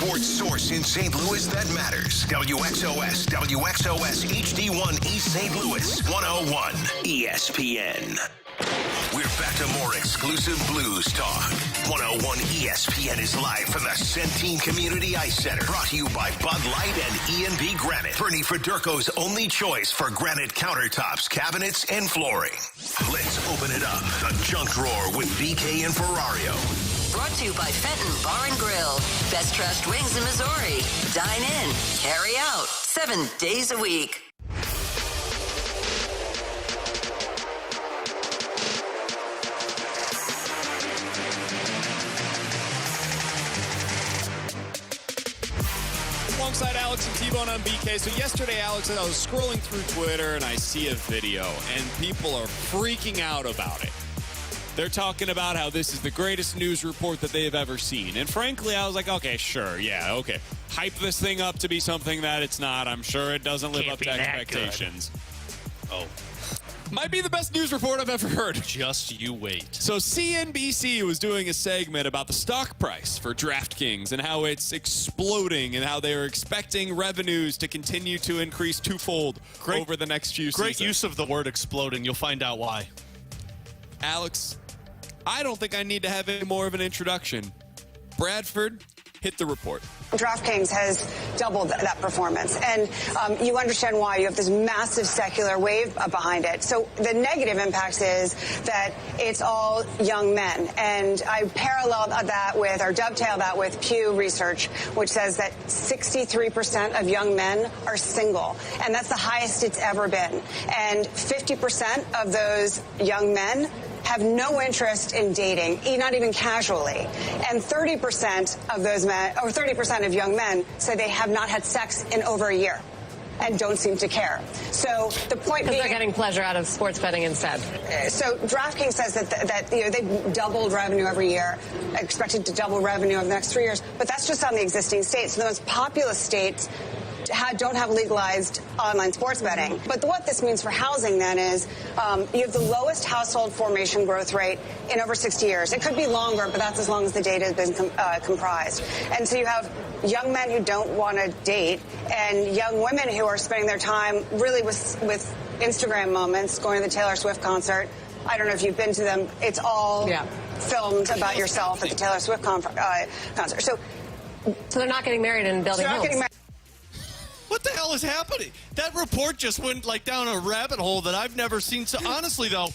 sports source in St. Louis that matters. WXOS HD1 East St. Louis, 101 ESPN. We're back to more exclusive Blues talk. 101 ESPN is live from the Centene Community Ice Center. Brought to you by Bud Light and E&B Granite. Bernie Federko's only choice for granite countertops, cabinets, and flooring. Let's open it up. The Junk Drawer with BK and Ferrario. Brought to you by Fenton Bar and Grill. Best trashed wings in Missouri. Dine in, carry out, 7 days a week. Alongside Alex and T-Bone on BK. So yesterday, Alex, I was scrolling through Twitter and I see a video and people are freaking out about it. They're talking about how this is the greatest news report that they have ever seen. And frankly, I was like, okay, sure, yeah, okay. Hype this thing up to be something that it's not. I'm sure it doesn't live up to expectations. Oh. Might be the best news report I've ever heard. Just you wait. So CNBC was doing a segment about the stock price for DraftKings and how it's exploding and how they're expecting revenues to continue to increase twofold over the next few seasons. Great use of the word exploding. You'll find out why. Alex, I don't think I need to have any more of an introduction. Bradford, hit the report. DraftKings has doubled that performance, and you understand why. You have this massive secular wave behind it. So the negative impact is that it's all young men, and I parallel that with, or dovetail that with Pew Research, which says that 63% of young men are single, and that's the highest it's ever been. And 50% of those young men have no interest in dating, not even casually. And 30% of those men, or 30% of young men, say they have not had sex in over a year and don't seem to care. So the point being, they're getting pleasure out of sports betting instead. So DraftKings says that they've doubled revenue every year, expected to double revenue over the next 3 years, but that's just on the existing states. So the most populous states don't have legalized online sports betting. But what this means for housing then is you have the lowest household formation growth rate in over 60 years. It could be longer, but that's as long as the data has been comprised. And so you have young men who don't want to date and young women who are spending their time really with Instagram moments, going to the Taylor Swift concert. I don't know if you've been to them. It's all filmed about yourself at the Taylor Swift concert. So they're not getting married and building homes. What the hell is happening? That report just went like down a rabbit hole that I've never seen. So honestly, though,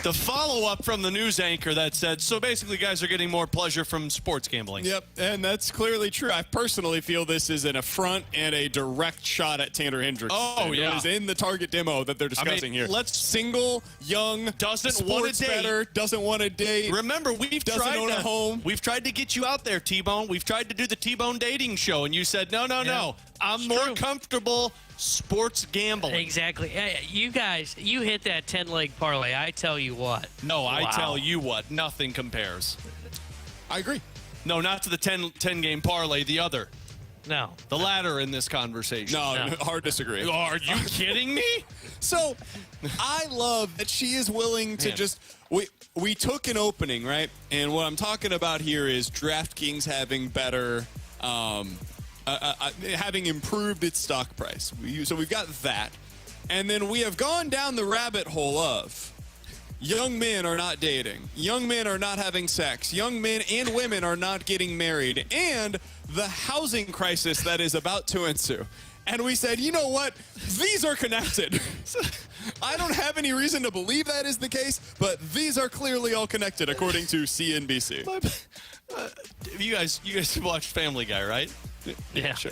the follow-up from the news anchor that said, so basically guys are getting more pleasure from sports gambling. Yep, and that's clearly true. I personally feel this is an affront and a direct shot at Tanner Hendricks. Oh, yeah. It is in the target demo that they're discussing here. Single, young, doesn't want to date. Doesn't want to date. Remember, we've tried own a home. We've tried to get you out there, T-Bone. We've tried to do the T-Bone dating show, and you said, no. I'm more comfortable sports gambling. Exactly. You guys, you hit that 10-leg parlay. I tell you what. No, I tell you what. Nothing compares. I agree. No, not to the 10-game parlay. The other. No. The latter in this conversation. No, hard disagree. Are you kidding me? So, I love that she is willing to just... We took an opening, right? And what I'm talking about here is DraftKings having better... having improved its stock price. So we've got that. And then we have gone down the rabbit hole of young men are not dating. Young men are not having sex. Young men and women are not getting married. And the housing crisis that is about to ensue. And we said, you know what? These are connected. I don't have any reason to believe that is the case, but these are clearly all connected, according to CNBC. You guys watched Family Guy, right? Yeah. Sure.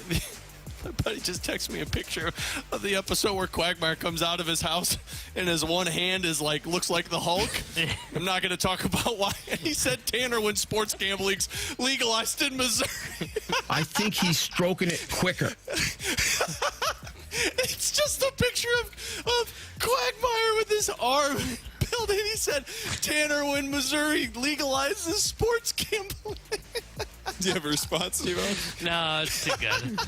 My buddy just texted me a picture of the episode where Quagmire comes out of his house and his one hand is looks like the Hulk. I'm not going to talk about why. He said, Tanner, when sports gambling's legalized in Missouri. I think he's stroking it quicker. It's just a picture of Quagmire with his arm built in. He said, Tanner, when Missouri legalizes sports gambling. Do you have a response, Steve? No, it's too good.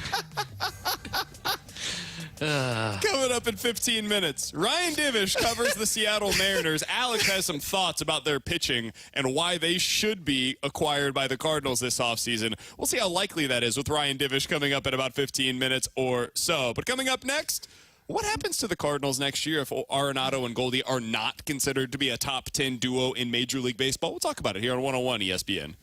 Coming up in 15 minutes, Ryan Divish covers the Seattle Mariners. Alex has some thoughts about their pitching and why they should be acquired by the Cardinals this offseason. We'll see how likely that is with Ryan Divish coming up in about 15 minutes or so. But coming up next, what happens to the Cardinals next year if Arenado and Goldy are not considered to be a top 10 duo in Major League Baseball? We'll talk about it here on 101 ESPN.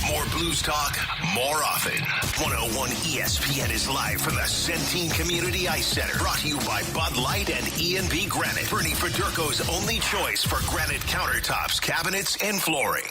More Blues talk, more often. 101 ESPN is live from the Centene Community Ice Center. Brought to you by Bud Light and E&B Granite. Bernie Federko's only choice for granite countertops, cabinets, and flooring.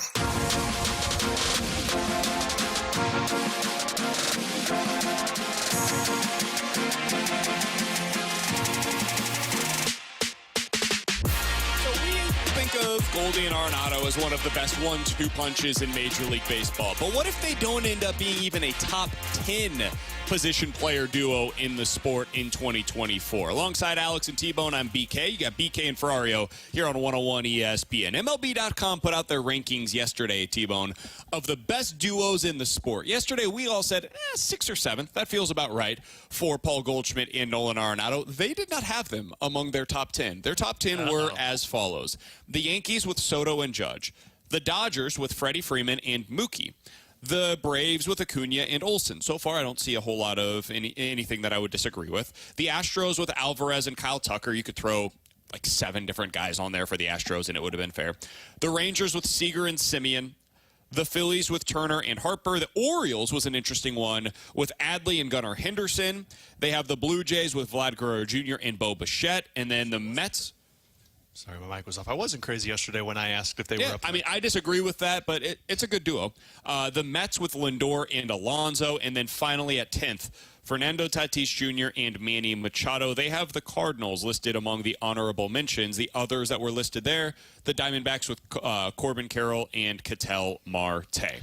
Of Goldy and Arenado as one of the best 1-2 punches in Major League Baseball. But what if they don't end up being even a top 10 position player duo in the sport in 2024? Alongside Alex and T-Bone, I'm BK. You got BK and Ferrario here on 101 ESPN. MLB.com put out their rankings yesterday, T-Bone, of the best duos in the sport. Yesterday, we all said 6th or 7th. That feels about right for Paul Goldschmidt and Nolan Arenado. They did not have them among their top 10. Their top 10 were as follows. The Yankees with Soto and Judge. The Dodgers with Freddie Freeman and Mookie. The Braves with Acuna and Olsen. So far, I don't see a whole lot of anything that I would disagree with. The Astros with Alvarez and Kyle Tucker. You could throw like 7 different guys on there for the Astros, and it would have been fair. The Rangers with Seager and Simeon. The Phillies with Turner and Harper. The Orioles was an interesting one with Adley and Gunnar Henderson. They have the Blue Jays with Vlad Guerrero Jr. and Bo Bichette. And then the Mets. Sorry, my mic was off. I wasn't crazy yesterday when I asked if they were up. I mean, I disagree with that, but it's a good duo. The Mets with Lindor and Alonso. And then finally at 10th, Fernando Tatis Jr. and Manny Machado. They have the Cardinals listed among the honorable mentions. The others that were listed there, the Diamondbacks with Corbin Carroll and Ketel Marte.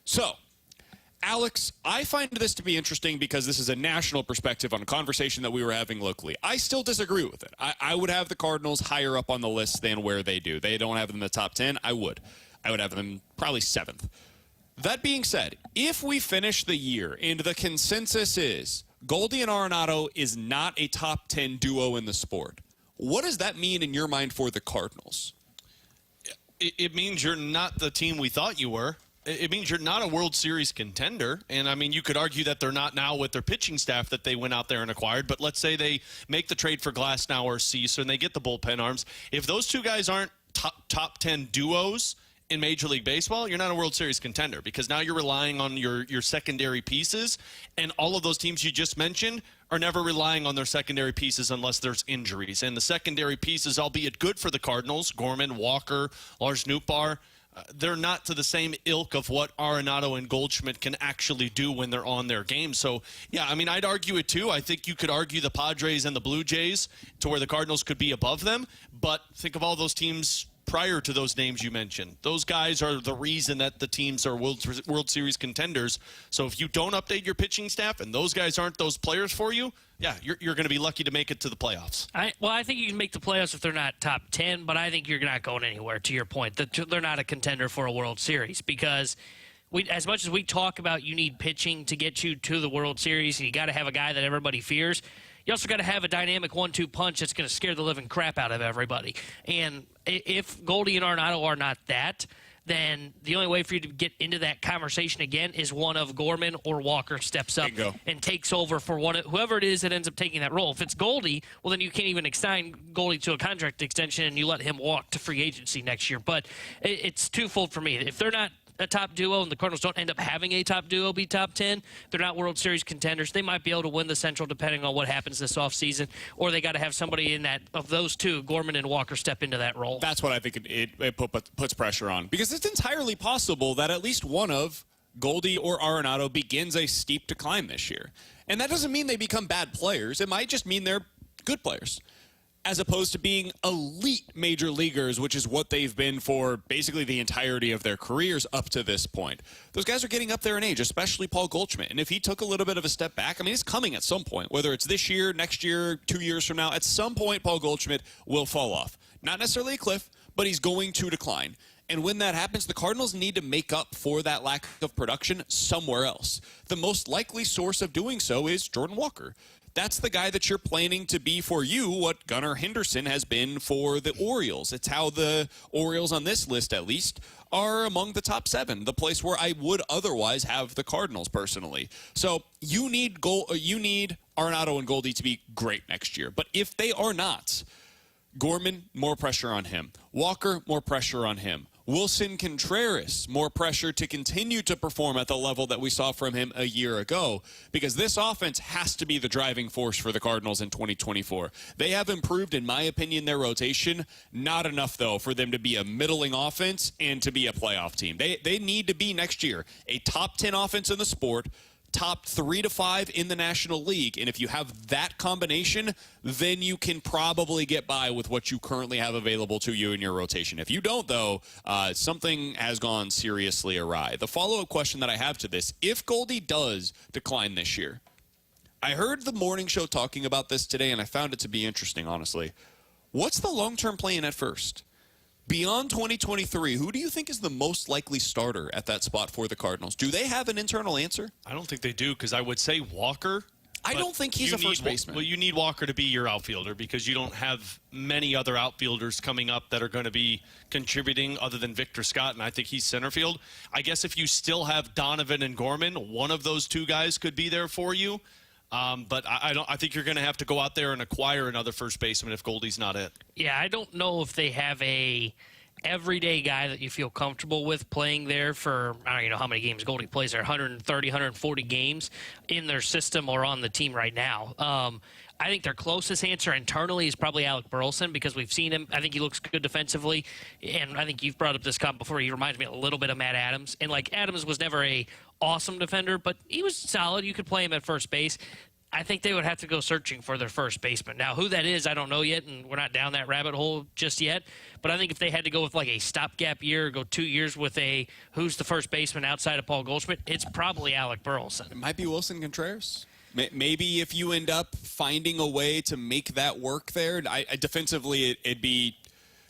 So, Alex, I find this to be interesting because this is a national perspective on a conversation that we were having locally. I still disagree with it. I would have the Cardinals higher up on the list than where they do. They don't have them in the top 10. I would have them probably 7th. That being said, if we finish the year and the consensus is Goldy and Arenado is not a top 10 duo in the sport, what does that mean in your mind for the Cardinals? It means you're not the team we thought you were. It means you're not a World Series contender. And, I mean, you could argue that they're not now with their pitching staff that they went out there and acquired. But let's say they make the trade for Glasnow or Cease and they get the bullpen arms. If those two guys aren't top 10 duos in Major League Baseball, you're not a World Series contender because now you're relying on your secondary pieces. And all of those teams you just mentioned are never relying on their secondary pieces unless there's injuries. And the secondary pieces, albeit good for the Cardinals, Gorman, Walker, Lars Nootbaar, they're not to the same ilk of what Arenado and Goldschmidt can actually do when they're on their game. So, yeah, I mean, I'd argue it too. I think you could argue the Padres and the Blue Jays to where the Cardinals could be above them. But think of all those teams prior to those names you mentioned. Those guys are the reason that the teams are World Series contenders. So if you don't update your pitching staff and those guys aren't those players for you, yeah, you're going to be lucky to make it to the playoffs. I think you can make the playoffs if they're not top 10, but I think you're not going anywhere, to your point. They're not a contender for a World Series because as much as we talk about you need pitching to get you to the World Series and you got to have a guy that everybody fears, you also got to have a dynamic 1-2 punch that's going to scare the living crap out of everybody. And if Goldy and Arenado are not that, then the only way for you to get into that conversation again is one of Gorman or Walker steps up and takes over for whoever it is that ends up taking that role. If it's Goldy, well, then you can't even assign Goldy to a contract extension and you let him walk to free agency next year. But it's twofold for me. If they're not a top duo and the Cardinals don't end up having a top duo be top 10, they're not World Series contenders. They might be able to win the Central depending on what happens this offseason, or they got to have somebody in that of those two, Gorman and Walker, step into that role. That's what I think it puts pressure on, because it's entirely possible that at least one of Goldy or Arenado begins a steep decline this year. And that doesn't mean they become bad players. It might just mean they're good players, as opposed to being elite major leaguers, which is what they've been for basically the entirety of their careers up to this point. Those guys are getting up there in age, especially Paul Goldschmidt. And if he took a little bit of a step back, I mean, it's coming at some point, whether it's this year, next year, 2 years from now, at some point Paul Goldschmidt will fall off. Not necessarily a cliff, but he's going to decline. And when that happens, the Cardinals need to make up for that lack of production somewhere else. The most likely source of doing so is Jordan Walker. That's the guy that you're planning to be for you, what Gunnar Henderson has been for the Orioles. It's how the Orioles on this list, at least, are among the top 7, the place where I would otherwise have the Cardinals personally. So you need Arenado and Goldy to be great next year. But if they are not, Gorman, more pressure on him. Walker, more pressure on him. Wilson Contreras, more pressure to continue to perform at the level that we saw from him a year ago, because this offense has to be the driving force for the Cardinals in 2024. They have improved, in my opinion, their rotation. Not enough, though, for them to be a middling offense and to be a playoff team. They need to be, next year, a top 10 offense in the sport, top 3 to 5 in the National League. And if you have that combination, then you can probably get by with what you currently have available to you in your rotation. If you don't, though, something has gone seriously awry. The follow-up question that I have to this, if Goldy does decline this year, I heard the morning show talking about this today, and I found it to be interesting, honestly. What's the long-term plan at first? Beyond 2023, who do you think is the most likely starter at that spot for the Cardinals? Do they have an internal answer? I don't think they do, because I would say Walker. I don't think he's a first baseman. Well, you need Walker to be your outfielder because you don't have many other outfielders coming up that are going to be contributing other than Victor Scott, and I think he's center field. I guess if you still have Donovan and Gorman, one of those two guys could be there for you. But I think you're going to have to go out there and acquire another first baseman if Goldie's not it. Yeah, I don't know if they have a everyday guy that you feel comfortable with playing there for, I don't even know how many games Goldie plays there, 130, 140 games in their system or on the team right now. I think their closest answer internally is probably Alec Burleson because we've seen him. I think he looks good defensively, and I think you've brought up this comment before. He reminds me a little bit of Matt Adams, and like Adams was never a awesome defender, but he was solid. You could play him at first base. I think they would have to go searching for their first baseman. Now, who that is, I don't know yet, and we're not down that rabbit hole just yet. But I think if they had to go with like a stopgap year, or go 2 years with a who's the first baseman outside of Paul Goldschmidt, it's probably Alec Burleson. It might be Wilson Contreras. Maybe if you end up finding a way to make that work there, defensively it'd be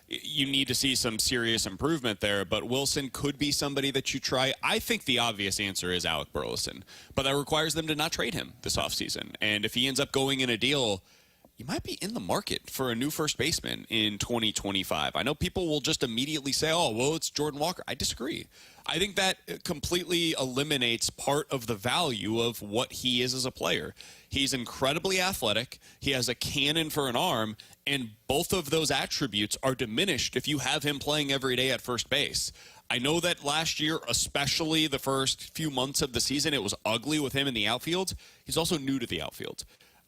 you need to see some serious improvement there, but Wilson could be somebody that you try. I think the obvious answer is Alec Burleson, but that requires them to not trade him this offseason. And if he ends up going in a deal, you might be in the market for a new first baseman in 2025. I know people will just immediately say, oh, well, it's Jordan Walker. I disagree. I think that completely eliminates part of the value of what he is as a player. He's incredibly athletic. He has a cannon for an arm, and both of those attributes are diminished if you have him playing every day at first base. I know that last year, especially the first few months of the season, it was ugly with him in the outfield. He's also new to the outfield.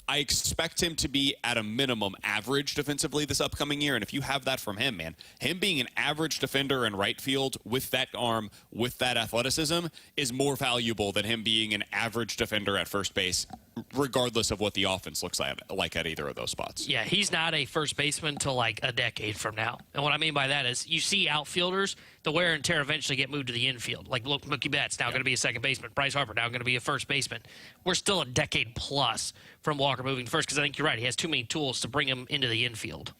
I expect him to be at a minimum average defensively this upcoming year. And if you have that from him, man, him being an average defender in right field with that arm, with that athleticism is more valuable than him being an average defender at first base, regardless of what the offense looks like at either of those spots. Yeah, he's not a first baseman until like a decade from now. And what I mean by that is you see outfielders, the wear and tear eventually get moved to the infield. Like, look, Mookie Betts now going to be a second baseman. Bryce Harper now going to be a first baseman. We're still a decade plus from Walker moving first because I think you're right. He has too many tools to bring him into the infield.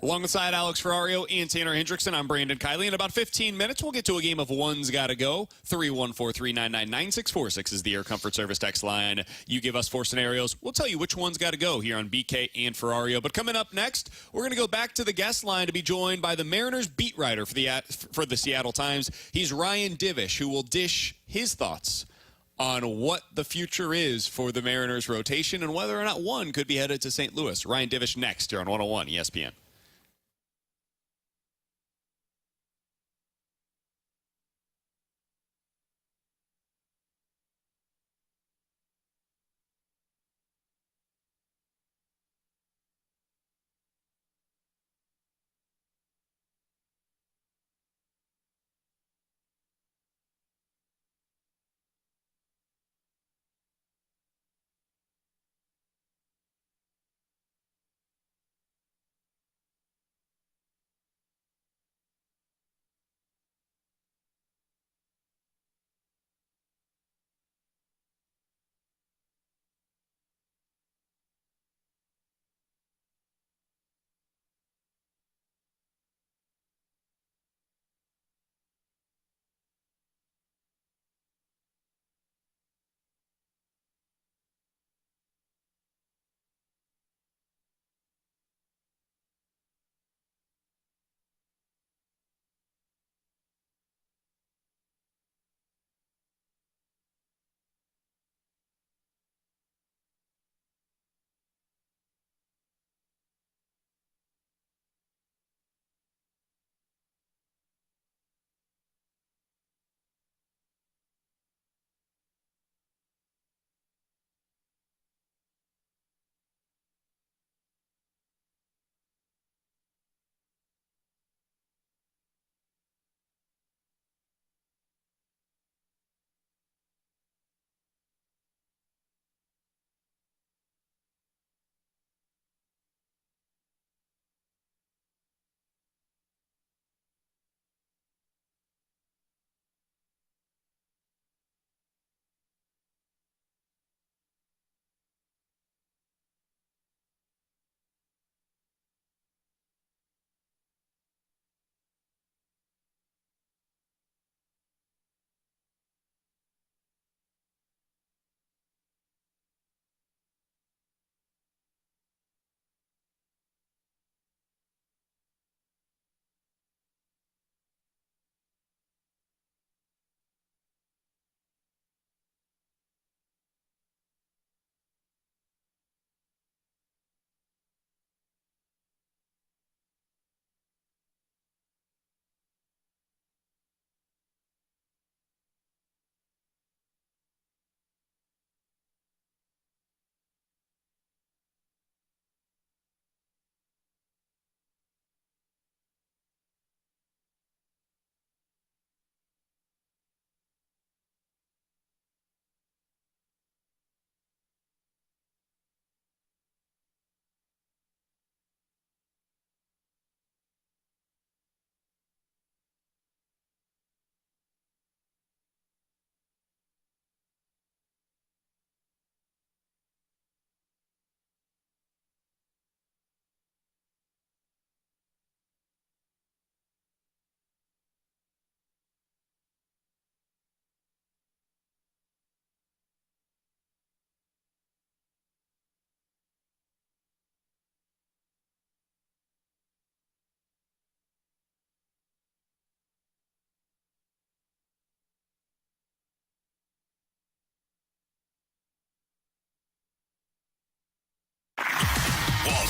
Alongside Alex Ferrario and Tanner Hendrickson, I'm Brandon Kiley. In about 15 minutes, we'll get to a game of One's Gotta Go. 314-399-9646 is the Air Comfort Service text line. You give us 4 scenarios. We'll tell you which one's got to go here on BK and Ferrario. But coming up next, we're going to go back to the guest line to be joined by the Mariners beat writer for the Seattle Times. He's Ryan Divish, who will dish his thoughts on what the future is for the Mariners rotation and whether or not one could be headed to St. Louis. Ryan Divish next here on 101 ESPN.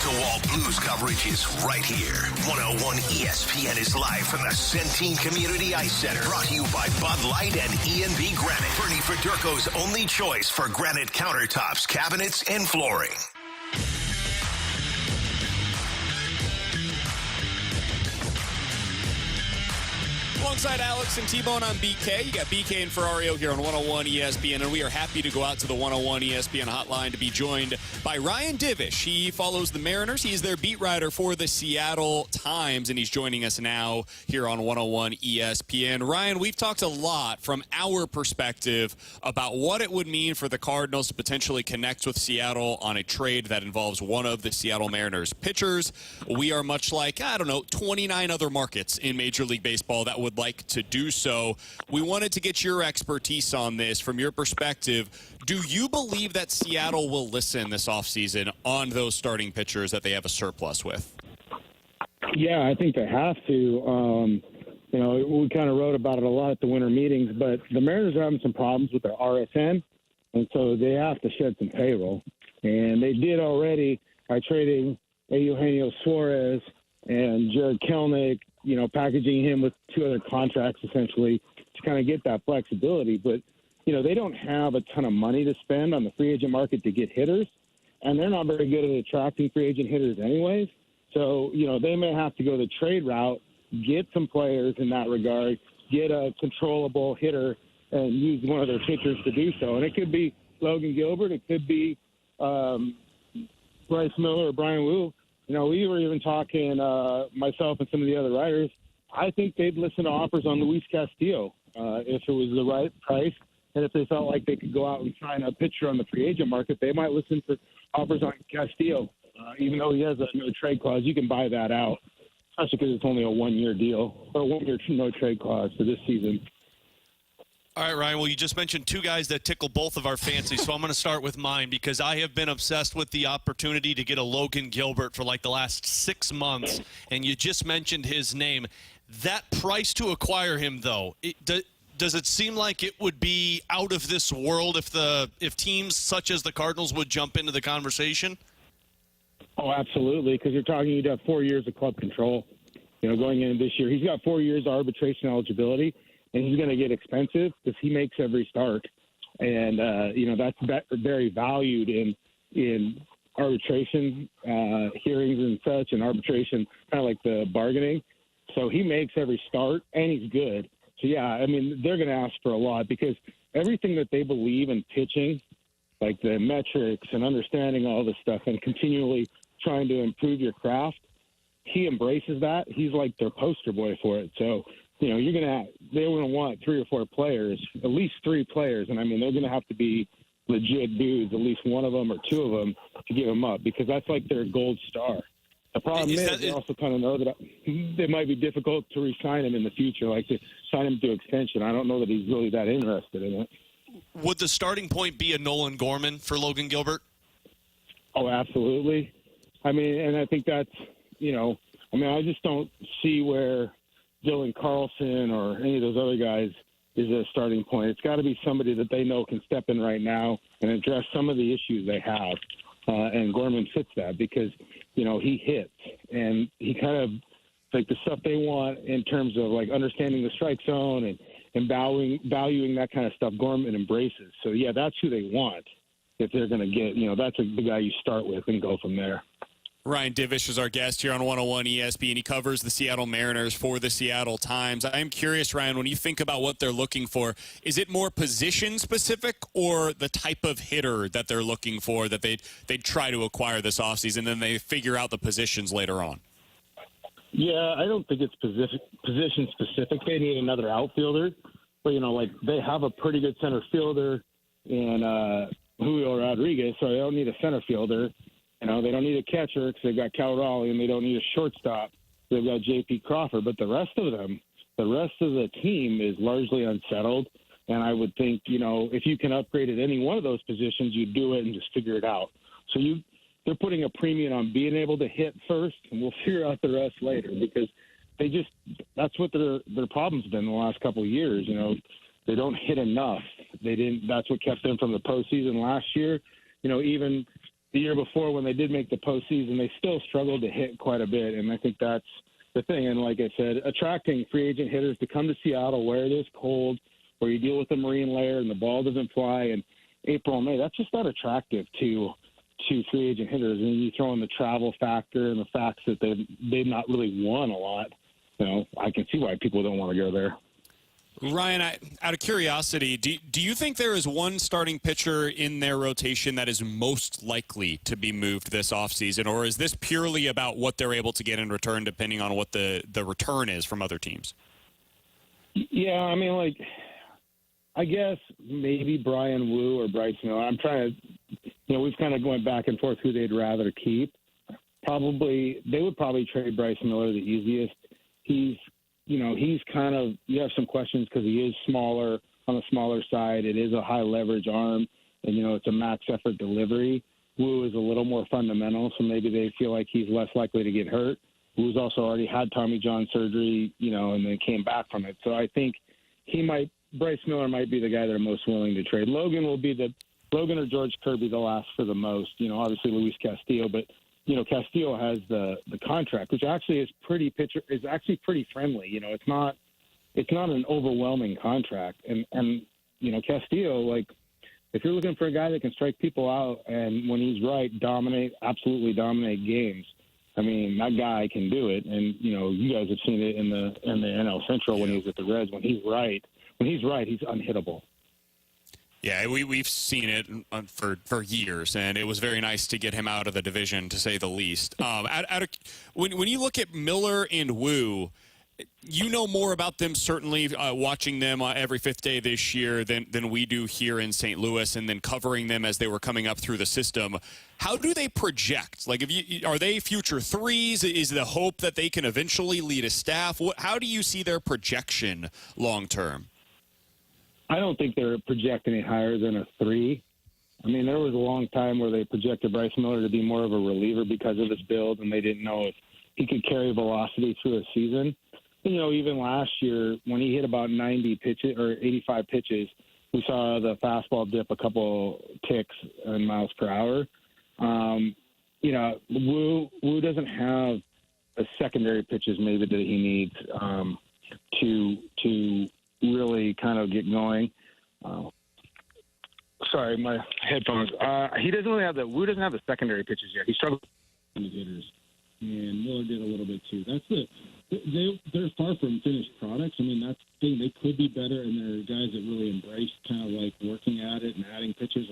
Wall-to-wall Blues coverage is right here. 101 ESPN is live from the Centene Community Ice Center. Brought to you by Bud Light and E&B Granite. Bernie Federko's only choice for granite countertops, cabinets, and flooring. Alongside Alex and T-Bone on BK, you got BK and Ferrario here on 101 ESPN, and we are happy to go out to the 101 ESPN hotline to be joined by Ryan Divish. He follows the Mariners. He's their beat writer for the Seattle Times, and he's joining us now here on 101 ESPN. Ryan, we've talked a lot from our perspective about what it would mean for the Cardinals to potentially connect with Seattle on a trade that involves one of the Seattle Mariners pitchers. We are much like, 29 other markets in Major League Baseball that would like to do so. We wanted to get your expertise on this from your perspective. Do you believe that Seattle will listen this offseason on those starting pitchers that they have a surplus with? Yeah, I think they have to. We kind of wrote about it a lot at the winter meetings, but the Mariners are having some problems with their RSN, and so they have to shed some payroll. And they did already by trading Eugenio Suarez and Jared Kelenic, packaging him with two other contracts essentially to kind of get that flexibility. But, they don't have a ton of money to spend on the free agent market to get hitters, and they're not very good at attracting free agent hitters anyways. So, they may have to go the trade route, get some players in that regard, get a controllable hitter, and use one of their pitchers to do so. And it could be Logan Gilbert. It could be Bryce Miller or Brian Wu. We were even talking, myself and some of the other writers, I think they'd listen to offers on Luis Castillo if it was the right price. And if they felt like they could go out and sign a pitcher on the free agent market, they might listen for offers on Castillo. Even though he has a no trade clause, you can buy that out, especially because it's only a one-year deal or 1 year no trade clause for this season. All right, Ryan, well, you just mentioned two guys that tickle both of our fancies, so I'm going to start with mine because I have been obsessed with the opportunity to get a Logan Gilbert for like the last 6 months, and you just mentioned his name. That price to acquire him, though, does it seem like it would be out of this world if teams such as the Cardinals would jump into the conversation? Oh, absolutely, because you're talking you'd have 4 years of club control, going into this year. He's got 4 years of arbitration eligibility. And he's going to get expensive because he makes every start. And, that's very valued in arbitration hearings and such, and arbitration, kind of like the bargaining. So he makes every start, and he's good. So, yeah, they're going to ask for a lot because everything that they believe in pitching, like the metrics and understanding all this stuff and continually trying to improve your craft, he embraces that. He's like their poster boy for it. So, they're going to want 3 or 4 players, at least 3 players. And, they're going to have to be legit dudes, at least one of them or 2 of them, to give them up because that's like their gold star. The problem is they also kind of know that it might be difficult to re-sign him in the future, like to sign him to extension. I don't know that he's really that interested in it. Would the starting point be a Nolan Gorman for Logan Gilbert? Oh, absolutely. And I think that's, I just don't see where Dylan Carlson or any of those other guys is a starting point. It's got to be somebody that they know can step in right now and address some of the issues they have. And Gorman fits that because, he hits and he kind of like the stuff they want in terms of like understanding the strike zone and valuing that kind of stuff. Gorman embraces. So yeah, that's who they want. If they're going to get, that's the guy you start with and go from there. Ryan Divish is our guest here on 101 ESPN. He covers the Seattle Mariners for the Seattle Times. I'm curious, Ryan, when you think about what they're looking for, is it more position-specific or the type of hitter that they're looking for that they'd try to acquire this offseason, and then they figure out the positions later on? Yeah, I don't think it's position-specific. They need another outfielder. But, they have a pretty good center fielder in Julio Rodriguez, so they don't need a center fielder. They don't need a catcher because they've got Cal Raleigh, and they don't need a shortstop. They've got J.P. Crawford. But the rest of the team is largely unsettled. And I would think, if you can upgrade at any one of those positions, you do it and just figure it out. So they're putting a premium on being able to hit first, and we'll figure out the rest later because that's what their problem's been the last couple of years. They don't hit enough. That's what kept them from the postseason last year. Even the year before when they did make the postseason, they still struggled to hit quite a bit, and I think that's the thing. And like I said, attracting free agent hitters to come to Seattle where it is cold, where you deal with the marine layer and the ball doesn't fly in April and May, that's just not attractive to free agent hitters. And you throw in the travel factor and the fact that they've not really won a lot. I can see why people don't want to go there. Ryan, out of curiosity, do you think there is one starting pitcher in their rotation that is most likely to be moved this offseason, or is this purely about what they're able to get in return depending on what the return is from other teams? Yeah, I mean, I guess maybe Brian Wu or Bryce Miller. I'm trying to, we've kind of going back and forth who they'd rather keep. They would probably trade Bryce Miller the easiest. He's kind of, you have some questions because he is smaller, on the smaller side. It is a high leverage arm, and, it's a max effort delivery. Wu is a little more fundamental, so maybe they feel like he's less likely to get hurt. Wu's also already had Tommy John surgery, and then came back from it. So I think Bryce Miller might be the guy they're most willing to trade. Logan or George Kirby, they'll ask for the most. Obviously Luis Castillo, but Castillo has the contract, which actually is pretty friendly. It's not an overwhelming contract. And Castillo, if you're looking for a guy that can strike people out and when he's right, absolutely dominate games, I mean, that guy can do it. And, you guys have seen it in the NL Central when he was at the Reds. When he's right, he's unhittable. Yeah, we've seen it for years, and it was very nice to get him out of the division, to say the least. When you look at Miller and Wu, you know more about them, certainly watching them every fifth day this year than we do here in St. Louis, and then covering them as they were coming up through the system. How do they project? Are they future threes? Is the hope that they can eventually lead a staff? How do you see their projection long term? I don't think they're projecting any higher than a 3. I mean, there was a long time where they projected Bryce Miller to be more of a reliever because of his build, and they didn't know if he could carry velocity through a season. Even last year when he hit about 90 pitches or 85 pitches, we saw the fastball dip a couple ticks in miles per hour. Wu doesn't have the secondary pitches maybe that he needs to really kind of get going. Sorry, my headphones. He doesn't really have Wu doesn't have the secondary pitches yet. He struggled with hitters, and Miller did a little bit too. They're far from finished products. I mean, that's the thing. They could be better, and there are guys that really embrace kind of working at it and adding pitches.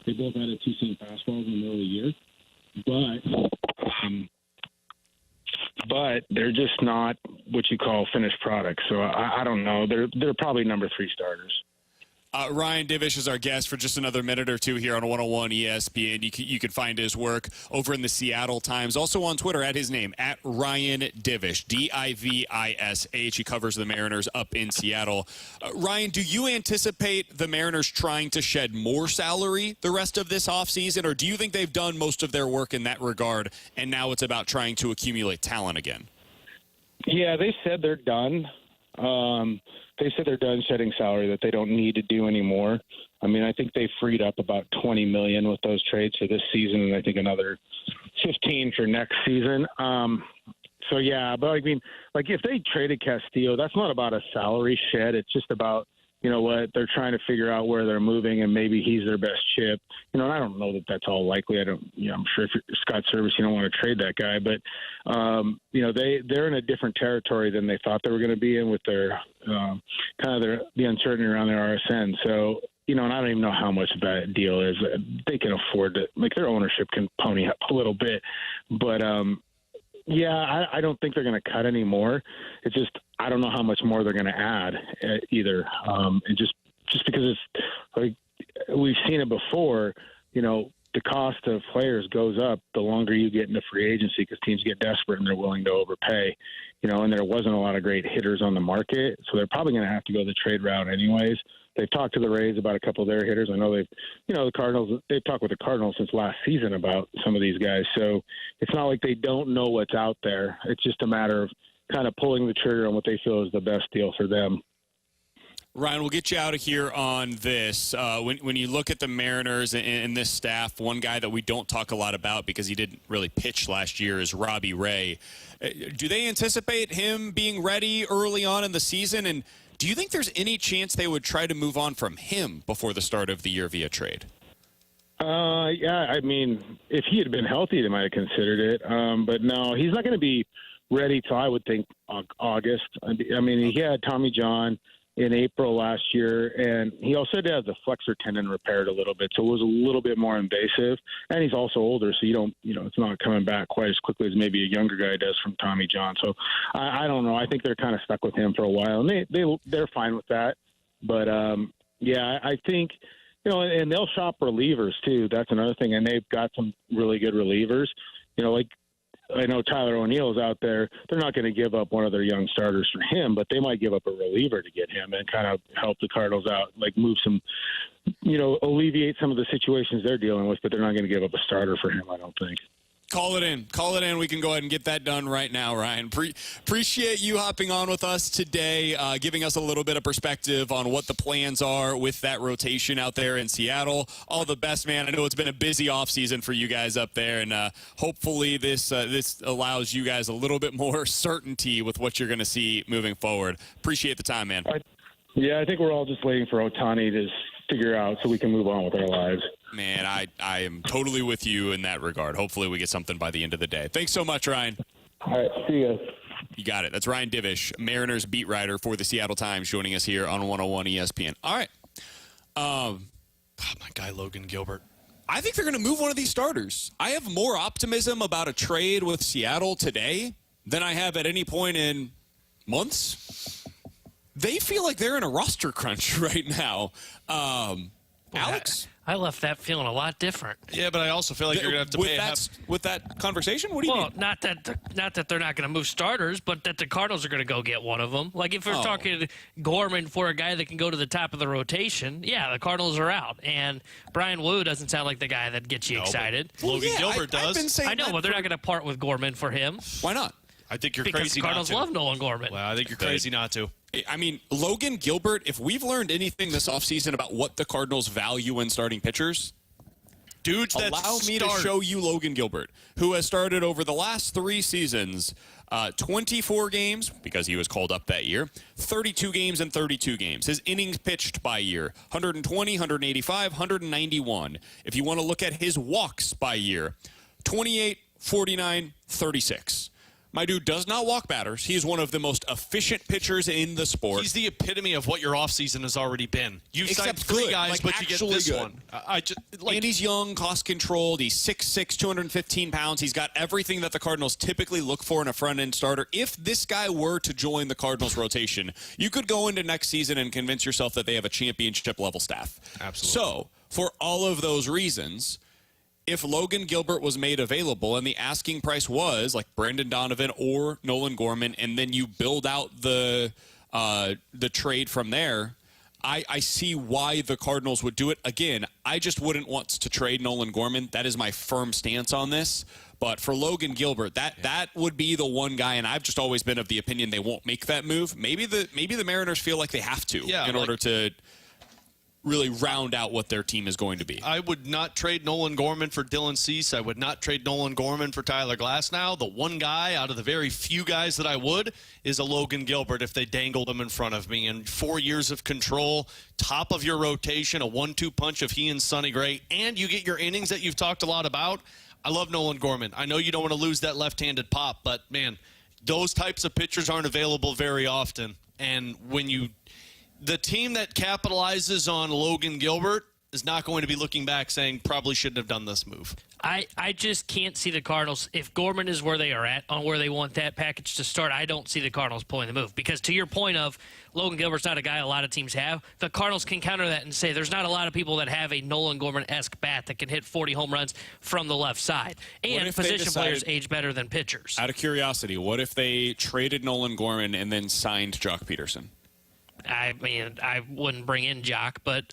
They both added 2-seam fastballs in the middle of the year, but they're just not what you call finished products. So I don't know. They're probably number 3 starters. Ryan Divish is our guest for just another minute or two here on 101 ESPN. You can find his work over in the Seattle Times. Also on Twitter at his name, at Ryan Divish, Divish. He covers the Mariners up in Seattle. Ryan, do you anticipate the Mariners trying to shed more salary the rest of this offseason, or do you think they've done most of their work in that regard and now it's about trying to accumulate talent again? Yeah, they said they're done. They said they're done shedding salary, that they don't need to do anymore. I mean, I think they freed up about $20 million with those trades for this season, and I think another $15 for next season. So yeah, but I mean, if they traded Castillo, that's not about a salary shed. It's just about, they're trying to figure out where they're moving, and maybe he's their best chip. And I don't know that that's all likely. I'm sure if you're Scott Service, you don't want to trade that guy, but they're in a different territory than they thought they were going to be in with their the uncertainty around their RSN. So, and I don't even know how much that deal is. They can afford to, their ownership can pony up a little bit, but yeah, I don't think they're going to cut any more. It's just I don't know how much more they're going to add either. And just because it's we've seen it before, the cost of players goes up the longer you get into free agency because teams get desperate and they're willing to overpay. And there wasn't a lot of great hitters on the market, so they're probably going to have to go the trade route anyways. They've talked to the Rays about a couple of their hitters. I know the Cardinals, they've talked with the Cardinals since last season about some of these guys. So it's not like they don't know what's out there. It's just a matter of kind of pulling the trigger on what they feel is the best deal for them. Ryan, we'll get you out of here on this. When you look at the Mariners and this staff, one guy that we don't talk a lot about because he didn't really pitch last year is Robbie Ray. Do they anticipate him being ready early on in the season? And do you think there's any chance they would try to move on from him before the start of the year via trade? Yeah, I mean, if he had been healthy, they might have considered it. But no, he's not going to be ready till I would think August. I mean, he had Tommy John in April last year, and he also had to have the flexor tendon repaired a little bit, so it was a little bit more invasive. And he's also older, so it's not coming back quite as quickly as maybe a younger guy does from Tommy John. So I don't know. I think they're kind of stuck with him for a while, and they're fine with that. But yeah, I think and they'll shop relievers too. That's another thing, and they've got some really good relievers. Like I know Tyler O'Neill's out there. They're not going to give up one of their young starters for him, but they might give up a reliever to get him and kind of help the Cardinals out, like move some, alleviate some of the situations they're dealing with, but they're not going to give up a starter for him, I don't think. Call it in. We can go ahead and get that done right now, Ryan. Appreciate you hopping on with us today, giving us a little bit of perspective on what the plans are with that rotation out there in Seattle. All the best, man. I know it's been a busy offseason for you guys up there, and hopefully this allows you guys a little bit more certainty with what you're going to see moving forward. Appreciate the time, man. Yeah, I think we're all just waiting for Ohtani to figure out so we can move on with our lives. Man, I am totally with you in that regard. Hopefully we get something by the end of the day. Thanks so much, Ryan. All right, see you. You got it. That's Ryan Divish, Mariners beat writer for the Seattle Times, joining us here on 101 ESPN. All right. My guy, Logan Gilbert. I think they're going to move one of these starters. I have more optimism about a trade with Seattle today than I have at any point in months. They feel like they're in a roster crunch right now. Alex? I left that feeling a lot different. Yeah, but I also feel like you're going to have to pay with that conversation? What do you mean? Well, not that they're not going to move starters, but that the Cardinals are going to go get one of them. Like if we're talking Gorman for a guy that can go to the top of the rotation, yeah, the Cardinals are out. And Brian Wu doesn't sound like the guy that gets you excited. Logan Gilbert does. I know, but they're not going to part with Gorman for him. Why not? I think you're because crazy the Cardinals not to. love Nolan Gorman. Well, I think you're crazy not to. I mean, Logan Gilbert, if we've learned anything this offseason about what the Cardinals value in starting pitchers, dudes that allow me to show you Logan Gilbert, who has started over the last 3 seasons, 24 games, because he was called up that year, 32 games and 32 games. His innings pitched by year, 120, 185, 191. If you want to look at his walks by year, 28, 49, 36. My dude does not walk batters. He is one of the most efficient pitchers in the sport. He's the epitome of what your offseason has already been. You've signed 3 guys, but you get this one. And he's young, cost-controlled. He's 6'6", 215 pounds. He's got everything that the Cardinals typically look for in a front-end starter. If this guy were to join the Cardinals rotation, you could go into next season and convince yourself that they have a championship-level staff. Absolutely. So, for all of those reasons, if Logan Gilbert was made available and the asking price was like Brendan Donovan or Nolan Gorman, and then you build out the trade from there, I see why the Cardinals would do it. Again, I just wouldn't want to trade Nolan Gorman. That is my firm stance on this. But for Logan Gilbert, that would be the one guy, and I've just always been of the opinion they won't make that move. Maybe the Mariners feel like they have to in order to really round out what their team is going to be. I would not trade Nolan Gorman for Dylan Cease. I would not trade Nolan Gorman for Tyler Glasnow. The one guy out of the very few guys that I would is a Logan Gilbert if they dangled him in front of me. And 4 years of control, top of your rotation, a 1-2 punch of he and Sonny Gray, and you get your innings that you've talked a lot about. I love Nolan Gorman. I know you don't want to lose that left-handed pop, but, man, those types of pitchers aren't available very often. And when the team that capitalizes on Logan Gilbert is not going to be looking back saying probably shouldn't have done this move. I just can't see the Cardinals. If Gorman is where they are at, on where they want that package to start, I don't see the Cardinals pulling the move. Because to your point of Logan Gilbert's not a guy a lot of teams have, the Cardinals can counter that and say there's not a lot of people that have a Nolan Gorman-esque bat that can hit 40 home runs from the left side. And position players age better than pitchers. Out of curiosity, what if they traded Nolan Gorman and then signed Jock Peterson? I mean, I wouldn't bring in Jock, but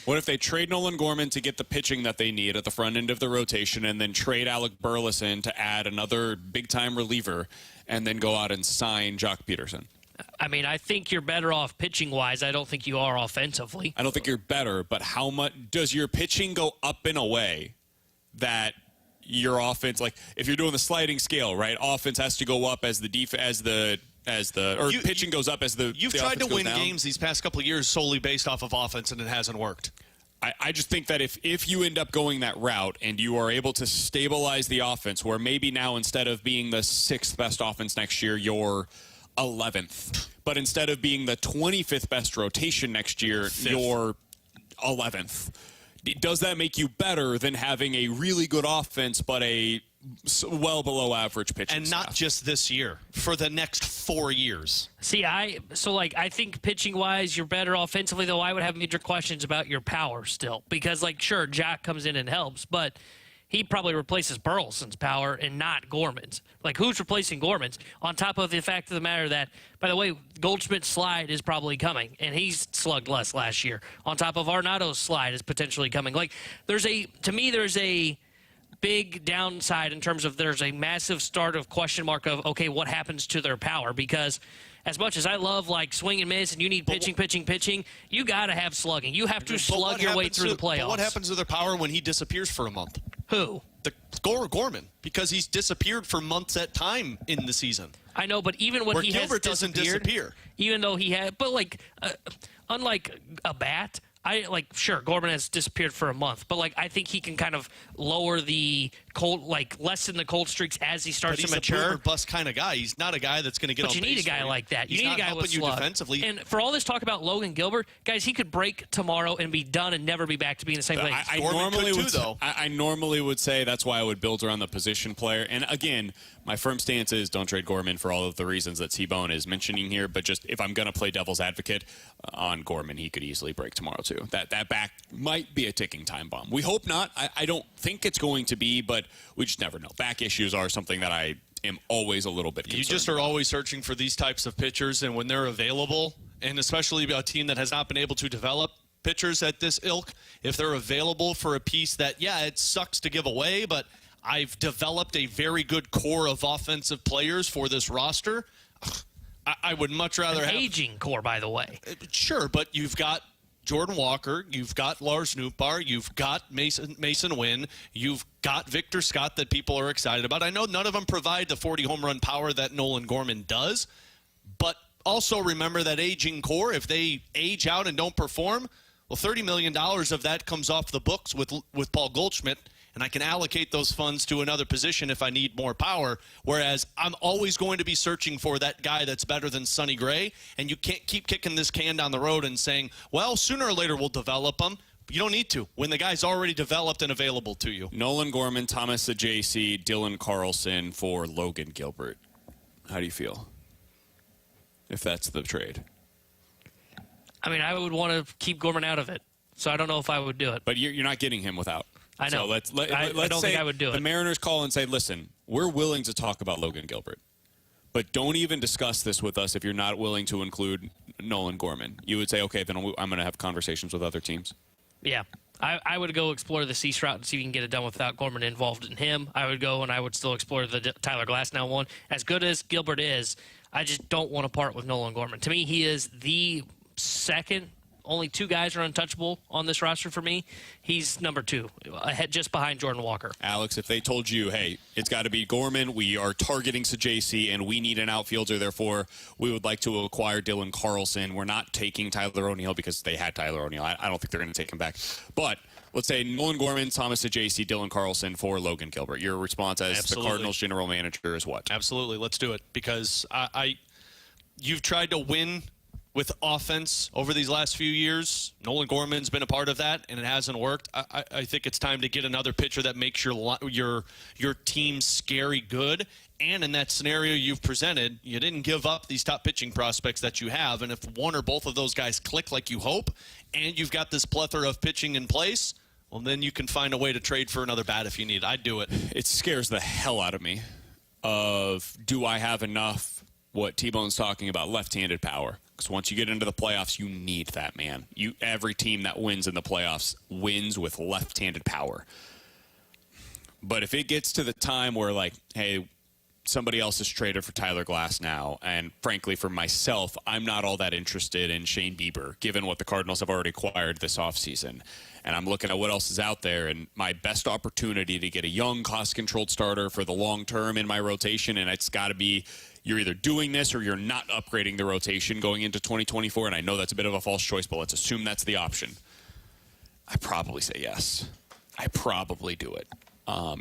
What if they trade Nolan Gorman to get the pitching that they need at the front end of the rotation and then trade Alec Burleson to add another big-time reliever and then go out and sign Jock Peterson? I mean, I think you're better off pitching-wise. I don't think you are offensively. I don't think you're better, but how much does your pitching go up in a way that your offense, like if you're doing the sliding scale, right? Offense has to go up as the pitching goes up as the You've the tried to offense goes win down. games these past couple of years solely based off of offense, and it hasn't worked. I just think that if you end up going that route and you are able to stabilize the offense, where maybe now instead of being the 6th best offense next year, you're 11th. But instead of being the 25th best rotation next year, you're 11th. Does that make you better than having a really good offense but a well below average pitching And staff? not just this year, for the next 4 years. See, I think pitching-wise, you're better offensively, though I would have major questions about your power still. Because, sure, Jack comes in and helps, but he probably replaces Burleson's power and not Gorman's. Who's replacing Gorman's? On top of the fact of the matter that, by the way, Goldschmidt's slide is probably coming, and he's slugged less last year. On top of Arenado's slide is potentially coming. There's a big downside in terms of there's a massive start of question mark of, okay, what happens to their power? Because as much as I love swing and miss and you need pitching, you got to have slugging. You have to slug your way through the playoffs. But what happens to their power when he disappears for a month? Who? Gorman, because he's disappeared for months at time in the season. I know, but even when Gilbert doesn't disappear. Even though he had, but unlike a bat, sure, Gorman has disappeared for a month, but I think he can kind of lower the cold, lessen the cold streaks as he starts to mature. He's a boomer bust kind of guy. He's not a guy that's going to get on base. But you need a guy like that. You need a guy with slug. Defensively. And for all this talk about Logan Gilbert, guys, he could break tomorrow and be done and never be back to being the same place. I normally would say that's why I would build around the position player. And again, my firm stance is don't trade Gorman for all of the reasons that T-Bone is mentioning here. But just if I'm going to play devil's advocate on Gorman, he could easily break tomorrow too. That back might be a ticking time bomb. We hope not. I don't think it's going to be, but we just never know. Back issues are something that I am always a little bit concerned. You just are always searching for these types of pitchers, and when they're available, and especially a team that has not been able to develop pitchers at this ilk, if they're available for a piece that, it sucks to give away, but I've developed a very good core of offensive players for this roster, I would much rather have... aging core, by the way. Sure, but you've got Jordan Walker, you've got Lars Nootbaar, you've got Mason Wynn, you've got Victor Scott that people are excited about. I know none of them provide the 40 home run power that Nolan Gorman does, but also remember that aging core, if they age out and don't perform, well, $30 million of that comes off the books with Paul Goldschmidt, and I can allocate those funds to another position if I need more power, whereas I'm always going to be searching for that guy that's better than Sonny Gray, and you can't keep kicking this can down the road and saying, well, sooner or later we'll develop him. You don't need to when the guy's already developed and available to you. Nolan Gorman, Thomas Ajayci, Dylan Carlson for Logan Gilbert. How do you feel if that's the trade? I mean, I would want to keep Gorman out of it, so I don't know if I would do it. But you're not getting him without. I know. So let's I don't think I would do it. The Mariners call and say, listen, we're willing to talk about Logan Gilbert, but don't even discuss this with us if you're not willing to include Nolan Gorman. You would say, okay, then I'm going to have conversations with other teams. Yeah. I would go explore the Cease route and see if you can get it done without Gorman involved in him. I would go and I would still explore the Tyler Glasnow one. As good as Gilbert is, I just don't want to part with Nolan Gorman. To me, he is the second. Only 2 guys are untouchable on this roster for me. He's number 2, ahead just behind Jordan Walker. Alex, if they told you, hey, it's got to be Gorman, we are targeting Sajayci, and we need an outfielder, therefore we would like to acquire Dylan Carlson. We're not taking Tyler O'Neill because they had Tyler O'Neill. I don't think they're going to take him back. But let's say Nolan Gorman, Thomas Sajayci, Dylan Carlson for Logan Gilbert. Your response as Absolutely. the Cardinals general manager is what? Absolutely. Let's do it because you've tried to win with offense over these last few years. Nolan Gorman's been a part of that, and it hasn't worked. I think it's time to get another pitcher that makes your team scary good. And in that scenario you've presented, you didn't give up these top pitching prospects that you have. And if one or both of those guys click like you hope, and you've got this plethora of pitching in place, well, then you can find a way to trade for another bat if you need. I'd do it. It scares the hell out of me of, do I have enough, what T-Bone's talking about, left-handed power? Because once you get into the playoffs, you need that, man. Every team that wins in the playoffs wins with left-handed power. But if it gets to the time where, hey, somebody else is traded for Tyler Glass now. And frankly, for myself, I'm not all that interested in Shane Bieber, given what the Cardinals have already acquired this offseason. And I'm looking at what else is out there. And my best opportunity to get a young, cost-controlled starter for the long term in my rotation, and it's got to be you're either doing this or you're not upgrading the rotation going into 2024. And I know that's a bit of a false choice, but let's assume that's the option. I probably say yes. I probably do it.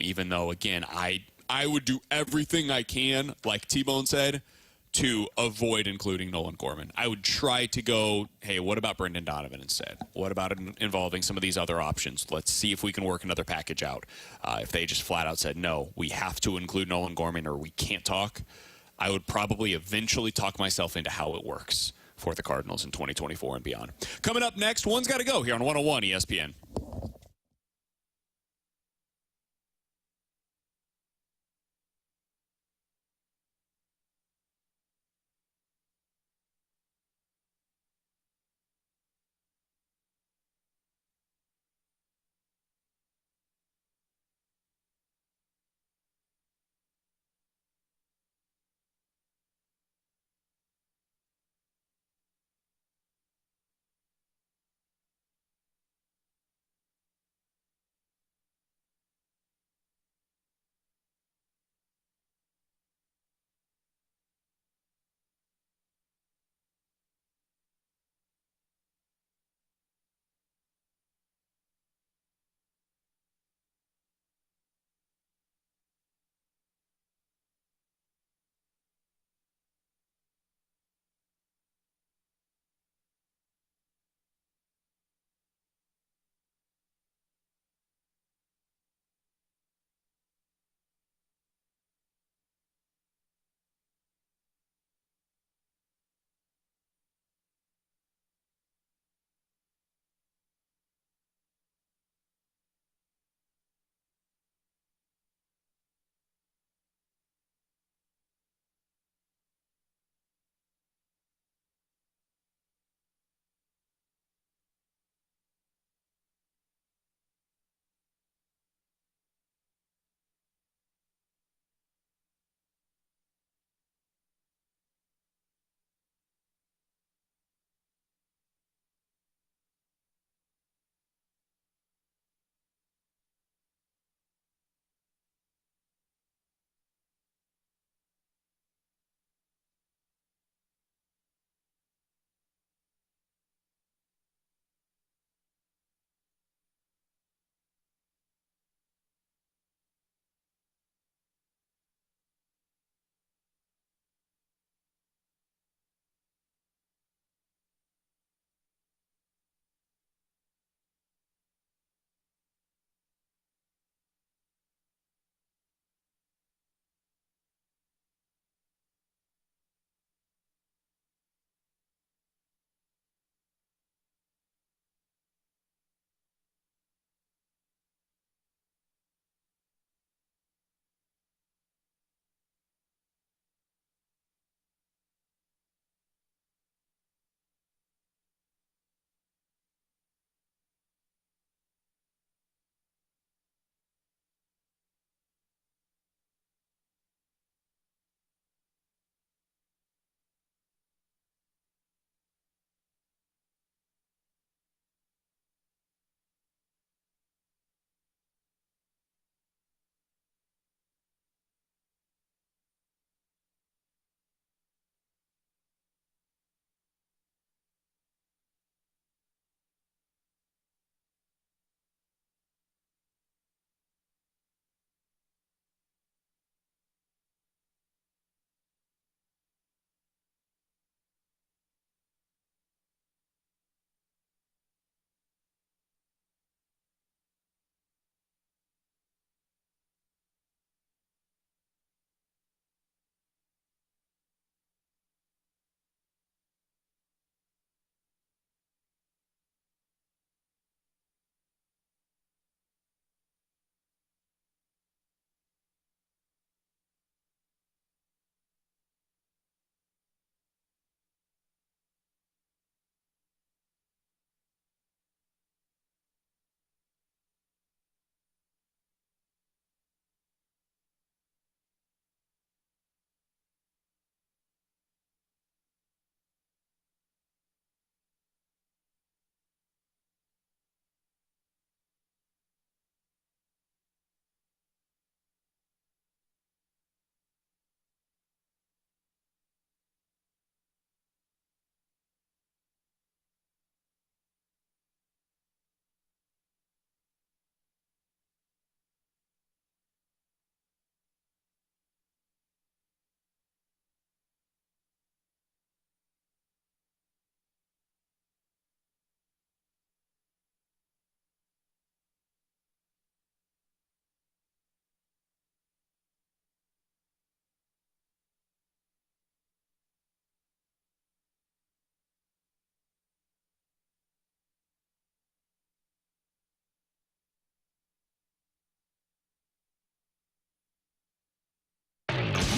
Even though, again, I would do everything I can, like T-Bone said, to avoid including Nolan Gorman. I would try to go, hey, what about Brendan Donovan instead? What about involving some of these other options? Let's see if we can work another package out. If they just flat out said, no, we have to include Nolan Gorman or we can't talk, I would probably eventually talk myself into how it works for the Cardinals in 2024 and beyond. Coming up next, one's got to go here on 101 ESPN.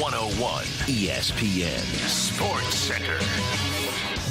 101 ESPN Sports Center.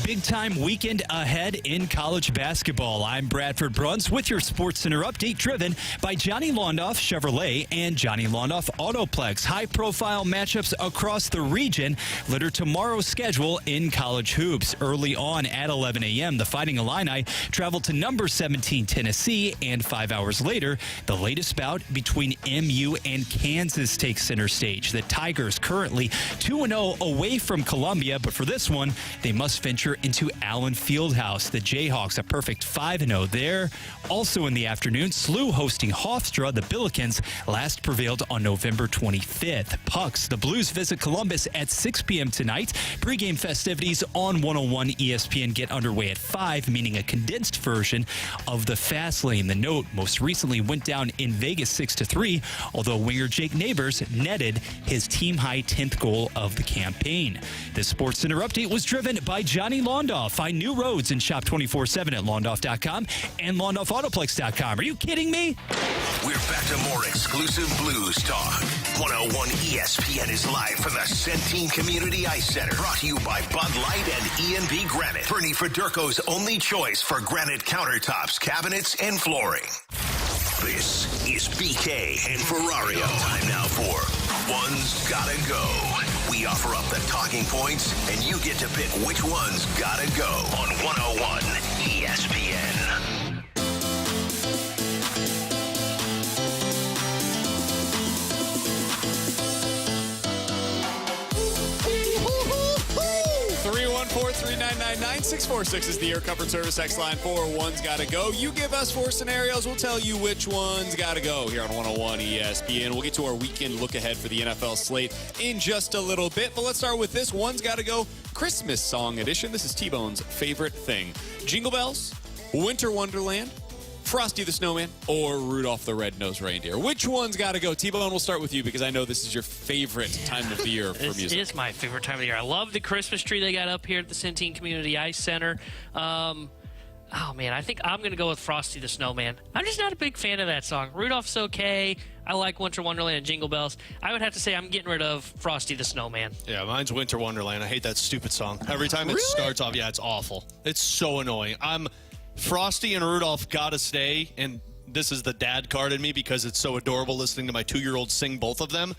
Big time weekend ahead in college basketball. I'm Bradford Bruns with your Sports Center update, driven by Johnny Londoff Chevrolet and Johnny Londoff Autoplex. High-profile matchups across the region litter tomorrow's schedule in college hoops. Early on at 11 a.m., the Fighting Illini travel to number 17 Tennessee, and 5 hours later, the latest bout between MU and Kansas takes center stage. The Tigers currently 2-0 away from Columbia, but for this one, they must venture into Allen Fieldhouse. The Jayhawks a perfect 5-0 there. Also in the afternoon, SLU hosting Hofstra. The Billikens last prevailed on November 25th. Pucks, the Blues visit Columbus at 6 p.m. tonight. Pre-game festivities on 101 ESPN get underway at 5, meaning a condensed version of the Fast Lane. The Note most recently went down in Vegas 6-3, although winger Jake Neighbors netted his team-high 10th goal of the campaign. This Sports Center update was driven by Johnny Londoff. Find new roads and shop 24/7 at Londoff.com and LondoffAutoplex.com. Are you kidding me? We're back to more exclusive Blues talk. 101 ESPN is live from the Centene Community Ice Center. Brought to you by Bud Light and E&B Granite. Bernie Federko's only choice for granite countertops, cabinets, and flooring. This is BK and Ferrario. Time now for One's Gotta Go. We offer up the talking points, and you get to pick which one's gotta go on 101 ESPN. $314-399-9646 is the Air Comfort Service X line for One's Gotta Go. You give us 4 scenarios. We'll tell you which one's gotta go here on 101 ESPN. We'll get to our weekend look ahead for the NFL slate in just a little bit. But let's start with this One's Gotta Go Christmas song edition. This is T-Bone's favorite thing. Jingle Bells, Winter Wonderland, Frosty the Snowman, or Rudolph the Red-Nosed Reindeer. Which one's got to go? T-Bone, we'll start with you because I know this is your favorite time of the year for music. It is my favorite time of the year. I love the Christmas tree they got up here at the Centene Community Ice Center. Oh, man, I think I'm going to go with Frosty the Snowman. I'm just not a big fan of that song. Rudolph's okay. I like Winter Wonderland and Jingle Bells. I would have to say I'm getting rid of Frosty the Snowman. Yeah, mine's Winter Wonderland. I hate that stupid song. Every time it starts off, yeah, it's awful. It's so annoying. Frosty and Rudolph gotta stay, and this is the dad card in me because it's so adorable listening to my 2-year-old sing both of them.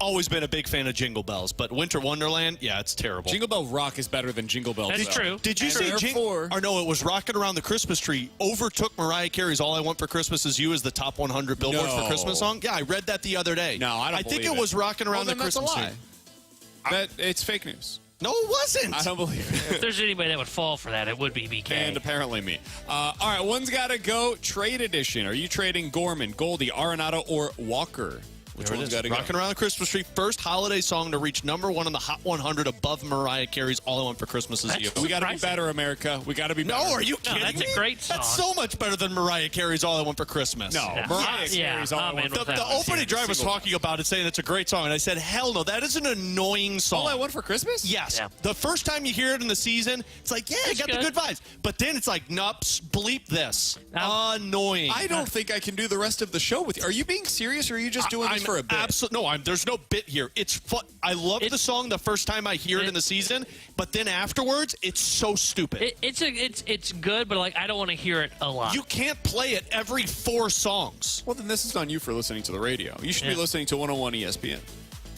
Always been a big fan of Jingle Bells, but Winter Wonderland, yeah, it's terrible. Jingle Bell Rock is better than Jingle Bells. That's true. Did you say it was Rockin' Around the Christmas Tree overtook Mariah Carey's All I Want for Christmas Is You as the top 100 Billboard for Christmas song? Yeah, I read that the other day. No, I don't think it was Rockin' Around the Christmas Tree. It's fake news. No, it wasn't. I don't believe it. If there's anybody that would fall for that, it would be BK. And apparently me. All right, one's got to go. Trade edition. Are you trading Gorman, Goldy, Arenado, or Walker? Which one's got to go? Rockin' Around the Christmas Tree, first holiday song to reach number 1 on the Hot 100 above Mariah Carey's All I Want for Christmas Is You. We got to be better, America. We got to be better. No, are you kidding me? That's a great song. That's so much better than Mariah Carey's All I Want for Christmas. No, Mariah Carey's All I Want for Christmas. The opening drive was talking about it, saying it's a great song, and I said, hell no, that is an annoying song. All I Want for Christmas? Yes. Yeah. The first time you hear it in the season, it's like, yeah, I got the good vibes. But then it's like, nope, bleep this. Annoying. I don't think I can do the rest of the show with you. Are you being serious, or are you just doing this for a bit? No, there's no bit here. It's fun. I love the song the first time I hear it in the season, but then afterwards, it's so stupid. It's good, but like I don't want to hear it a lot. You can't play it every 4 songs. Well, then this is on you for listening to the radio. You should be listening to 101 ESPN.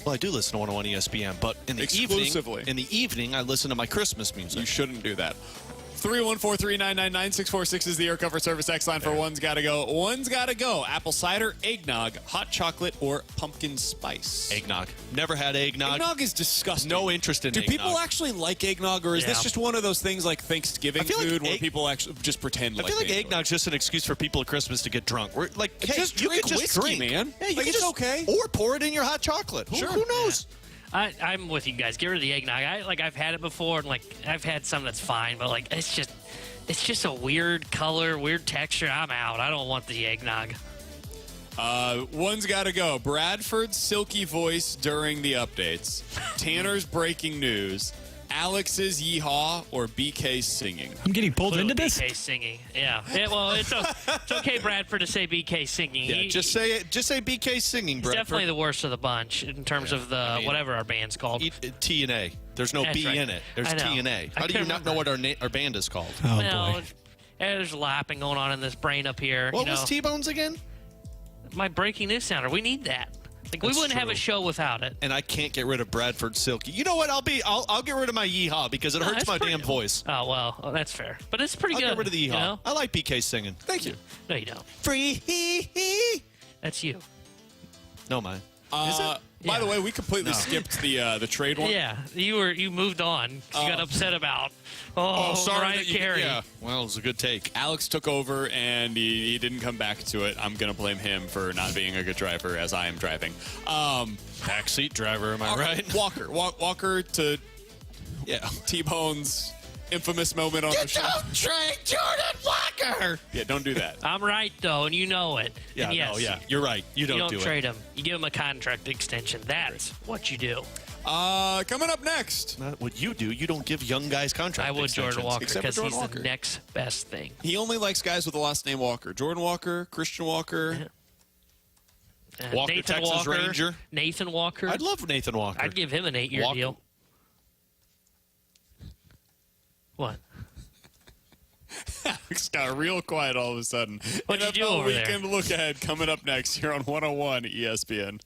Well, I do listen to 101 ESPN, but in the evening, I listen to my Christmas music. You shouldn't do that. 314-399-9646 is the Air Comfort Service X line for One's Gotta Go. One's Gotta Go. Apple cider, eggnog, hot chocolate, or pumpkin spice. Eggnog. Never had eggnog. Eggnog is disgusting. No interest in eggnog. Do people actually like eggnog, or is this just one of those things like Thanksgiving food where people actually just pretend like it? I feel like eggnog's just an excuse for people at Christmas to get drunk. We're like, hey, just you drink can just whiskey, drink, man. Yeah, you like, can it's just, okay. Or pour it in your hot chocolate. Who knows? Yeah. I'm with you guys. Get rid of the eggnog. I've had it before, and like I've had some that's fine, but like it's just a weird color, weird texture. I'm out. I don't want the eggnog. One's got to go. Bradford's silky voice during the updates. Tanner's breaking news. Alex's yeehaw or BK singing? I'm getting pulled into this. BK singing. Yeah. Well, it's okay, Bradford, to say BK singing. Yeah, just say it. Just say BK singing, Bradford. Definitely the worst of the bunch in terms of the whatever our band's called. T and A. There's no That's B right. in it. There's T and A. How do you not know what our band is called? Oh, Well, boy. there's lapping going on in this brain up here. What was T-Bones again? My breaking news sounder. We need that. Like, we That's wouldn't have true. a show without it. And I can't get rid of Bradford Silky. You know what? I'll get rid of my yeehaw because it hurts that's my pretty- damn voice. Oh, well, that's fair. But it's pretty I'll good. get rid of the yeehaw. You know? I like BK singing. Thank you. No, you don't. Free hee. That's you. No, mine. By the way, we completely skipped the trade one. Yeah, you moved on. You got upset about. sorry. Mariah Carey. Yeah. Well, it was a good take. Alex took over, and he didn't come back to it. I'm going to blame him for not being a good driver, as I am driving. Backseat driver, am I right? Walker to T-Bone's infamous moment on the show. Don't trade Jordan Walker. Yeah, don't do that. I'm right, though, and you know it. Yeah, and yes, no, yeah. You're right. You don't do trade him. You give him a contract extension. That's what you do. Coming up next. Not what you do. You don't give young guys contract I would extensions. Jordan Walker Except for because Jordan he's Walker. the next best thing. He only likes guys with the last name Walker. Jordan Walker, Christian Walker. Walker, Nathan Texas Walker, Ranger. Nathan Walker. I'd love Nathan Walker. I'd give him an 8-year Walker. deal. What? Alex got real quiet all of a sudden. What'd you do NFL over there? Weekend Look Ahead coming up next here on 101 ESPN.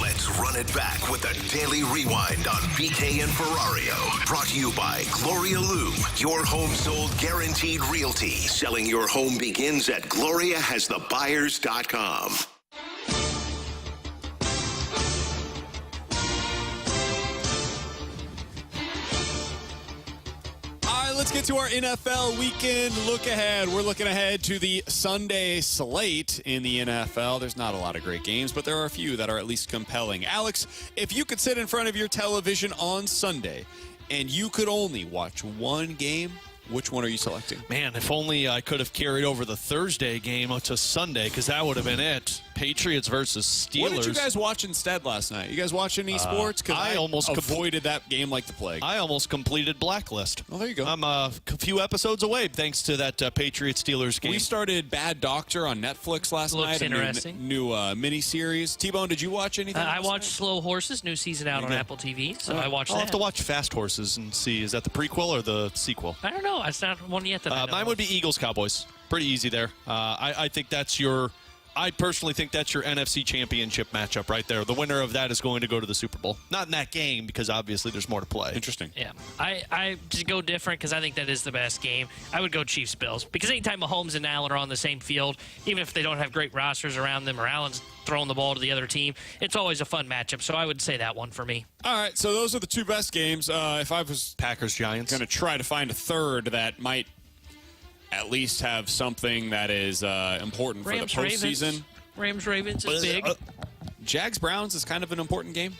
Let's run it back with a daily rewind on BK and Ferrario. Brought to you by Gloria Lou, your home sold guaranteed realty. Selling your home begins at GloriaHasTheBuyers.com. Let's get to our NFL weekend look ahead. We're looking ahead to the Sunday slate in the NFL. There's not a lot of great games, but there are a few that are at least compelling. Alex, if you could sit in front of your television on Sunday and you could only watch one game, which one are you selecting? Man, if only I could have carried over the Thursday game to Sunday, because that would have been it. Patriots versus Steelers. What did you guys watch instead last night? You guys watch any sports? Because I almost avoided that game like the plague. I almost completed Blacklist. Well, there you go. I'm a few episodes away thanks to that Patriots-Steelers game. We started Bad Doctor on Netflix last night. Looks interesting. New miniseries. T-Bone, did you watch anything? I watched Slow Horses, new season out on Apple TV, so I watched that. I'll have to watch Fast Horses and see, is that the prequel or the sequel? I don't know. It's not one yet that I know mine of. would be Eagles-Cowboys. Pretty easy there. I think that's your... I personally think that's your NFC Championship matchup right there. The winner of that is going to go to the Super Bowl. Not in that game, because obviously there's more to play. Interesting. Yeah. I just go different because I think that is the best game. I would go Chiefs-Bills, because anytime Mahomes and Allen are on the same field, even if they don't have great rosters around them or Allen's throwing the ball to the other team, it's always a fun matchup. So I would say that one for me. All right, so those are the two best games. If I was Packers-Giants, going to try to find a third that might at least have something that is important for the postseason. Rams-Ravens is big. Jags-Browns is kind of an important game.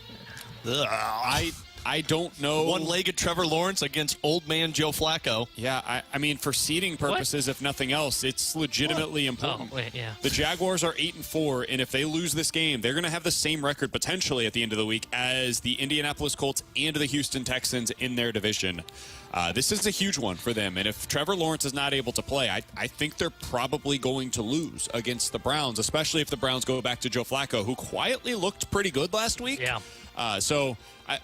I don't know. One-legged Trevor Lawrence against old man Joe Flacco. Yeah, I mean, for seeding purposes, if nothing else, it's legitimately important. Oh, wait, yeah. The Jaguars are 8-4, and if they lose this game, they're going to have the same record potentially at the end of the week as the Indianapolis Colts and the Houston Texans in their division. This is a huge one for them, and if Trevor Lawrence is not able to play, I think they're probably going to lose against the Browns, especially if the Browns go back to Joe Flacco, who quietly looked pretty good last week. Yeah. So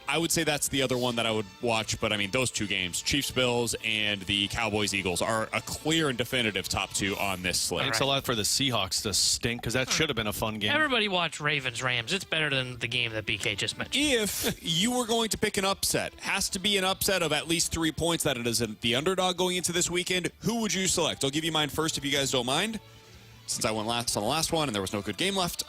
I would say that's the other one that I would watch. But, I mean, those two games, Chiefs-Bills and the Cowboys-Eagles, are a clear and definitive top two on this slate. Thanks a lot for the Seahawks to stink, because that should have been a fun game. Everybody watch Ravens-Rams. It's better than the game that BK just mentioned. If you were going to pick an upset, has to be an upset of at least 3 points that it is the underdog going into this weekend, who would you select? I'll give you mine first if you guys don't mind, since I went last on the last one and there was no good game left.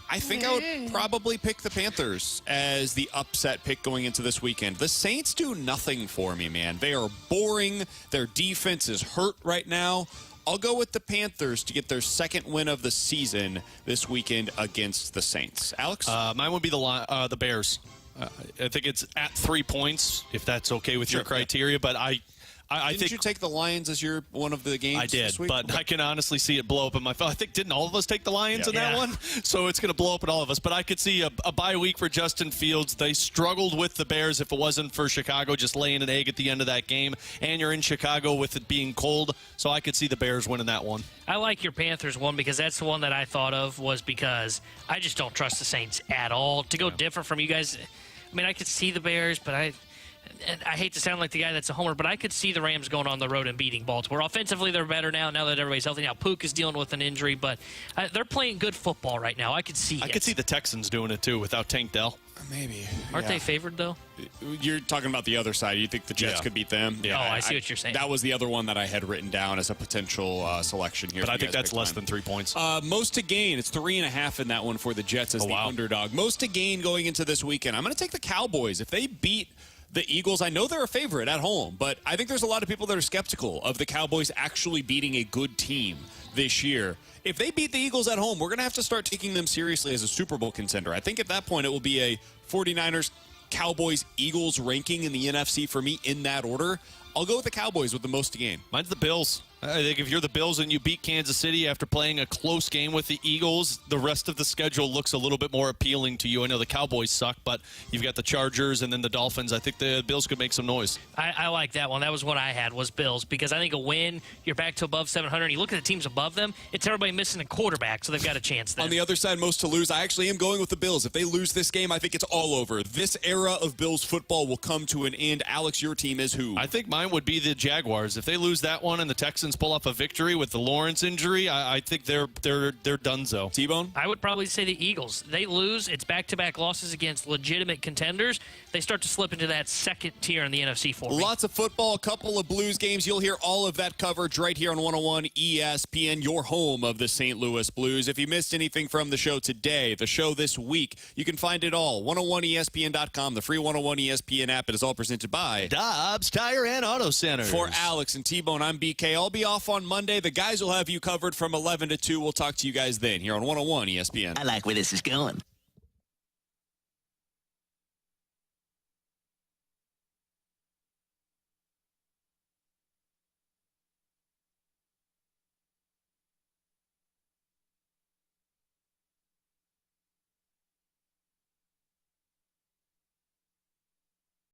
I think I would probably pick the Panthers as the upset pick going into this weekend. The Saints do nothing for me, man. They are boring. Their defense is hurt right now. I'll go with the Panthers to get their second win of the season this weekend against the Saints. Alex? Mine would be the Bears. I think it's at 3 points, if that's okay with your criteria, but I Didn't you take the Lions as your one of the games? I did, this week? but I can honestly see it blow up in my phone. I think didn't all of us take the Lions in that one? So it's going to blow up in all of us. But I could see a bye week for Justin Fields. They struggled with the Bears if it wasn't for Chicago just laying an egg at the end of that game. And you're in Chicago with it being cold, so I could see the Bears winning that one. I like your Panthers one because that's the one that I thought of was because I just don't trust the Saints at all. To go different from you guys, I mean, I could see the Bears, but I hate to sound like the guy that's a homer, but I could see the Rams going on the road and beating Baltimore. Offensively, they're better now that everybody's healthy. Now, Pook is dealing with an injury, but they're playing good football right now. I could see I could see the Texans doing it, too, without Tank Dell. Maybe. Aren't they favored, though? You're talking about the other side. You think the Jets could beat them? Yeah. Oh, I see what you're saying. That was the other one that I had written down as a potential selection here. But I think that's less than 3 points. Most to gain. It's 3.5 in that one for the Jets as the underdog. Most to gain going into this weekend. I'm going to take the Cowboys. If they beat the Eagles, I know they're a favorite at home, but I think there's a lot of people that are skeptical of the Cowboys actually beating a good team this year. If they beat the Eagles at home, we're going to have to start taking them seriously as a Super Bowl contender. I think at that point it will be a 49ers, Cowboys, Eagles ranking in the NFC for me in that order. I'll go with the Cowboys with the most to gain. Mine's the Bills. I think if you're the Bills and you beat Kansas City after playing a close game with the Eagles, the rest of the schedule looks a little bit more appealing to you. I know the Cowboys suck, but you've got the Chargers and then the Dolphins. I think the Bills could make some noise. I like that one. That was what I had, was Bills, because I think a win, you're back to above 700. You look at the teams above them, it's everybody missing a quarterback, so they've got a chance there. On the other side, most to lose, I actually am going with the Bills. If they lose this game, I think it's all over. This era of Bills football will come to an end. Alex, your team is who? I think mine would be the Jaguars. If they lose that one and the Texans Dolphins pull off a victory with the Lawrence injury, I think they're donezo. T-Bone? I would probably say the Eagles. They lose. It's back-to-back losses against legitimate contenders. They start to slip into that second tier in the NFC for me. Lots of football, a couple of Blues games. You'll hear all of that coverage right here on 101 ESPN, your home of the St. Louis Blues. If you missed anything from the show today, the show this week, you can find it all. 101ESPN.com, the free 101 ESPN app. It is all presented by Dobbs Tire and Auto Center. For Alex and T-Bone, I'm BK. I'll be off on Monday. The guys will have you covered from 11 to 2. We'll talk to you guys then here on 101 ESPN. I like where this is going.